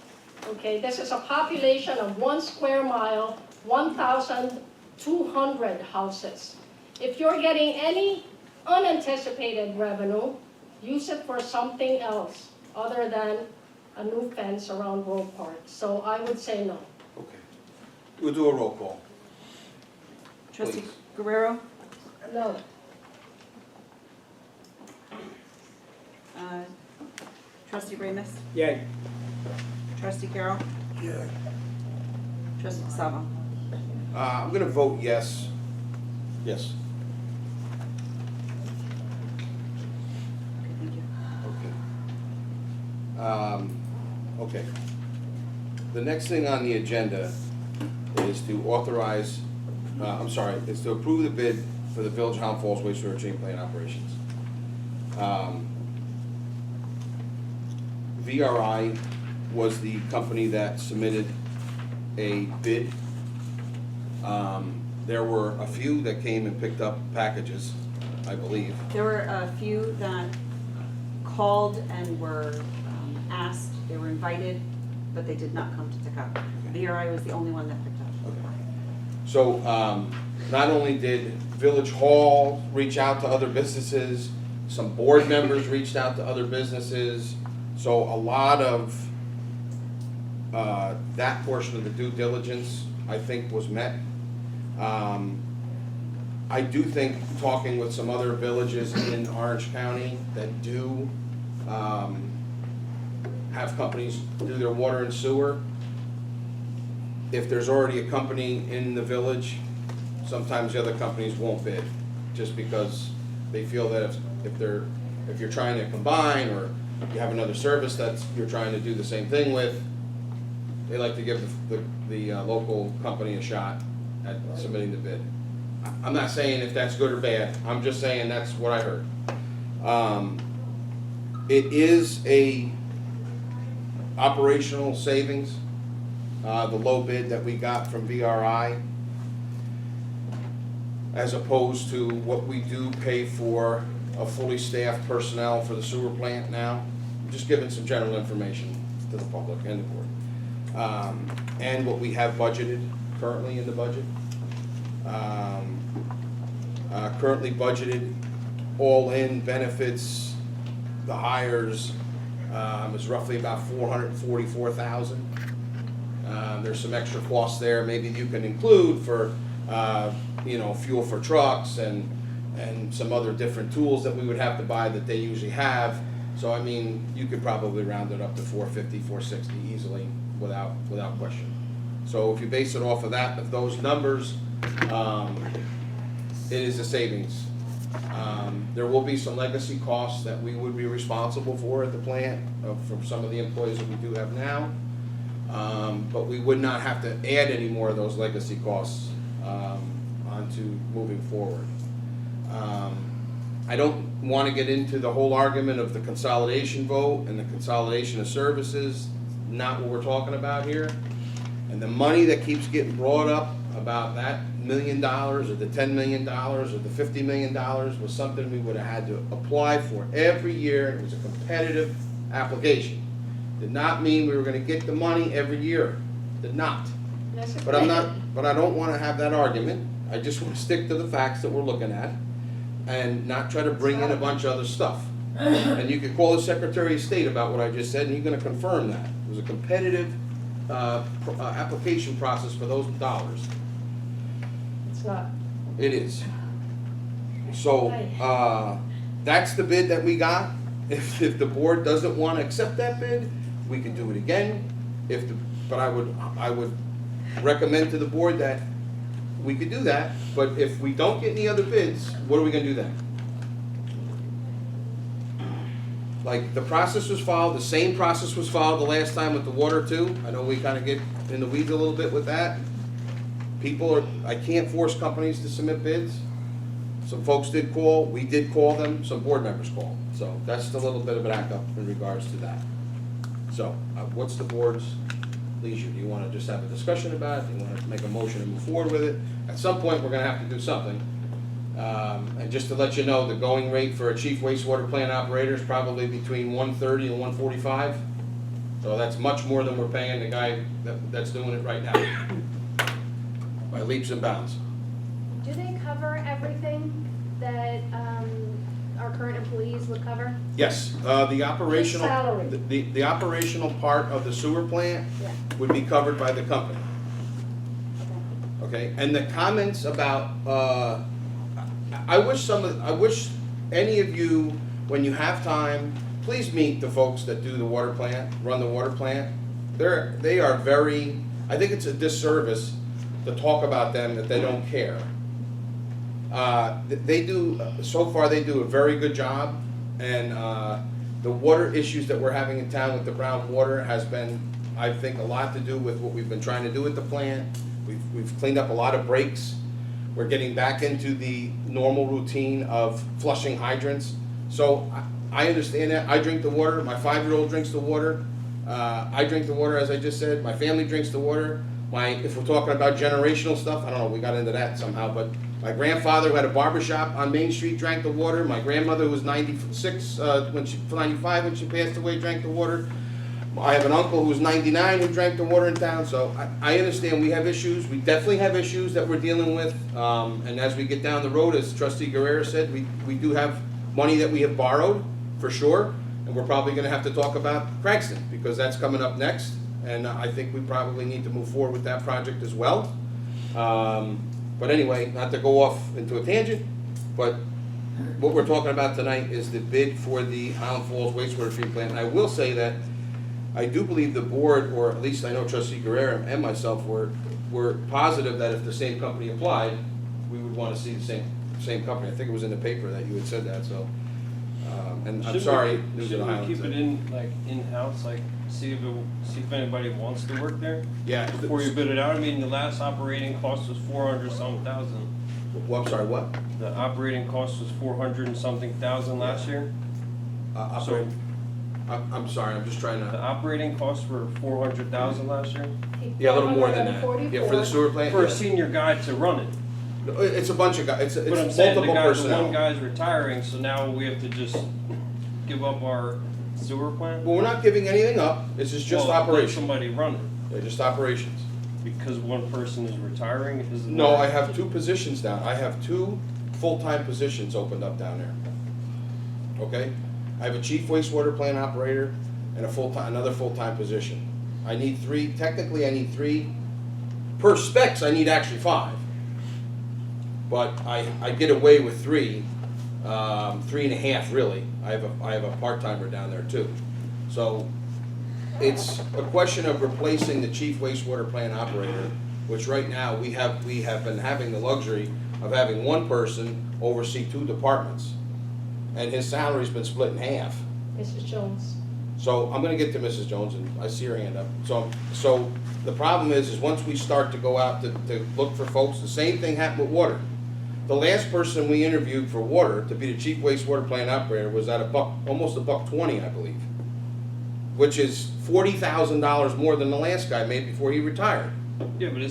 okay? This is a population of 1 square mile, 1,200 houses. If you're getting any unanticipated revenue, use it for something else other than a new fence around Roe Park. So I would say no. Okay. We'll do a roll call. Trustee Please. Guerrero? No. Trustee Ramus? Yay. Trustee Carroll? Yeah. Trustee Sabo? I'm gonna vote yes. Yes. Okay, thank you. Okay. Okay. The next thing on the agenda is to authorize, is to approve the bid for the Village of Highland Falls wastewater treatment plant operations. VRI was the company that submitted a bid. There were a few that came and picked up packages, I believe. There were a few that called and were asked, they were invited, but they did not come to pick up. VRI was the only one that picked up. So, not only did Village Hall reach out to other businesses, some board members reached out to other businesses, so a lot of that portion of the due diligence, I think, was met. I do think, talking with some other villages in Orange County that do have companies do their water and sewer, if there's already a company in the village, sometimes the other companies won't bid, just because they feel that if you're trying to combine, or you have another service that you're trying to do the same thing with, they like to give the local company a shot at submitting the bid. I'm not saying if that's good or bad, I'm just saying that's what I heard. It is a operational savings, the low bid that we got from VRI, as opposed to what we do pay for a fully staffed personnel for the sewer plant now. I'm just giving some general information to the public and the board. And what we have budgeted currently in the budget. Currently budgeted, all-in benefits, the hires, is roughly about $444,000. There's some extra costs there, maybe you can include for, fuel for trucks and some other different tools that we would have to buy that they usually have. So, I mean, you could probably round it up to 450, 460 easily, without question. So if you base it off of those numbers, it is a savings There will be some legacy costs that we would be responsible for at the plant, from some of the employees that we do have now. But we would not have to add any more of those legacy costs onto moving forward. I don't want to get into the whole argument of the consolidation vote and the consolidation of services, not what we're talking about here. And the money that keeps getting brought up about that $1 million or the $10 million or the $50 million was something we would have had to apply for every year. It was a competitive application. Did not mean we were going to get the money every year. Did not. But I don't want to have that argument. I just want to stick to the facts that we're looking at and not try to bring in a bunch of other stuff. And you could call the Secretary of State about what I just said, and he's going to confirm that. It was a competitive application process for those dollars. It's not. It is. So, that's the bid that we got. If the board doesn't want to accept that bid, we can do it again. But I would recommend to the board that we could do that, but if we don't get any other bids, what are we gonna do then? Like, the process was followed, the same process was followed the last time with the water too. I know we kinda get in the weeds a little bit with that. I can't force companies to submit bids. Some folks did call, we did call them, some board members called. So that's a little bit of an backup in regards to that. So, what's the board's leisure? Do you wanna just have a discussion about it? Do you wanna make a motion and move forward with it? At some point, we're gonna have to do something. And just to let you know, the going rate for a chief wastewater plant operator is probably between $130 and $145. So that's much more than we're paying the guy that's doing it right now, by leaps and bounds. Do they cover everything that our current employees would cover? Yes, the operational, Salary. the operational part of the sewer plant Yeah. would be covered by the company. Okay, and the comments about, I wish any of you, when you have time, please meet the folks that do the water plant, run the water plant. They are very, I think it's a disservice to talk about them if they don't care. They do, so far they do a very good job, and the water issues that we're having in town with the brown water has been, I think, a lot to do with what we've been trying to do at the plant. We've cleaned up a lot of breaks. We're getting back into the normal routine of flushing hydrants. So I understand that. I drink the water. My 5-year-old drinks the water. I drink the water, as I just said. My family drinks the water. If we're talking about generational stuff, I don't know, we got into that somehow, but my grandfather who had a barbershop on Main Street drank the water. My grandmother who was 96, 95 when she passed away, drank the water. I have an uncle who was 99 who drank the water in town, so I understand we have issues. We definitely have issues that we're dealing with, and as we get down the road, as Trustee Guerrero said, we do have money that we have borrowed, for sure, and we're probably gonna have to talk about Cranston, because that's coming up next, and I think we probably need to move forward with that project as well. But anyway, not to go off into a tangent, but what we're talking about tonight is the bid for the Highland Falls wastewater treatment plant, and I will say that I do believe the board, or at least I know Trustee Guerrero and myself were positive that if the same company applied, we would want to see the same company. I think it was in the paper that you had said that, so, and I'm sorry. Shouldn't we keep it in-house, like, see if anybody wants to work there? Yeah. Before you bid it out, I mean, the last operating cost was 400-something thousand. Well, I'm sorry, what? The operating cost was 400-something thousand last year. So, I'm sorry, I'm just trying the to, operating costs were 400,000 last year? yeah, a little more than that. Yeah, for the sewer plant, For a yeah. senior guy to run it. It's a bunch of guys, it's But I'm saying, the multiple personnel. one guy's retiring, so now we have to just give up our sewer plant? Well, we're not giving anything up, this is just Well, let operations. somebody run it. They're just operations. Because one person is retiring, isn't No, there? I have 2 positions down, I have 2 full-time positions opened up down there. Okay? I have a chief wastewater plant operator and another full-time position. I need 3, technically I need 3, per specs I need actually 5. But I get away with 3, 3.5 really. I have a part-timer down there too. So it's a question of replacing the chief wastewater plant operator, which right now we have been having the luxury of having one person oversee 2 departments. And his salary's been split in half. Mrs. Jones. So I'm gonna get to Mrs. Jones, and I see her hand up. So the problem is once we start to go out to look for folks, the same thing happened with water. The last person we interviewed for water to be the chief wastewater plant operator was at almost $120, I believe, which is $40,000 more than the last guy made before he retired. Yeah, but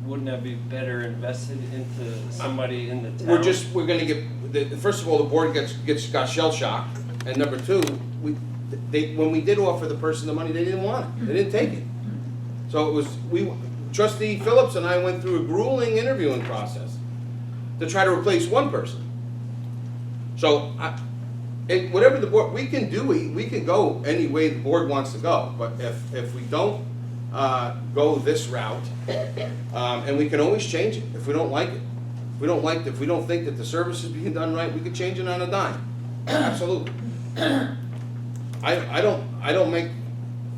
wouldn't that be better invested into somebody in the town? We're gonna get, first of all, the board got shell shocked, and number 2, when we did offer the person the money, they didn't want it, they didn't take it. So it was, Trustee Phillips and I went through a grueling interviewing process to try to replace one person. So, whatever the board, we can go any way the board wants to go, but if we don't go this route, and we can always change it if we don't like it. If we don't think that the service is being done right, we can change it on a dime. Absolutely. I don't make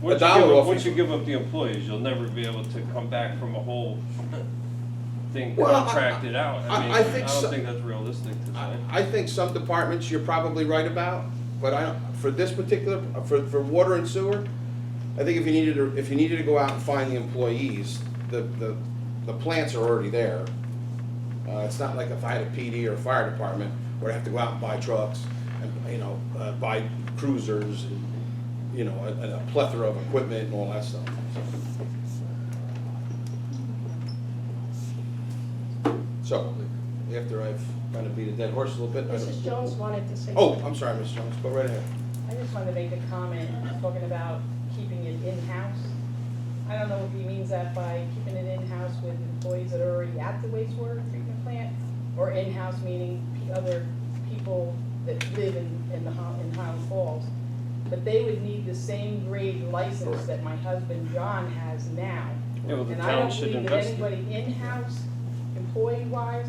a dollar off. Once you give up the employees, you'll never be able to come back from a whole thing Well, contracted out. I don't think think that's realistic to say. I think some departments you're probably right about, but for this particular, for water and sewer, I think if you needed to go out and find the employees, the plants are already there. It's not like if I had a PD or a fire department where I have to go out and buy trucks and, buy cruisers and, a plethora of equipment and all that stuff. So, after I've kind of beat a dead horse a little bit. Mrs. Jones wanted to say. Oh, something. I'm sorry, Ms. Jones, go right ahead. I just wanted to make a comment, talking about keeping it in-house. I don't know if he means that by keeping it in-house with employees that are already at the wastewater treatment plant, or in-house meaning other people that live in Highland Falls. But they would need the same grade license that my husband John has now. Yeah, well, the And I town don't should believe that invest in it. anybody in-house, employee-wise,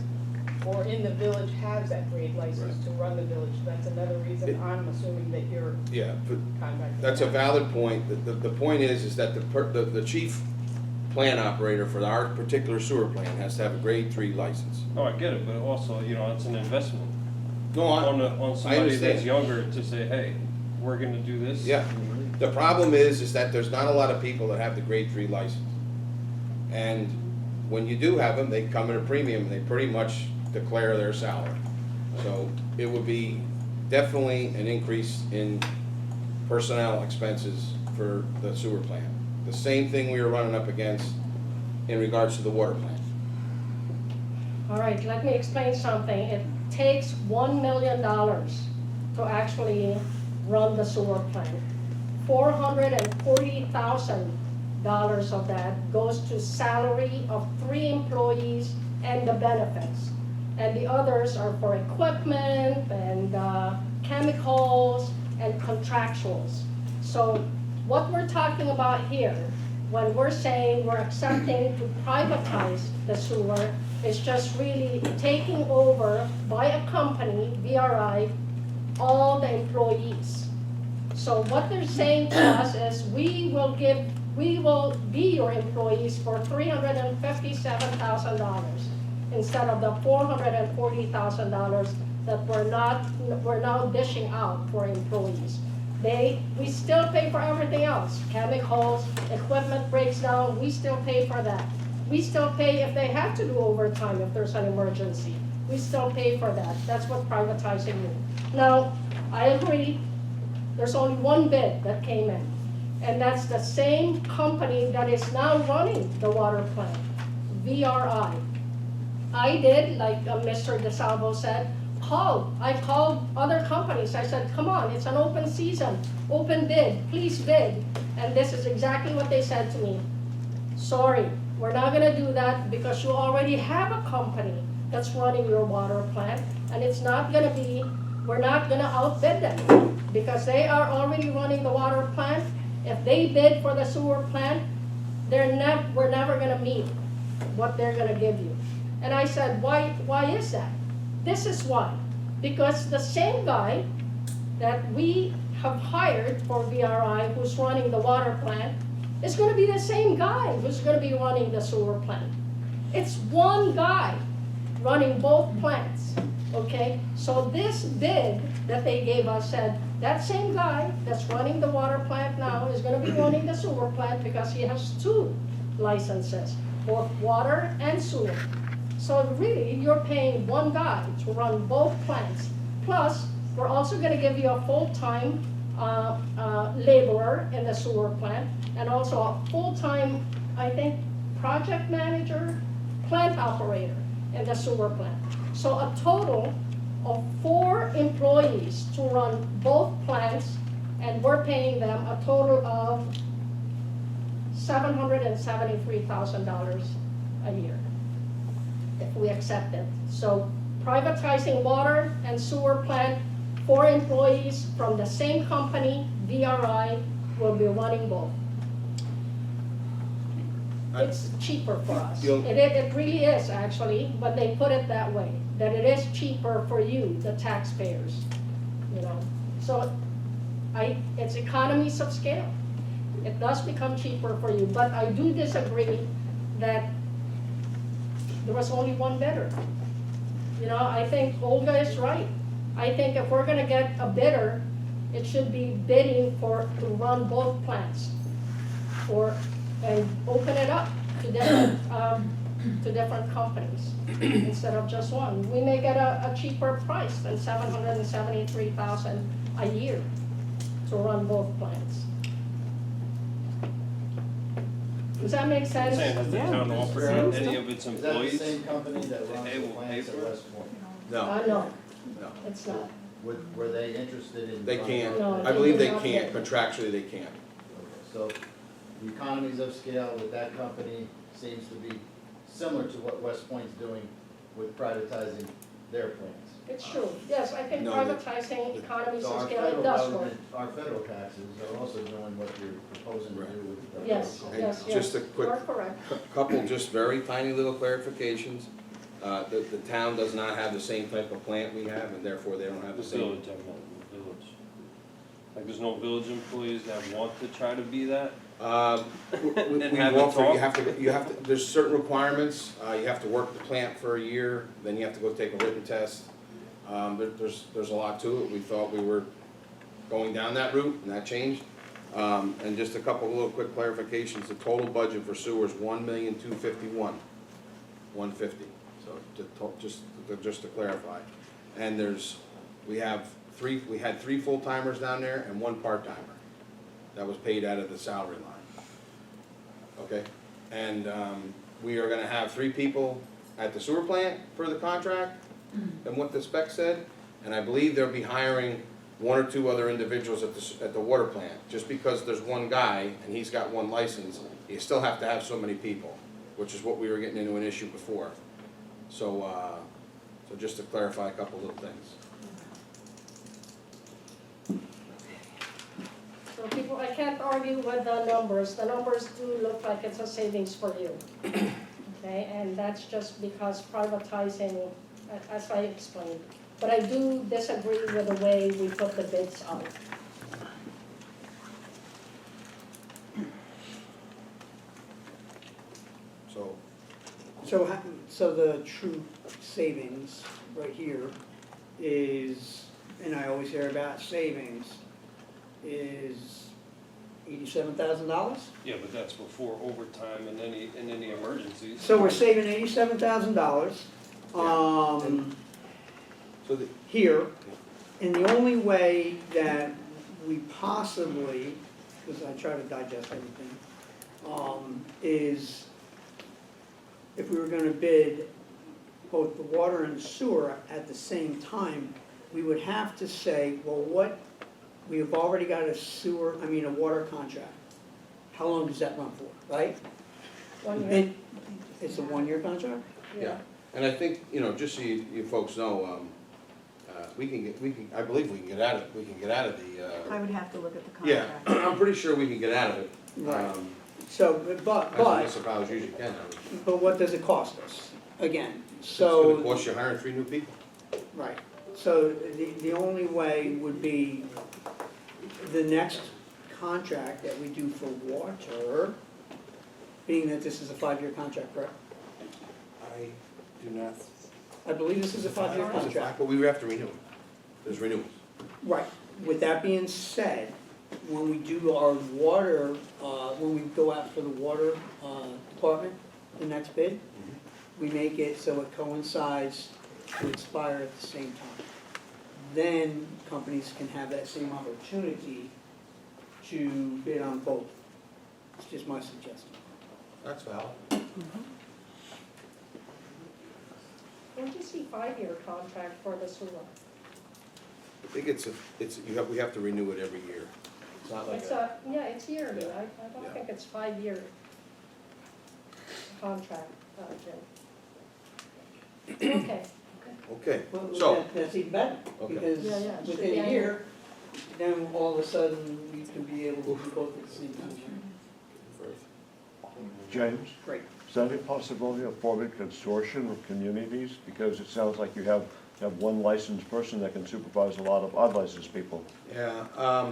or in the village has that grade license to run the village. That's another reason I'm assuming that you're Yeah, but contracted. that's a valid point. The point is that the chief plant operator for our particular sewer plant has to have a grade 3 license. No, I get it, but also, it's an investment. No, On I somebody understand. that's younger to say, hey, we're gonna do this. Yeah. The problem is that there's not a lot of people that have the grade 3 license. And when you do have them, they come at a premium and they pretty much declare their salary. So it would be definitely an increase in personnel expenses for the sewer plant. The same thing we were running up against in regards to the water plant. All right, let me explain something. It takes $1 million to actually run the sewer plant. $440,000 of that goes to salary of 3 employees and the benefits. And the others are for equipment and chemicals and contractuals. So what we're talking about here, when we're saying we're accepting to privatize the sewer, is just really taking over by a company, VRI, all the employees. So what they're saying to us is we will be your employees for $357,000 instead of the $440,000 that we're now dishing out for employees. We still pay for everything else, chemicals, equipment breaks down, we still pay for that. We still pay if they have to do overtime if there's an emergency. We still pay for that. That's what privatizing means. Now, I agree, there's only one bid that came in, and that's the same company that is now running the water plant, VRI. I did, like Mr. DeSalvo said, I called other companies. I said, come on, it's an open season, open bid, please bid. And this is exactly what they said to me. Sorry, we're not gonna do that because you already have a company that's running your water plant, and we're not gonna outbid them because they are already running the water plant. If they bid for the sewer plant, we're never gonna meet what they're gonna give you. And I said, why is that? This is why. Because the same guy that we have hired for VRI, who's running the water plant, is going to be the same guy who's going to be running the sewer plant. It's one guy running both plants, okay? So this bid that they gave us said, that same guy that's running the water plant now is gonna be running the sewer plant because he has 2 licenses, both water and sewer. So really, you're paying one guy to run both plants. Plus, we're also gonna give you a full-time laborer in the sewer plant, and also a full-time, I think, project manager, plant operator in the sewer plant. So a total of 4 employees to run both plants, and we're paying them a total of $773,000 a year, if we accept it. So privatizing water and sewer plant, 4 employees from the same company, VRI, will be running both. It's cheaper for us. It really is, actually, but they put it that way, that it is cheaper for you, the taxpayers, you know. So it's economies of scale. It does become cheaper for you, but I do disagree that there was only one bidder. You know, I think Olga is right. I think if we're gonna get a bidder, it should be bidding to run both plants, and open it up to different companies instead of just one. We may get a cheaper price than $773,000 a year to run both plants. Does that make sense? Saying that the town offer any of its employees? Is that the same company that runs they the will pay plants at for it? West Point? No, No, no. it's not. Were they interested in? They can't. No, I believe they they do not can't, get- contractually they can't. So the economies of scale with that company seems to be similar to what West Point's doing with privatizing their plants. It's true. Yes, I think No, privatizing economies So of our scale, federal it does work. government, our federal taxes are also doing what you're proposing to do with the. Yes, And yes, just yes. a quick You're correct. couple, just very tiny little clarifications. The town does not have the same type of plant we have, and therefore they don't have The the same. village, I meant, the village. Like, there's no village employees that want to try to be that? We And have a offer, talk? you have to, there's certain requirements, you have to work the plant for a year, then you have to go take a written test. There's a lot to it, we thought we were going down that route, and that changed. And just a couple little quick clarifications, the total budget for sewer is $1,251,150, so just to clarify. And we had 3 full-timers down there and 1 part-timer that was paid out of the salary line. Okay, and we are gonna have 3 people at the sewer plant for the contract, and what the spec said, and I believe they'll be hiring 1 or 2 other individuals at the water plant. Just because there's one guy and he's got 1 license, you still have to have so many people, which is what we were getting into an issue before. So just to clarify a couple little things. So people, I can't argue with the numbers. The numbers do look like it's a savings for you. Okay, and that's just because privatizing, as I explained. But I do disagree with the way we put the bids out. So the true savings right here is, and I always hear about savings, is $87,000? Yeah, but that's before overtime and any emergencies. So we're saving $87,000, here, and the only way that we possibly, because I try to digest everything, is if we were gonna bid both the water and sewer at the same time, we would have to say, well, we have already got a water contract. How long does that run for, right? 1 year. And it's a 1-year contract? Yeah, and I think, just so you folks know, I believe we can get out of the. I would have to look at the Yeah, contract. I'm pretty sure we can get out of it. Right. So, As but municipalities usually can. what does it cost us? Again, It's so. gonna cost you hiring 3 new people. Right, so the only way would be the next contract that we do for water, being that this is a 5-year contract, correct? I do not I believe this is a 5-year contract. But we have to renew it. There's renewals. Right. With that being said, when we do our water, when we go out for the water department, the next bid, we make it so it coincides to expire at the same time. Then companies can have that same opportunity to bid on both. It's just my suggestion. That's valid. When do you see 5-year contract for the sewer? I think we have to renew it every year. It's not like It's that. yeah, it's yearly, I don't Yeah. think it's 5-year contract, Jim. Okay. Okay, Well, so, that's even better, Okay. because Yeah, yeah, it should within be a year, then all of a sudden, we can be able to do both at the same time. James, Great. is there any possibility of forming a consortium of communities? Because it sounds like you have one licensed person that can supervise a lot of unlicensed people. yeah,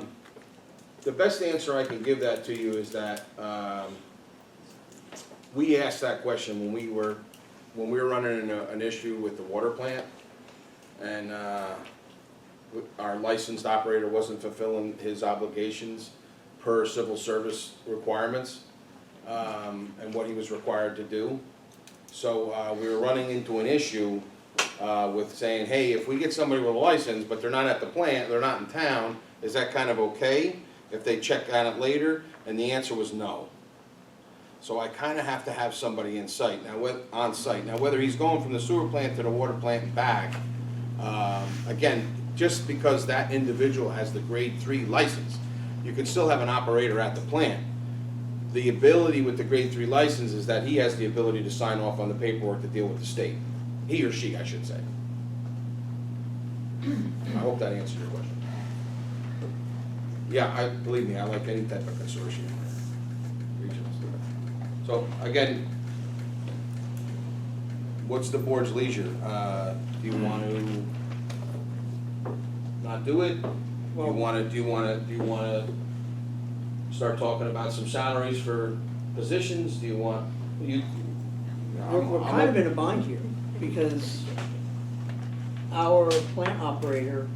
the best answer I can give that to you is that, we asked that question when we were running an issue with the water plant, and, our licensed operator wasn't fulfilling his obligations per civil service requirements, and what he was required to do. So, we were running into an issue, with saying, hey, if we get somebody with a license, but they're not at the plant, they're not in town, is that kind of okay if they check on it later? And the answer was no. So I kind of have to have somebody on site. Now, whether he's going from the sewer plant to the water plant and back, again, just because that individual has the grade 3 license, you can still have an operator at the plant. The ability with the grade 3 license is that he has the ability to sign off on the paperwork to deal with the state. He or she, I should say. I hope that answers your question. Yeah, believe me, I like any type of consortium. Regionals. So, again, what's the board's leisure? Do you want to not do it? Do you want to start talking about some salaries for positions? Do you want, We're kind of in a bind here, because our plant operator,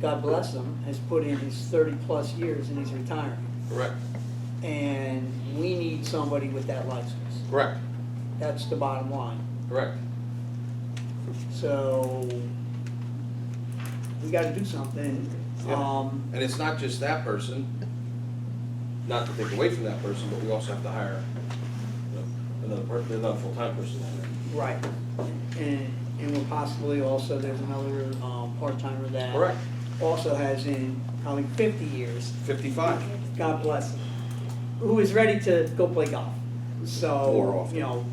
God bless him, has put in his 30-plus years and he's retiring. Correct. And we need somebody with that license. Correct. That's the bottom line. Correct. So, we gotta do something. Yeah. And it's not just that person, not to take away from that person, but we also have to hire another full-time person in there. Right. And we're possibly also, there's another part-timer that Correct. also has in probably 50 years. 55. God bless him. Who is ready to go play golf. More So, often. you know,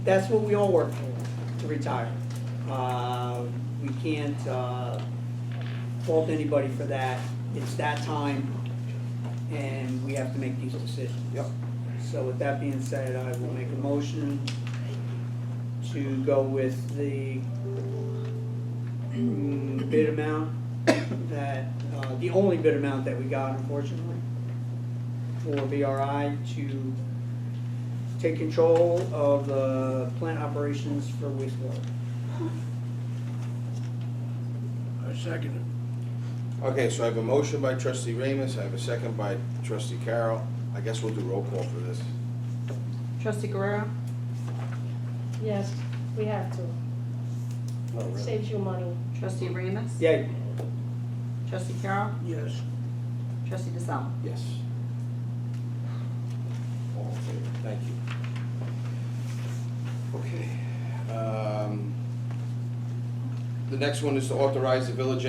that's what we all work for, to retire. We can't fault anybody for that. It's that time, and we have to make these decisions. Yep. So with that being said, I will make a motion to go with the bid amount that, the only bid amount that we got, unfortunately, for BRI to take control of the plant operations for wastewater. I second it. Okay, so I have a motion by trustee Ramus, I have a second by trustee Carroll. I guess we'll do roll call for this. Trustee Guerrero? Yes, we have to. No, really. Saves you money. Trustee Ramus? Yay. Trustee Carroll? Yes. Trustee DeSalvo? Yes. All in favor, thank you. Okay. The next one is to authorize the village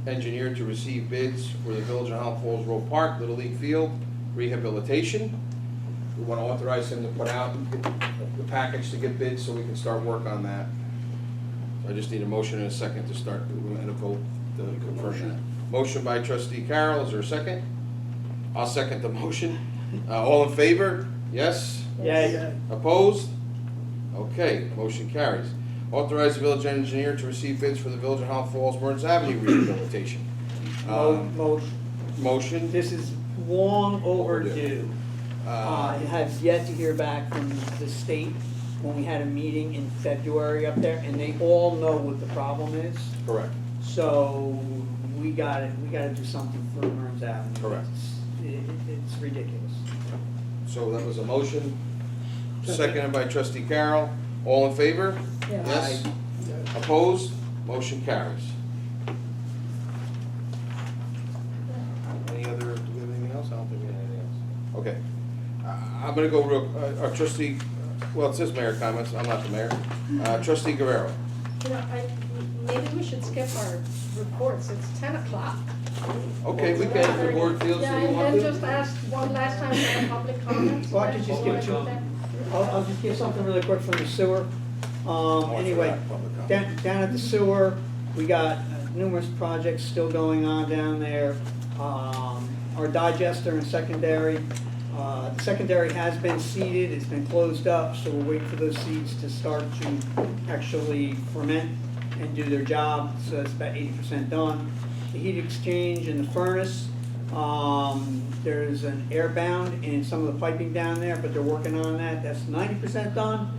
engineer to receive bids for the Village of Highland Falls Road Park, Little League Field, rehabilitation. We want to authorize him to put out the package to get bids so we can start work on that. So I just need a motion and a second to start, and a vote to confirm that. Motion by trustee Carroll, is there a second? I'll second the motion. All in favor? Yes? Yay. Opposed? Okay, motion carries. Authorize the village engineer to receive bids for the Village of Highland Falls Burns Avenue rehabilitation. Motion? This is long overdue. Overdue. I have yet to hear back from the state when we had a meeting in February up there, and they all know what the problem is. Correct. So we gotta do something for Burns Avenue. Correct. It's ridiculous. So that was a motion, seconded by trustee Carroll. All in favor? Yes. Opposed? Motion carries. Any other, do we have anything else? I don't think we have anything else. Okay. I'm gonna go real, trustee, well, it says mayor comments, I'm not the mayor. Trustee Guerrero. You know, maybe we should skip our reports, it's 10 o'clock. Okay, we can, if the board feels Yeah, that you and want then to. just ask one last time for the public comments. Well, I could just give two. I'll just give something really quick from the sewer. Anyway, down at the sewer, we got numerous projects still going on down there. Our digester and secondary, the secondary has been seeded, it's been closed up, so we're waiting for those seeds to start to actually ferment and do their job, so it's about 80% done. The heat exchange and the furnace, there's an airbound in some of the piping down there, but they're working on that, that's 90% done.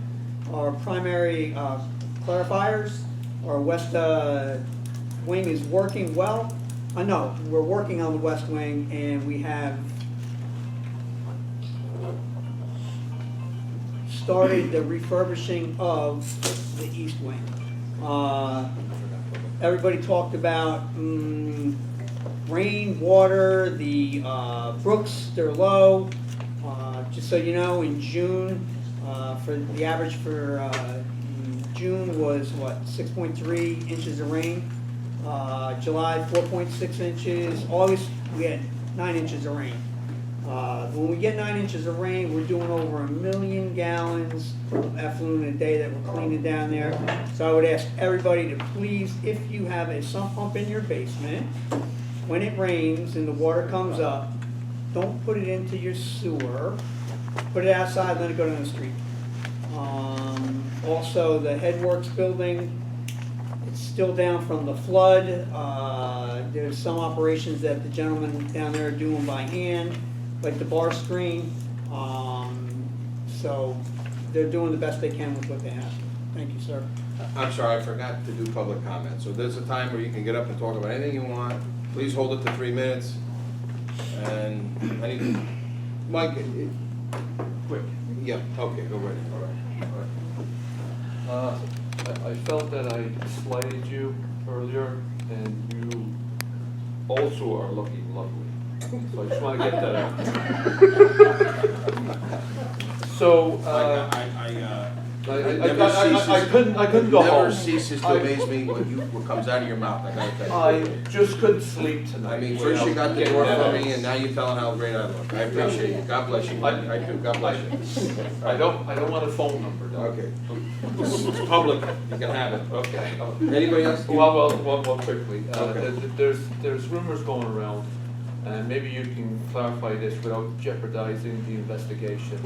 Our primary clarifiers, our west wing is working well. No, we're working on the west wing, and we have started the refurbishing of the east wing. Everybody talked about rain, water, the brooks, they're low. Just so you know, in June, for the average for June was what, 6.3 inches of rain. July, 4.6 inches. August, we had 9 inches of rain. When we get 9 inches of rain, we're doing over 1 million gallons of effluent a day that we're cleaning down there. So I would ask everybody to please, if you have a sump pump in your basement, when it rains and the water comes up, don't put it into your sewer. Put it outside, let it go down the street. Also, the Headworks building, it's still down from the flood. There's some operations that the gentlemen down there are doing by hand, like the bar screen. So they're doing the best they can with what they have. Thank you, sir. I'm sorry, I forgot to do public comment. So there's a time where you can get up and talk about anything you want. Please hold it to 3 minutes. And Mike, quick. Yeah, okay, go right ahead. All right. I felt that I slighted you earlier, and you also are looking lovely. So I just want to get that out. So, I couldn't go home. Never ceases to amaze me what comes out of your mouth, I gotta tell you. I just couldn't sleep tonight. I mean, first you got the door for me, and now you're telling how great I look. I appreciate you. God bless you. I do. God bless you. I don't want a phone number, though. Okay. It's public. You can have it. Okay. Anybody else? Well, quickly. Okay. There's rumors going around, and maybe you can clarify this without jeopardizing the investigation.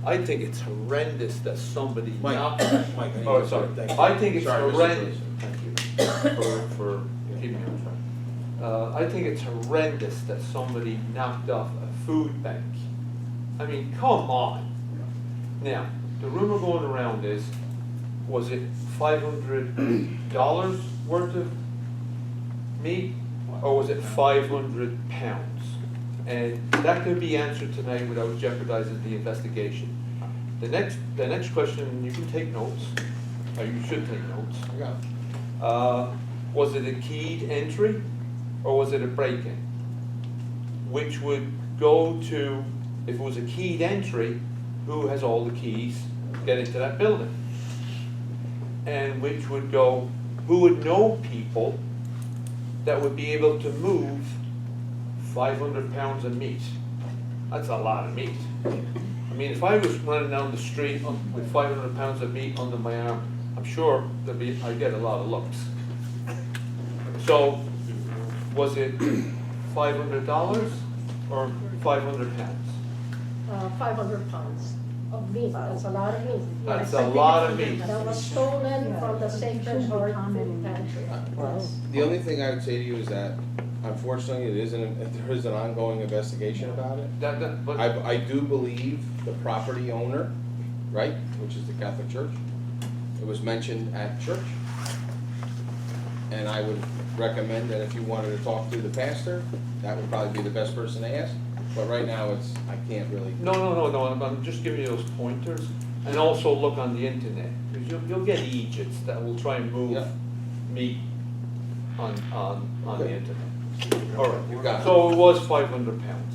I think it's horrendous that somebody Mike, knocked. Mike, I need Oh, to- sorry. thank you. I think it's Sorry, Mr. horrendous. President. Thank you for keeping me on track. I think it's horrendous that somebody knocked off a food bank. I mean, come on. Now, the rumor going around is, was it $500 worth of meat, or was it 500 pounds? And that could be answered tonight without jeopardizing the investigation. The next question, you can take notes, or you should take notes. I got it. Was it a keyed entry, or was it a break-in? Which would go to, if it was a keyed entry, who has all the keys to get into that building? And which would go, who would know people that would be able to move 500 pounds of meat? That's a lot of meat. I mean, if I was running down the street with 500 pounds of meat under my arm, I'm sure I'd get a lot of looks. So, was it $500 or 500 pounds? 500 pounds of meat, that's a lot of meat. That's a lot of meat. That was stolen from the Sacred Heart Food Pantry. The only thing I would say to you is that, unfortunately, there is an ongoing investigation about it. But I do believe the property owner right, which is the Catholic Church. It was mentioned at church. And I would recommend that if you wanted to talk to the pastor, that would probably be the best person to ask. But right now, I can't really. No, I'm just giving you those pointers. And also look on the internet, because you'll get Egypts that will try and move Yeah. meat on the Okay. internet. All right, You got it. so it was 500 pounds.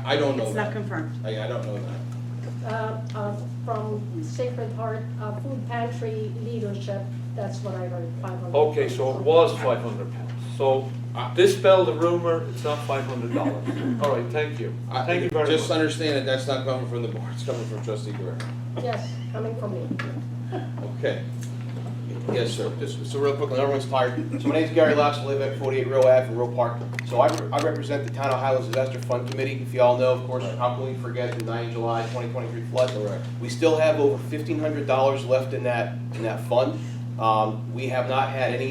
I don't know It's that. not confirmed. I don't know that. From Sacred Heart Food Pantry leadership, that's what I heard, 500. Okay, so it was 500 pounds. So dispel the rumor, it's not $500. All right, thank you. Thank you very much. Just understand that that's not coming from the board, it's coming from trustee Guerrero. Yes, coming from me. Okay. Yes, sir. So real quickly, everyone's tired. So my name's Gary Laux, I live at 48 Row Ave in Row Park. So I represent the Town of Highlands Disaster Fund Committee. If you all know, of course, how can we forget the 9 July 2023 flood? Correct. We still have over $1,500 left in that fund. We have not had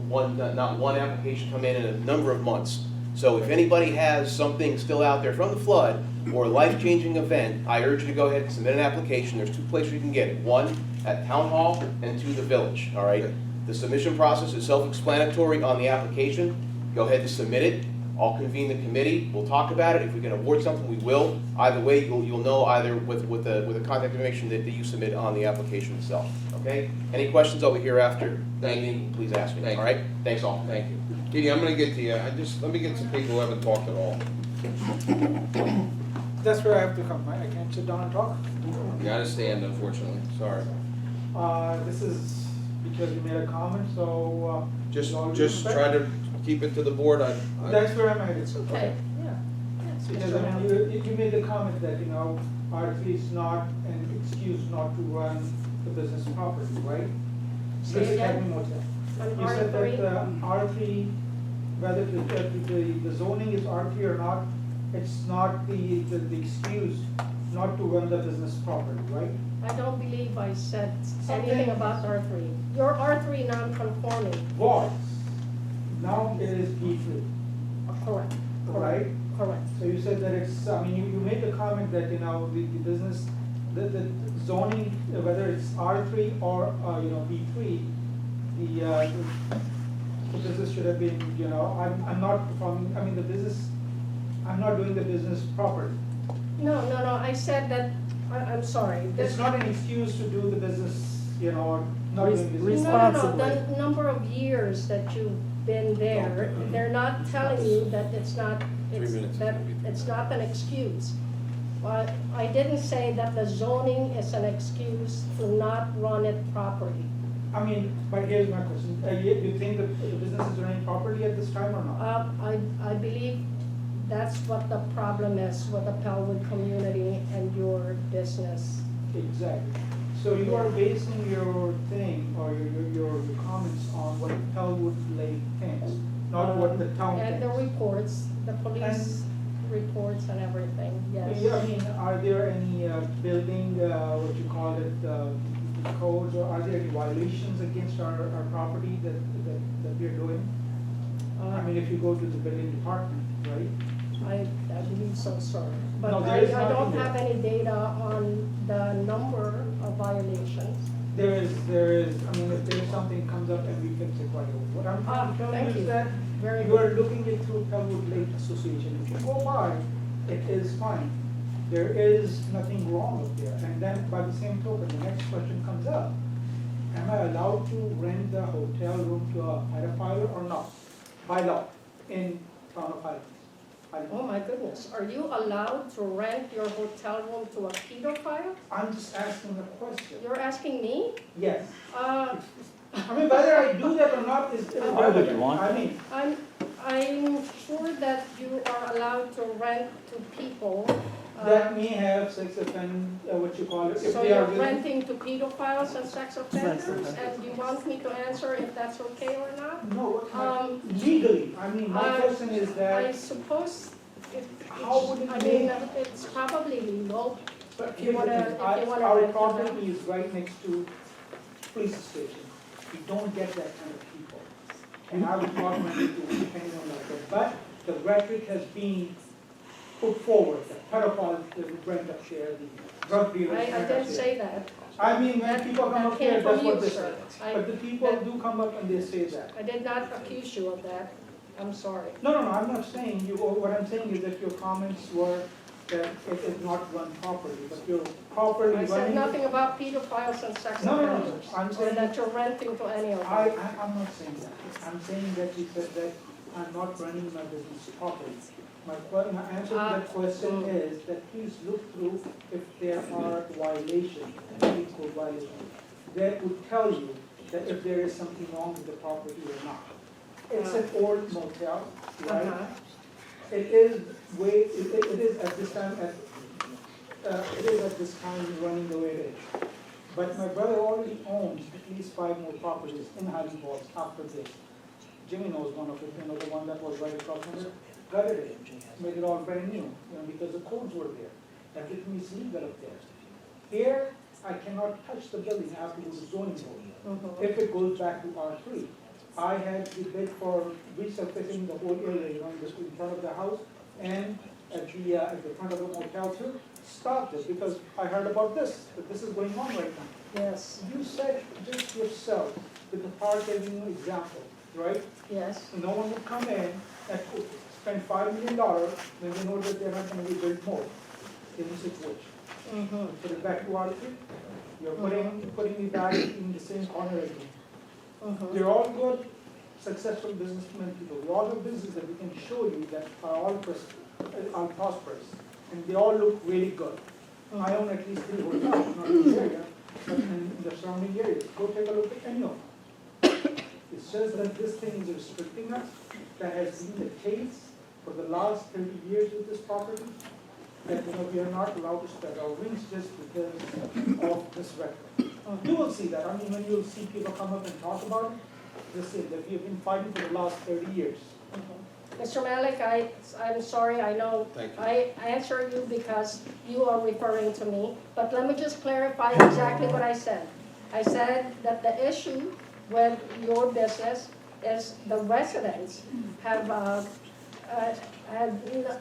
not one application come in a number of months. So if anybody has something still out there from the flood or a life-changing event, I urge you to go ahead and submit an application. There's 2 places you can get it. One at Town Hall and 2 the village, all right? Okay. The submission process is self-explanatory on the application. Go ahead and submit it. I'll convene the committee. We'll talk about it. If we can award something, we will. Either way, you'll know either with the contact information that you submit on the application itself, okay? Any questions over here after the meeting, please ask me, Thank all you. right? Thanks all. Thank you. Dee Dee, I'm gonna get to you. Let me get some people who haven't talked at all. That's where I have to come, right? I can't sit down and talk. You gotta stand, unfortunately. Sorry. This is because you made a comment, so. Just with all due just respect, try to keep it to the board. That's where I'm headed. Okay, yeah. Because I mean, you made the comment that, R3 is not an excuse not to run the business property, right? Say This is again? Acme Motel. On You said that R3? R3, whether the zoning is R3 or not, it's not the excuse not to run the business property, right? I don't believe I said Something- anything about R3. You're R3 non-conforming. Was, now it is B3, Correct. right? Correct. So you said that it's, I mean, you made the comment that, the business, the zoning, whether it's R3 or, B3, the business should have been, I'm not performing, I mean, the business, I'm not doing the business properly. No, I said that, I'm sorry. It's not an excuse to do the business, or not doing business. No, the number of years that you've been there, they're not telling you that it's not, it's not an excuse. I didn't say that the zoning is an excuse to not run it properly. I mean, but here's my question, do you think the business is running properly at this time or not? I believe that's what the problem is with the Pellwood community and your business. Exactly. So you are basing your thing, or your comments on what Pellwood Lake thinks, not what the town thinks. And the reports, the police reports and everything, yes. Yeah, I mean, are there any building, what you call it, codes, or are there any violations against our property that we're doing? I mean, if you go to the building department, right? I believe so, sir. But No, I there is don't nothing have there. any data on the number of violations. There is, I mean, if there is something comes up and we fix it right away. What I'm trying to tell thank you you. is that Very you good. are looking it through Pellwood Lake Association. If you go by, it is fine. There is nothing wrong up there. And then by the same token, the next question comes up. Am I allowed to rent the hotel room to a pedophiler or not? By law, in town of Highlands. Oh my goodness, are you allowed to rent your hotel room to a pedophile? I'm just asking a question. You're asking me? Yes. Uh, I mean, whether I do that or not is irrelevant. I mean, I'm sure that you are allowed to rent to people. that may have sex offend, what you call it, if So they are you're willing. renting to pedophiles and sex offenders, and you want me to answer if that's okay or not? No, legally, I mean, my question is I that, suppose how would it I be? mean, it's probably legal. but if you here's the wanna- thing, if you wanna our rent to them. property is right next to police station. We don't get that kind of people. And I would talk my people depending on that, but the rhetoric has been put forward that pedophiles rent up there, the drug dealers I rent up didn't there. say that. I mean, when That- people come that up came here, that's from what you, they sir. say. But the people do come up and they say that. I did not accuse you of that. I'm sorry. No, I'm not saying you, what I'm saying is that your comments were that it is not run properly, but you're properly I running. said nothing about pedophiles and sex No, offenders. I'm Or saying. that you're renting to any of them. I'm not saying that. I'm saying that you said that I'm not running my business properly. My answer to that question is that please look through if there are violations, any code violations. That would tell you that if there is something wrong with the property or not. It's an old motel, right? It is it is at this time, running the way it is. But my brother already owns at least 5 more properties in Highland Falls after this. Jimmy knows one of it, the one that was right across from it, gutted it, made it all brand new, because the codes were there. Everything is legal up there. Here, I cannot touch the building, I have to go to zoning board. If it goes back to R3. I had to bid for resurfacing the whole area, in front of the house and at the front of the motel too. Stopped it because I heard about this, that this is going on right now. Yes. You said just yourself with the Park Avenue example, right? Yes. No one would come in and spend $5 million when they know that they're not going to be built more in this situation. Put it back to R3. You're putting me back in the same corner again. They're all good, successful businessmen people. We all have businesses that we can show you that are all prosperous. And they all look really good. I own at least 3 hotels, not in this area, but in the surrounding areas. Go take a look at any of them. It's just that this thing is restricting us. That has been the case for the last 30 years with this property. That we are not allowed to spread our wings just because of this record. You will see that. I mean, when you'll see people come up and talk about it, just say that we have been fighting for the last 30 years. Mr. Malik, I'm sorry, I know Thank you. I answer you because you are referring to me, but let me just clarify exactly what I said. I said that the issue with your business is the residents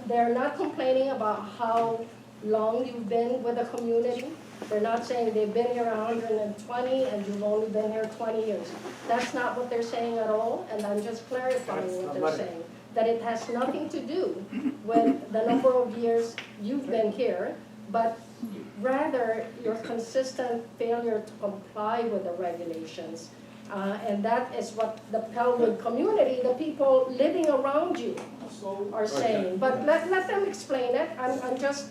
they're not complaining about how long you've been with the community. They're not saying they've been here 120 and you've only been here 20 years. That's not what they're saying at all, and I'm just clarifying what they're saying. That it has nothing to do with the number of years you've been here, but rather your consistent failure to comply with the regulations. And that is what the Pellwood community, the people living around you are saying. But let them explain it. I'm just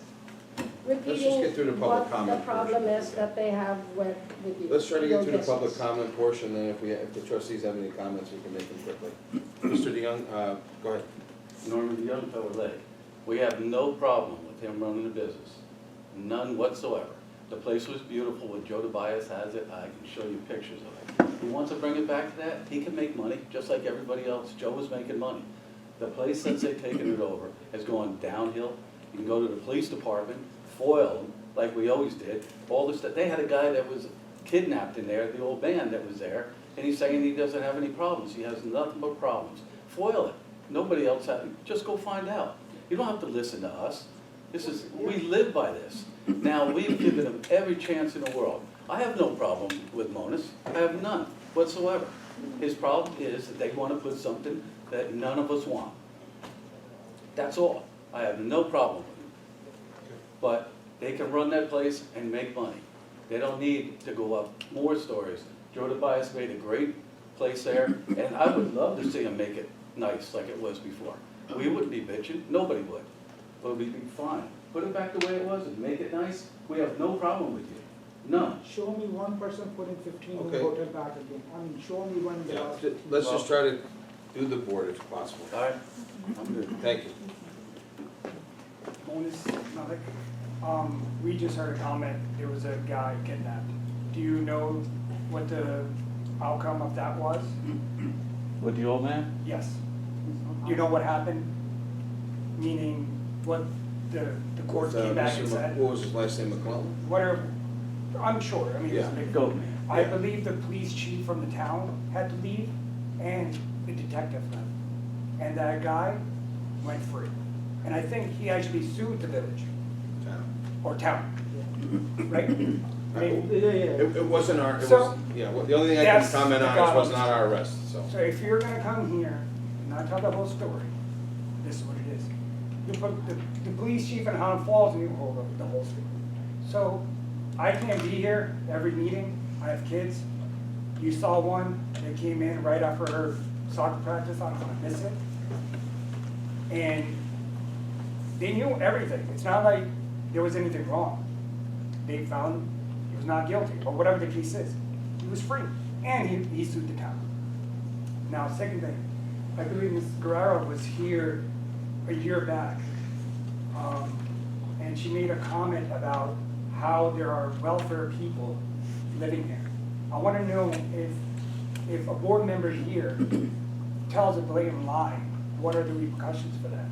repeating get through the public what the comment problem is that they have with you. Let's try to your get through the public business. comment portion, and if the trustees have any comments, we can make them quickly. Mr. DeYoung, go ahead. Norman DeYoung, Pebble Lake. We have no problem with him running the business, none whatsoever. The place was beautiful, what Joe Tobias has it, I can show you pictures of it. He wants to bring it back to that, he can make money, just like everybody else. Joe was making money. The place, since they've taken it over, has gone downhill. You can go to the police department, foil them, like we always did. All this stuff, they had a guy that was kidnapped in there, the old man that was there, and he's saying he doesn't have any problems. He has nothing but problems. Foil it. Nobody else has, just go find out. You don't have to listen to us. We live by this. Now, we've given him every chance in the world. I have no problem with Monas. I have none whatsoever. His problem is that they want to put something that none of us want. That's all. I have no problem with him. But they can run that place and make money. They don't need to go up more stories. Joe Tobias made a great place there, and I would love to see him make it nice like it was before. We wouldn't be bitching. Nobody would. But we'd be fine. Put it back the way it was and make it nice. We have no problem with you. None. Show me one person putting 15 in the Okay. hotel back again. I mean, show me one. Let's just try to do the board if possible. All right. I'm good. Thank you. Bonus, Malik. We just heard a comment, there was a guy kidnapped. Do you know what the outcome of that was? With the old man? Yes. You know what happened? Meaning, what the court came back and said? What was his last name, McClellan? Whatever, I'm sure, I mean, it's a Yeah. big. Goat man. I believe the police chief from the town had to leave, and the detective left. And that guy went free. And I think he actually sued the village, Town. or town, right? I mean, It wasn't our, it So- was, yeah, well, the only thing I can That's comment the on is was problem. not our arrest, so. So if you're gonna come here and not tell the whole story, this is what it is. You put the police chief in Highland Falls and you hold up the whole story. So I can't be here every meeting, I have kids. You saw one that came in right after her soccer practice, I'm gonna miss it. And they knew everything, it's not like there was anything wrong. They found he was not guilty, or whatever the case is. He was free, and he sued the town. Now, second thing, I believe Ms. Guerrero was here a year back, and she made a comment about how there are welfare people living here. I want to know if a board member here tells a blatant lie, what are the repercussions for that?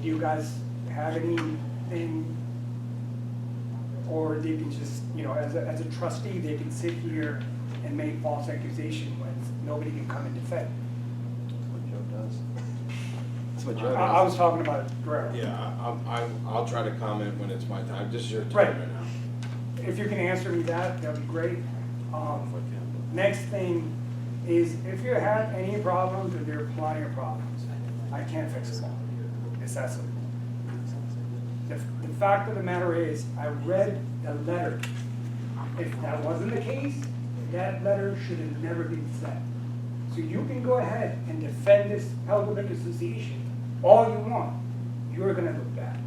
Do you guys have anything, or they can just, you know, as a trustee, they can sit here and make false accusation when nobody can come and defend? What Joe does. That's what Joe does. I was talking about Guerrero. Yeah, I'll try to comment when it's my time, this is your Right. time right now. If you can answer me that'd be great. Next thing is, if you have any problems, or there are plenty of problems, I can't fix them all. It's that simple. The fact of the matter is, I read the letter. If that wasn't the case, that letter should have never been sent. So you can go ahead and defend this Public Association all you want. You're gonna look bad.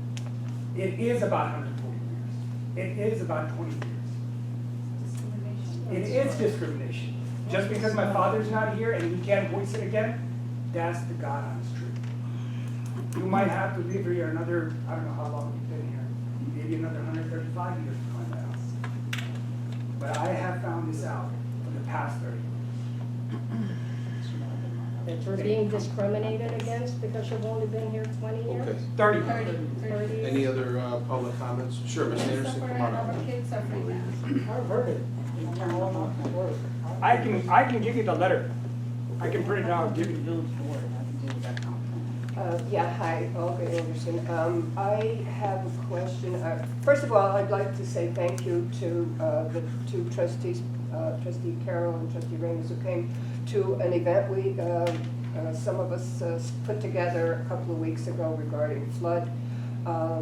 It is about 140 years. It is about 20 years. It is discrimination. Just because my father's not here and he can't voice it again, that's the God honest truth. You might have to live here another, I don't know how long you've been here, maybe another 135 years to find out. But I have found this out for the past 30 years. That you're being discriminated against because you've only been here 20 years? Okay. 30 30 years? Any other public comments? Sure, Ms. Anderson, come on up. I've heard it. I can give you the letter. I can print it out, give it to you. Yeah, hi, Olga Anderson. I have a question. First of all, I'd like to say thank you to the two trustees, Trustee Carroll and Trustee Ramos, who came to an event we, some of us put together a couple of weeks ago regarding flood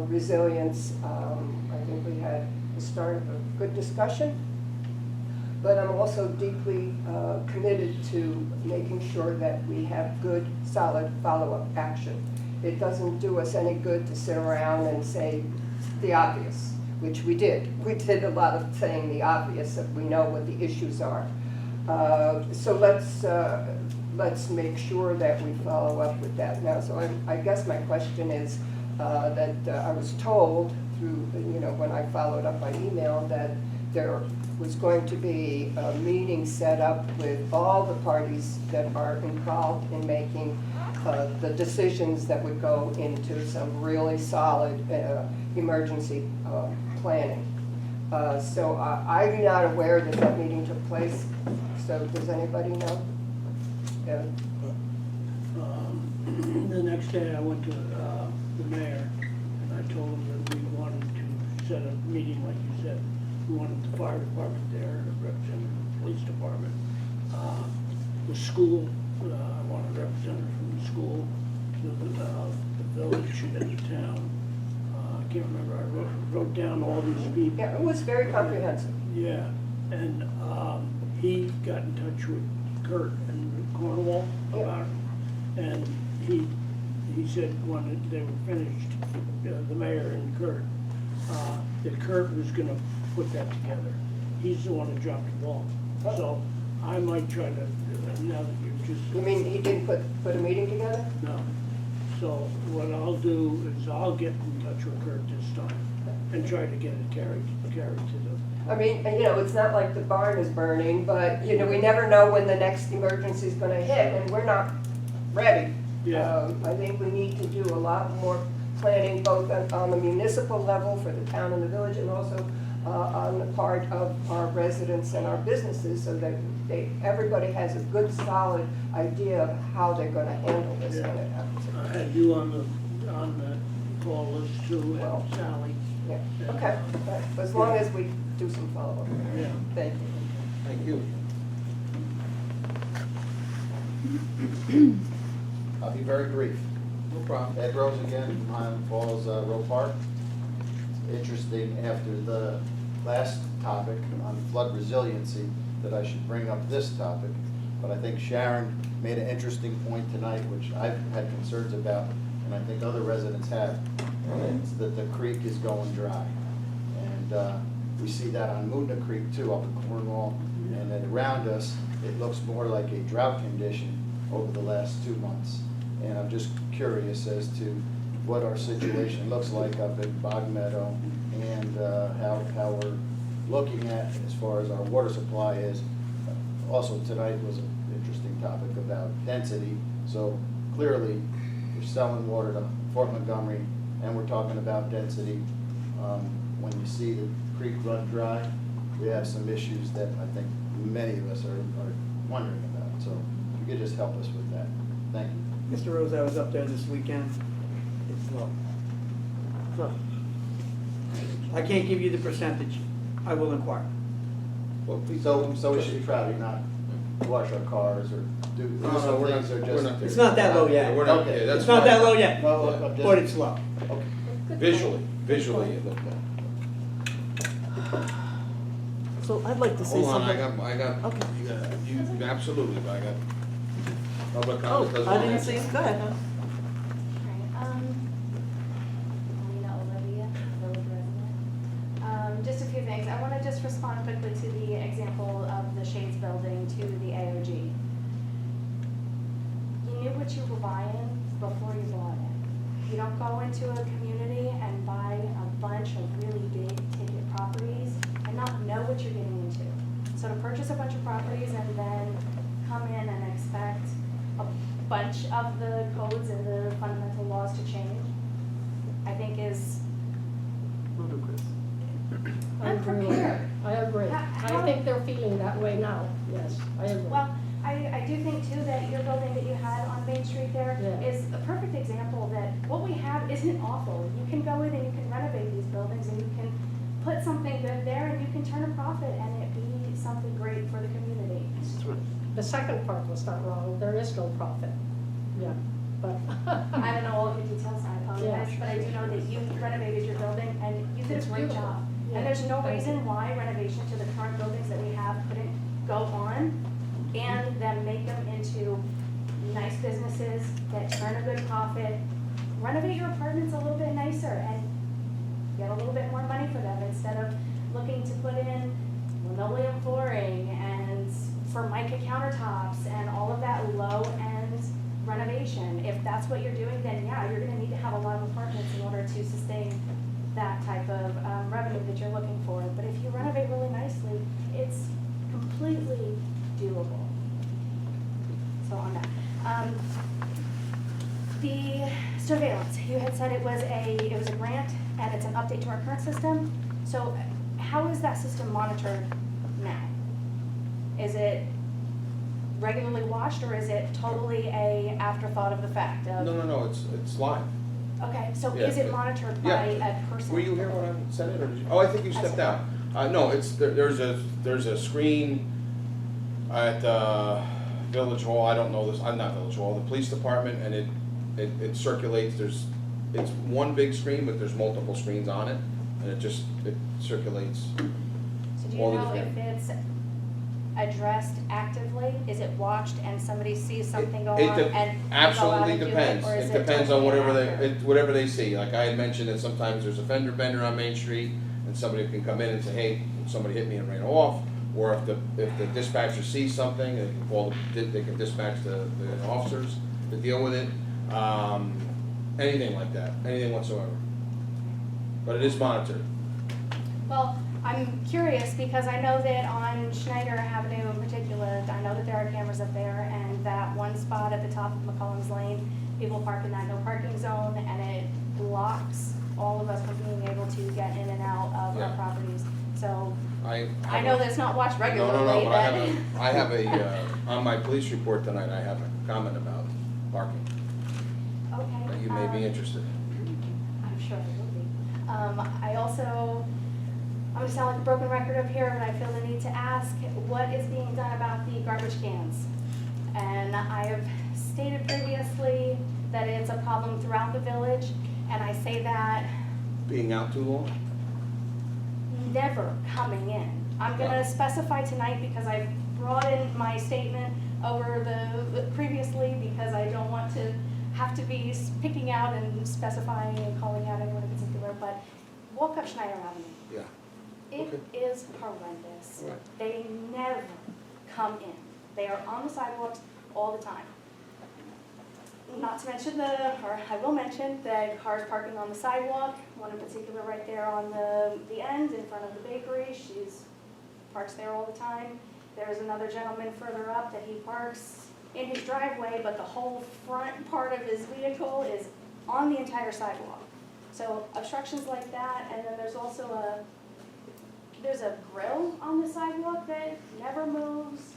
resilience. I think we had the start of a good discussion. But I'm also deeply committed to making sure that we have good, solid follow-up action. It doesn't do us any good to sit around and say the obvious, which we did. We did a lot of saying the obvious, that we know what the issues are. So let's make sure that we follow up with that now. So I guess my question is that I was told through, you know, when I followed up by email, that there was going to be a meeting set up with all the parties that are involved in making the decisions that would go into some really solid emergency planning. So I'm not aware that that meeting took place, so does anybody know? The next day I went to the mayor and I told him that we wanted to set a meeting like you said. We wanted the fire department there, representing the police department, the school, I wanted a representative from the school, the village and the town. I can't remember, I wrote down all these people. Yeah, it was very comprehensive. Yeah, and he got in touch with Kurt in Cornwall about it, and he said when they were finished, the mayor and Kurt, that Kurt was gonna put that together. He's the one that dropped the ball. So I might try to, now that you've just. You mean he didn't put a meeting together? No. So what I'll do is I'll get in touch with Kurt this time and try to get it carried to the. I mean, you know, it's not like the barn is burning, but, you know, we never know when the next emergency is gonna hit, and we're not ready. Yeah. I think we need to do a lot more planning, both on the municipal level for the town and the village, and also on the part of our residents and our businesses, so that everybody has a good, solid idea of how they're gonna handle this when it happens. I had you on on the call list too, Well, and Sally. Yeah, okay, as long as we do some follow-up. Yeah. Thank you. Thank you. I'll be very brief. No problem. Ed Rose again, Highland Falls Road Park. It's interesting after the last topic on flood resiliency that I should bring up this topic, but I think Sharon made an interesting point tonight, which I've had concerns about, and I think other residents have, and it's that the creek is going dry. And we see that on Moodna Creek too, up in Cornwall, and then around us, it looks more like a drought condition over the last 2 months. And I'm just curious as to what our situation looks like up in Bog Meadow, and how we're looking at as far as our water supply is. Also tonight was an interesting topic about density. So clearly, we're selling water to Fort Montgomery, and we're talking about density. When you see the creek run dry, we have some issues that I think many of us are wondering about. So if you could just help us with that. Thank you. Mr. Rose, I was up there this weekend. It's low. So, I can't give you the percentage. I will inquire. So we should probably not wash our cars or do No, some we're things not- or we're just. not there. It's not that low yet. We're not, Okay. yeah, that's It's not fine. that low yet, No, I'm just- but it's low. Okay. Visually, it looked low. So I'd like to say Hold on, something. I got, Okay. you, absolutely, but I got public Oh, comment. doesn't I didn't matter. see, go ahead. Alina Olivia, village resident. Just a few things. I want to just respond quickly to the example of the Shades building to the AOG. You knew what you were buying before you bought it. You don't go into a community and buy a bunch of really big ticket properties and not know what you're getting into. So to purchase a bunch of properties and then come in and expect a bunch of the codes and the fundamental laws to change, I think is Ludicrous. unprepared. I agree. I think they're feeling that way now, yes, I agree. Well, I do think too that your building that you had on Main Street there Yeah. is a perfect example that what we have isn't awful. You can go in and you can renovate these buildings and you can put something good there and you can turn a profit and it be something great for the community. The second part was not wrong, there is no profit, yeah, but. I don't know all of the details, I apologize, Yeah. but I do know that you renovated your building and you did It's a great beautiful. job. Yeah. And there's no Thank reason you. why renovation to the current buildings that we have couldn't go on and then make them into nice businesses that turn a good profit. Renovate your apartments a little bit nicer and get a little bit more money for them instead of looking to put in linoleum flooring and Formica countertops and all of that low-end renovation. If that's what you're doing, then yeah, you're gonna need to have a lot of apartments in order to sustain that type of revenue that you're looking for. But if you renovate really nicely, it's completely doable. So on that. The surveillance, you had said it was a grant and it's an update to our current system. So how is that system monitored now? Is it regularly watched or is it totally a afterthought of the fact of? No, it's live. Okay, so Yeah, is it monitored by a person? Were you here when I said it, or did you? Oh, I think you stepped out. No, there's a screen at Village Hall, I don't know this, I'm not Village Hall, the police department, and it circulates, it's one big screen, but there's multiple screens on it, and it circulates. So do you all the know if different- it's addressed actively? Is it watched and somebody sees something going on and they go out Absolutely and do it? depends. Or is It depends totally on after? whatever they see. Like I had mentioned that sometimes there's a fender bender on Main Street, and somebody can come in and say, hey, somebody hit me and ran off. Or if the dispatcher sees something, they can call, they can dispatch the officers to deal with it. Anything like that, anything whatsoever. But it is monitored. Well, I'm curious because I know that on Schneider Avenue in particular, I know that there are cameras up there and that one spot at the top of McCollum's Lane, people park in that no parking zone and it blocks all of us from being able to get in and out of our properties. So I know that it's not watched regularly. No, but but I have a on my police report tonight, I have a comment about parking. Okay. that you may be interested in. I'm sure it will be. I also, I'm gonna sound like a broken record up here, but I feel the need to ask, what is being done about the garbage cans? And I have stated previously that it's a problem throughout the village, and I say that Being out too long? never coming in. I'm gonna specify tonight because I brought in my statement over the previously because I don't want to have to be picking out and specifying and calling out anyone in particular, but walk up Schneider Avenue. Yeah. It is horrendous. Right. They never come in. They are on the sidewalks all the time. Not to mention or I will mention the cars parking on the sidewalk, one in particular right there on the end in front of the bakery. She's parks there all the time. There's another gentleman further up that he parks in his driveway, but the whole front part of his vehicle is on the entire sidewalk. So obstructions like that, and then there's also there's a grill on the sidewalk that never moves.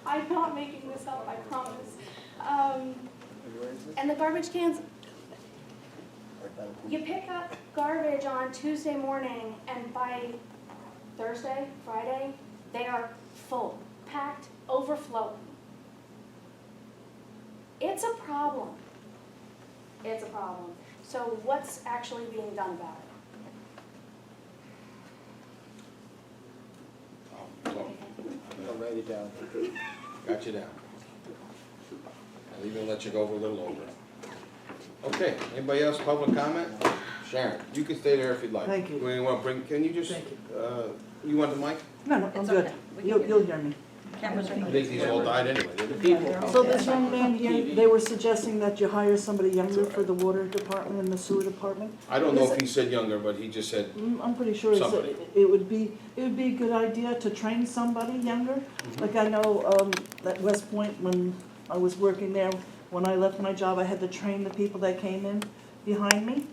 I'm not making this up, I promise. And the garbage cans, you pick up garbage on Tuesday morning, and by Thursday, Friday, they are full, packed, overflowing. It's a problem. It's a problem. So what's actually being done about it? I'll write it down. Got you down. I'll even let you go over a little over. Okay, anybody else, public comment? Sharon, you can stay there if you'd like. Thank you. You want to bring, can you just, you want the mic? No, I'm good. You'll hear me. I think these all died anyway, didn't they? So this young man here, they were suggesting that you hire somebody younger for the water department and the sewer department. I don't know if he said younger, but he just said, I'm pretty sure somebody. it would be a good idea to train somebody younger. Like I know, at West Point, when I was working there, when I left my job, I had to train the people that came in behind me.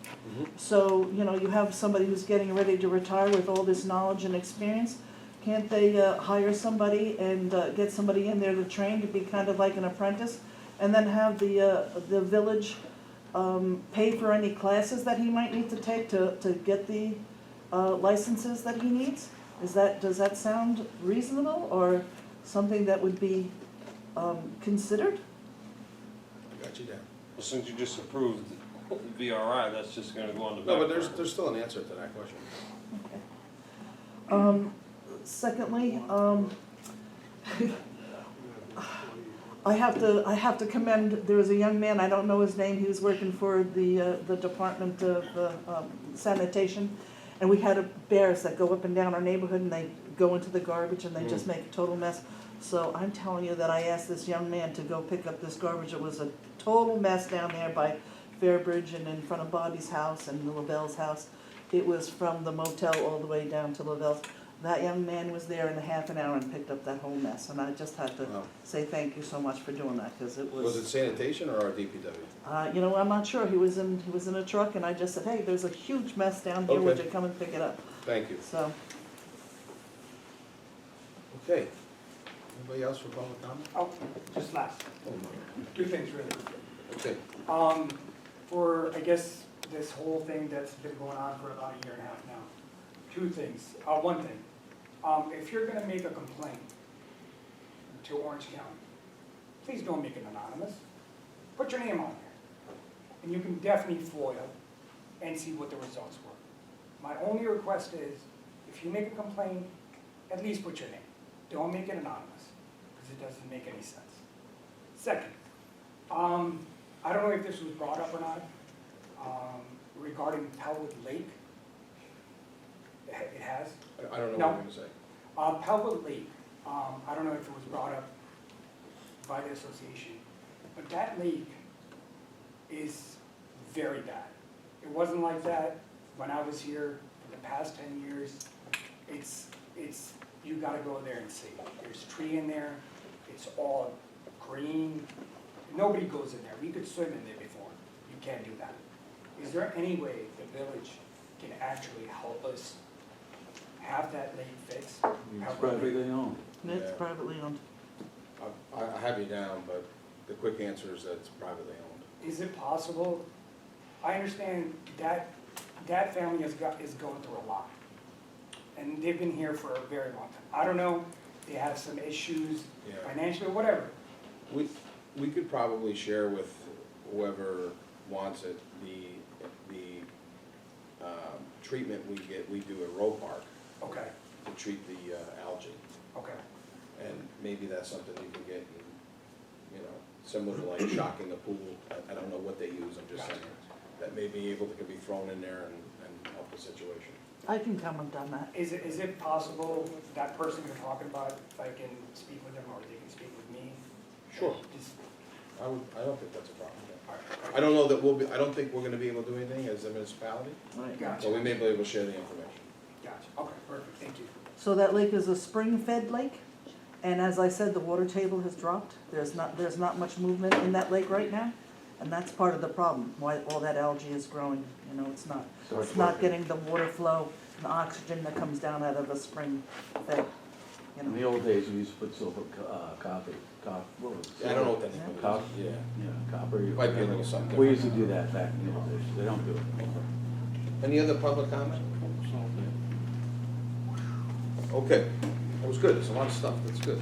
So, you have somebody who's getting ready to retire with all this knowledge and experience. Can't they hire somebody and get somebody in there to train to be kind of like an apprentice? And then have the village pay for any classes that he might need to take to get the licenses that he needs? Does that sound reasonable or something that would be considered? I got you down. Well, since you just approved the VRI, that's just gonna go on the back. No, but burner. there's still an answer to that question. Secondly, I have to commend, there was a young man, I don't know his name, he was working for the Department of Sanitation, and we had bears that go up and down our neighborhood, and they go into the garbage, and they just make a total mess. So I'm telling you that I asked this young man to go pick up this garbage. It was a total mess down there by Fairbridge and in front of Bobby's house and Lavelle's house. It was from the motel all the way down to Lavelle's. That young man was there in a half an hour and picked up that whole mess, and I just had to say thank you so much for doing that, because it was. Was it sanitation or our DPW? I'm not sure. He was in a truck, and I just said, hey, there's a huge mess down here. Would you come and pick it up? Thank you. So. Okay. Anybody else for public comment? Oh, just last. Oh, my. Two things really. Okay. For, I guess, this whole thing that's been going on for about a year and a half now. Two things. One thing. If you're gonna make a complaint to Orange County, please don't make it anonymous. Put your name on there. And you can definitely FOIL and see what the results were. My only request is, if you make a complaint, at least put your name. Don't make it anonymous, because it doesn't make any sense. Second, I don't know if this was brought up or not, regarding Pelwood Lake. It has? I don't know No. what you're gonna say. Pelwood Lake, I don't know if it was brought up by the association, but that lake is very bad. It wasn't like that when I was here for the past 10 years. You gotta go there and see. There's tree in there, it's all green. Nobody goes in there. We could swim in there before. You can't do that. Is there any way the village can actually help us have that lake fixed? It's privately owned. It's privately owned. I have you down, but the quick answer is that it's privately owned. Is it possible, I understand that family is going through a lot. And they've been here for a very long time. I don't know, they have some issues Yeah. financially, whatever. We could probably share with whoever wants it, the treatment we do at Roe Park Okay, to treat the algae. okay. And maybe that's something you can get, you know, similar to like shocking the pool. I don't know what they use, I'm just saying. That may be able to be thrown in there and help the situation. I can come and done that. Is it possible that person you're talking about, if I can speak with them or they can speak with me? Sure. Just, I don't think that's a problem. I don't know that I don't think we're gonna be able to do anything as a municipality, gotcha, but we may be able to share the information. gotcha. Okay, perfect, thank you. So that lake is a spring-fed lake, and as I said, the water table has dropped. There's not much movement in that lake right now, and that's part of the problem, why all that algae is growing. You know, it's not getting the water flow and the oxygen that comes down out of a spring fed, you In the know. old days, we used to put silver, copper, what was it? I don't know what that Yeah. is. Cop- Yeah. Yeah, copper. Might be a little something We used to different. do that back in the old days, they don't do it. Any other public comment? Okay, that was good, there's a lot of stuff, that's good.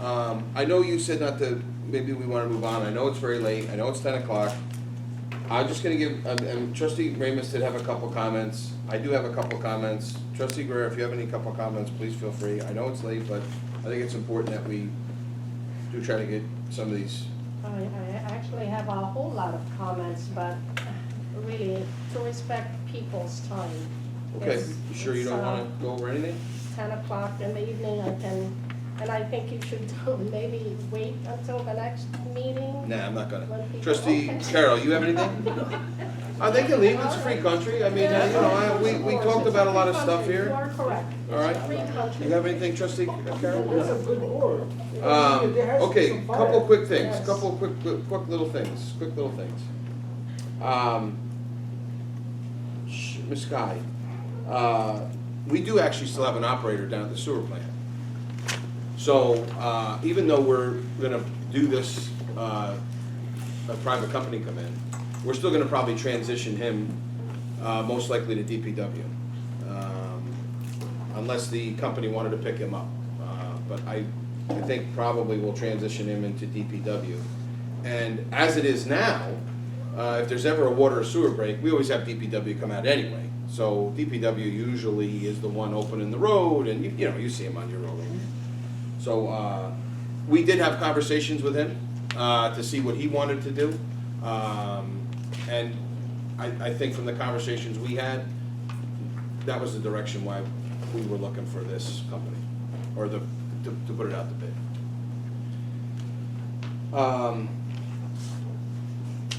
I know you said not to, maybe we wanna move on, I know it's very late, I know it's 10 o'clock. I'm just gonna give, and Trustee Ramus did have a couple comments, I do have a couple comments. Trustee Guerrero, if you have any couple comments, please feel free, I know it's late, but I think it's important that we do try to get some of these. I actually have a whole lot of comments, but really, to respect people's time. Okay, It's- you sure you don't it's, wanna go over anything? 10 o'clock in the evening, and I think you should maybe wait until the next meeting. Nah, I'm not gonna. when people- Trustee okay. Carroll, you have anything? They can leave, it's a free country, I mean, you know, we talked about a lot of stuff You here. are correct. All right. It's a free country. You have anything, Trustee Carroll? That's a good board. There has to be Okay, some couple fire. quick things, Yes. couple quick little things, Ms. Guy, we do actually still have an operator down at the sewer plant. So, even though we're gonna do this, a private company come in, we're still gonna probably transition him, most likely to DPW. Unless the company wanted to pick him up. But I think probably we'll transition him into DPW. And as it is now, if there's ever a water or sewer break, we always have DPW come out anyway. So DPW usually is the one opening the road, and you know, you see him on your road. So, we did have conversations with him, to see what he wanted to do. And I think from the conversations we had, that was the direction why we were looking for this company, or to put it out to bid.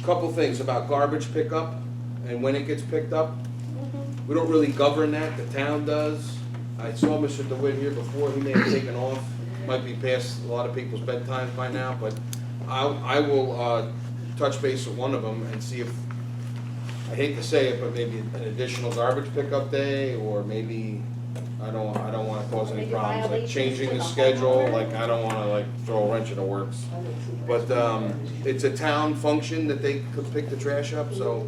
Couple things about garbage pickup and when it gets picked up. We don't really govern that, the town does. I saw Mr. DeWitt here before, he may have taken off, might be past a lot of people's bedtime by now, but I will touch base with one of them and see if, I hate to say it, but maybe an additional garbage pickup day, or maybe, I don't wanna cause any Maybe problems, like violations changing to the the schedule, homeowner. like, I don't wanna like throw a wrench in the works. But, it's a town function that they could pick the trash up, so,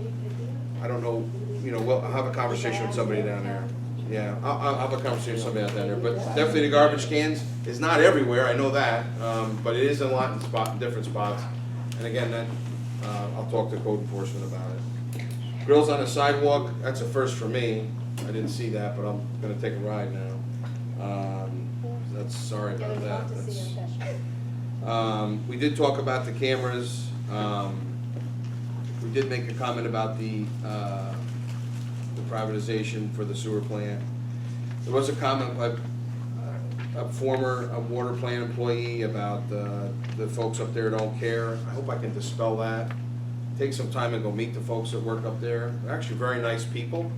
I don't know, you know, I'll have a conversation with somebody down there. Yeah, I'll have a conversation with somebody out down there, but definitely the garbage cans is not everywhere, I know that, but it is a lot in different spots. And again, that, I'll talk to code enforcement about it. Grills on the sidewalk, that's a first for me, I didn't see that, but I'm gonna take a ride now. That's, sorry Yeah, about we'd that. love to see That's- your session. We did talk about the cameras. We did make a comment about the privatization for the sewer plant. There was a comment by a former water plant employee about the folks up there don't care. I hope I can dispel that. Take some time and go meet the folks that work up there. They're actually very nice people.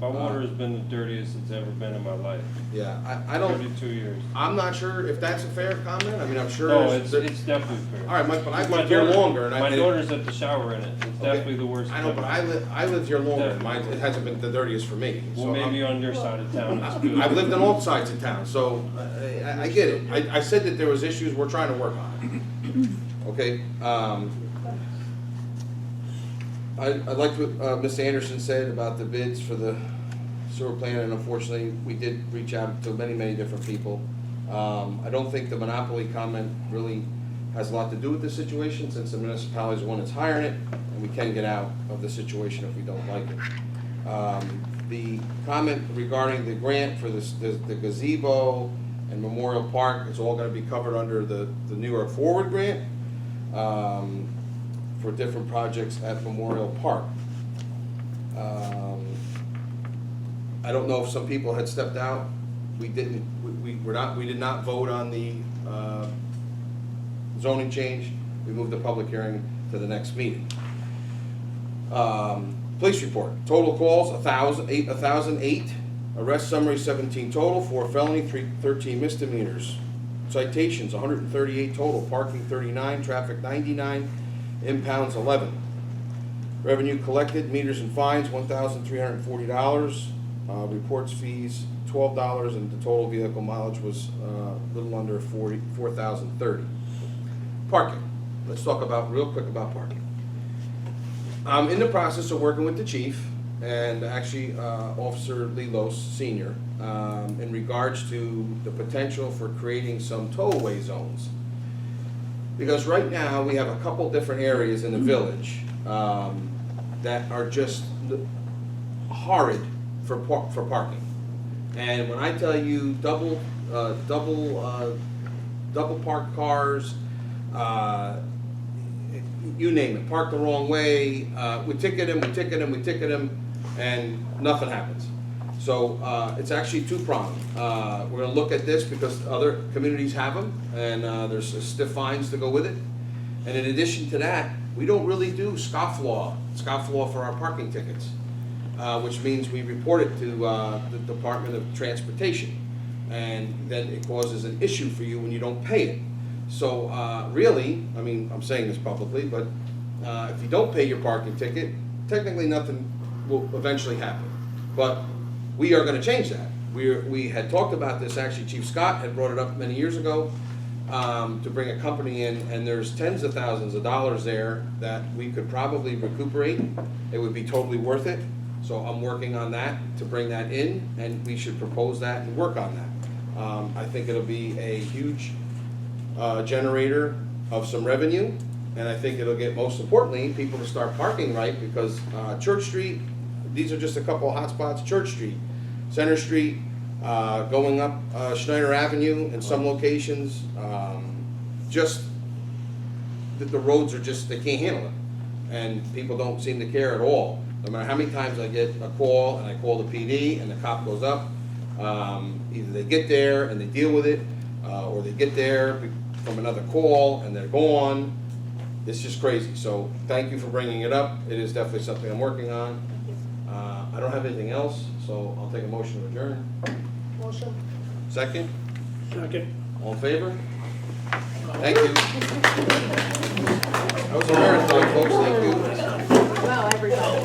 My water has been the dirtiest it's ever been in my life. Yeah, I don't, 32 years. I'm not sure if that's a fair comment. I mean, I'm sure. No, there's- it's definitely fair. All right, Mike, but I've My lived here daughter- longer, and My I. daughter's at the shower in it. It's Okay. definitely the worst. I know, but I lived here longer, mine, it hasn't been the dirtiest for me. Well, so maybe I'm- on your side of town it's good. I've lived on all sides of town, so I get it. I said that there was issues, we're trying to work on it. Okay, I liked what Ms. Anderson said about the bids for the sewer plant, and unfortunately, we did reach out to many, many different people. I don't think the monopoly comment really has a lot to do with this situation, since the municipality is the one that's hiring it, and we can get out of the situation if we don't like it. The comment regarding the grant for the gazebo and Memorial Park is all gonna be covered under the New York Forward grant for different projects at Memorial Park. I don't know if some people had stepped out. We didn't, we did not vote on the zoning change. We moved the public hearing to the next meeting. Police report, total calls, 1,008, arrest summary 17 total, 4 felony, 13 misdemeanors. Citations, 138 total, parking 39, traffic 99, impounds 11. Revenue collected, meters and fines, $1,340. Reports fees, $12, and the total vehicle mileage was a little under 4,030. Parking, let's talk real quick about parking. I'm in the process of working with the chief and actually Officer Lelos Sr. In regards to the potential for creating some tow-away zones. Because right now, we have a couple different areas in the village that are just horrid for parking. And when I tell you double parked cars, you name it, parked the wrong way, we ticket them, and nothing happens. So it's actually two-pronged. We're gonna look at this because other communities have them, and there's stiff fines to go with it. And in addition to that, we don't really do scofflaw for our parking tickets, which means we report it to the Department of Transportation, and then it causes an issue for you when you don't pay it. So really, I mean, I'm saying this publicly, but if you don't pay your parking ticket, technically nothing will eventually happen. But we are gonna change that. We had talked about this, actually Chief Scott had brought it up many years ago, to bring a company in, and there's tens of thousands of dollars there that we could probably recuperate. It would be totally worth it. So I'm working on that to bring that in, and we should propose that and work on that. I think it'll be a huge generator of some revenue, and I think it'll get, most importantly, people to start parking right, because Church Street, these are just a couple of hot spots. Church Street, Center Street, going up Schneider Avenue in some locations, just the roads are just, they can't handle it, and people don't seem to care at all. No matter how many times I get a call and I call the PD and the cop goes up, either they get there and they deal with it, or they get there from another call and they're gone. It's just crazy. So thank you for bringing it up. It is definitely something I'm working on. I don't have anything else, so I'll take a motion to adjourn. Motion. Second? Second. All in favor? Thank you. That was a marathon, folks. Thank you. Well, everybody.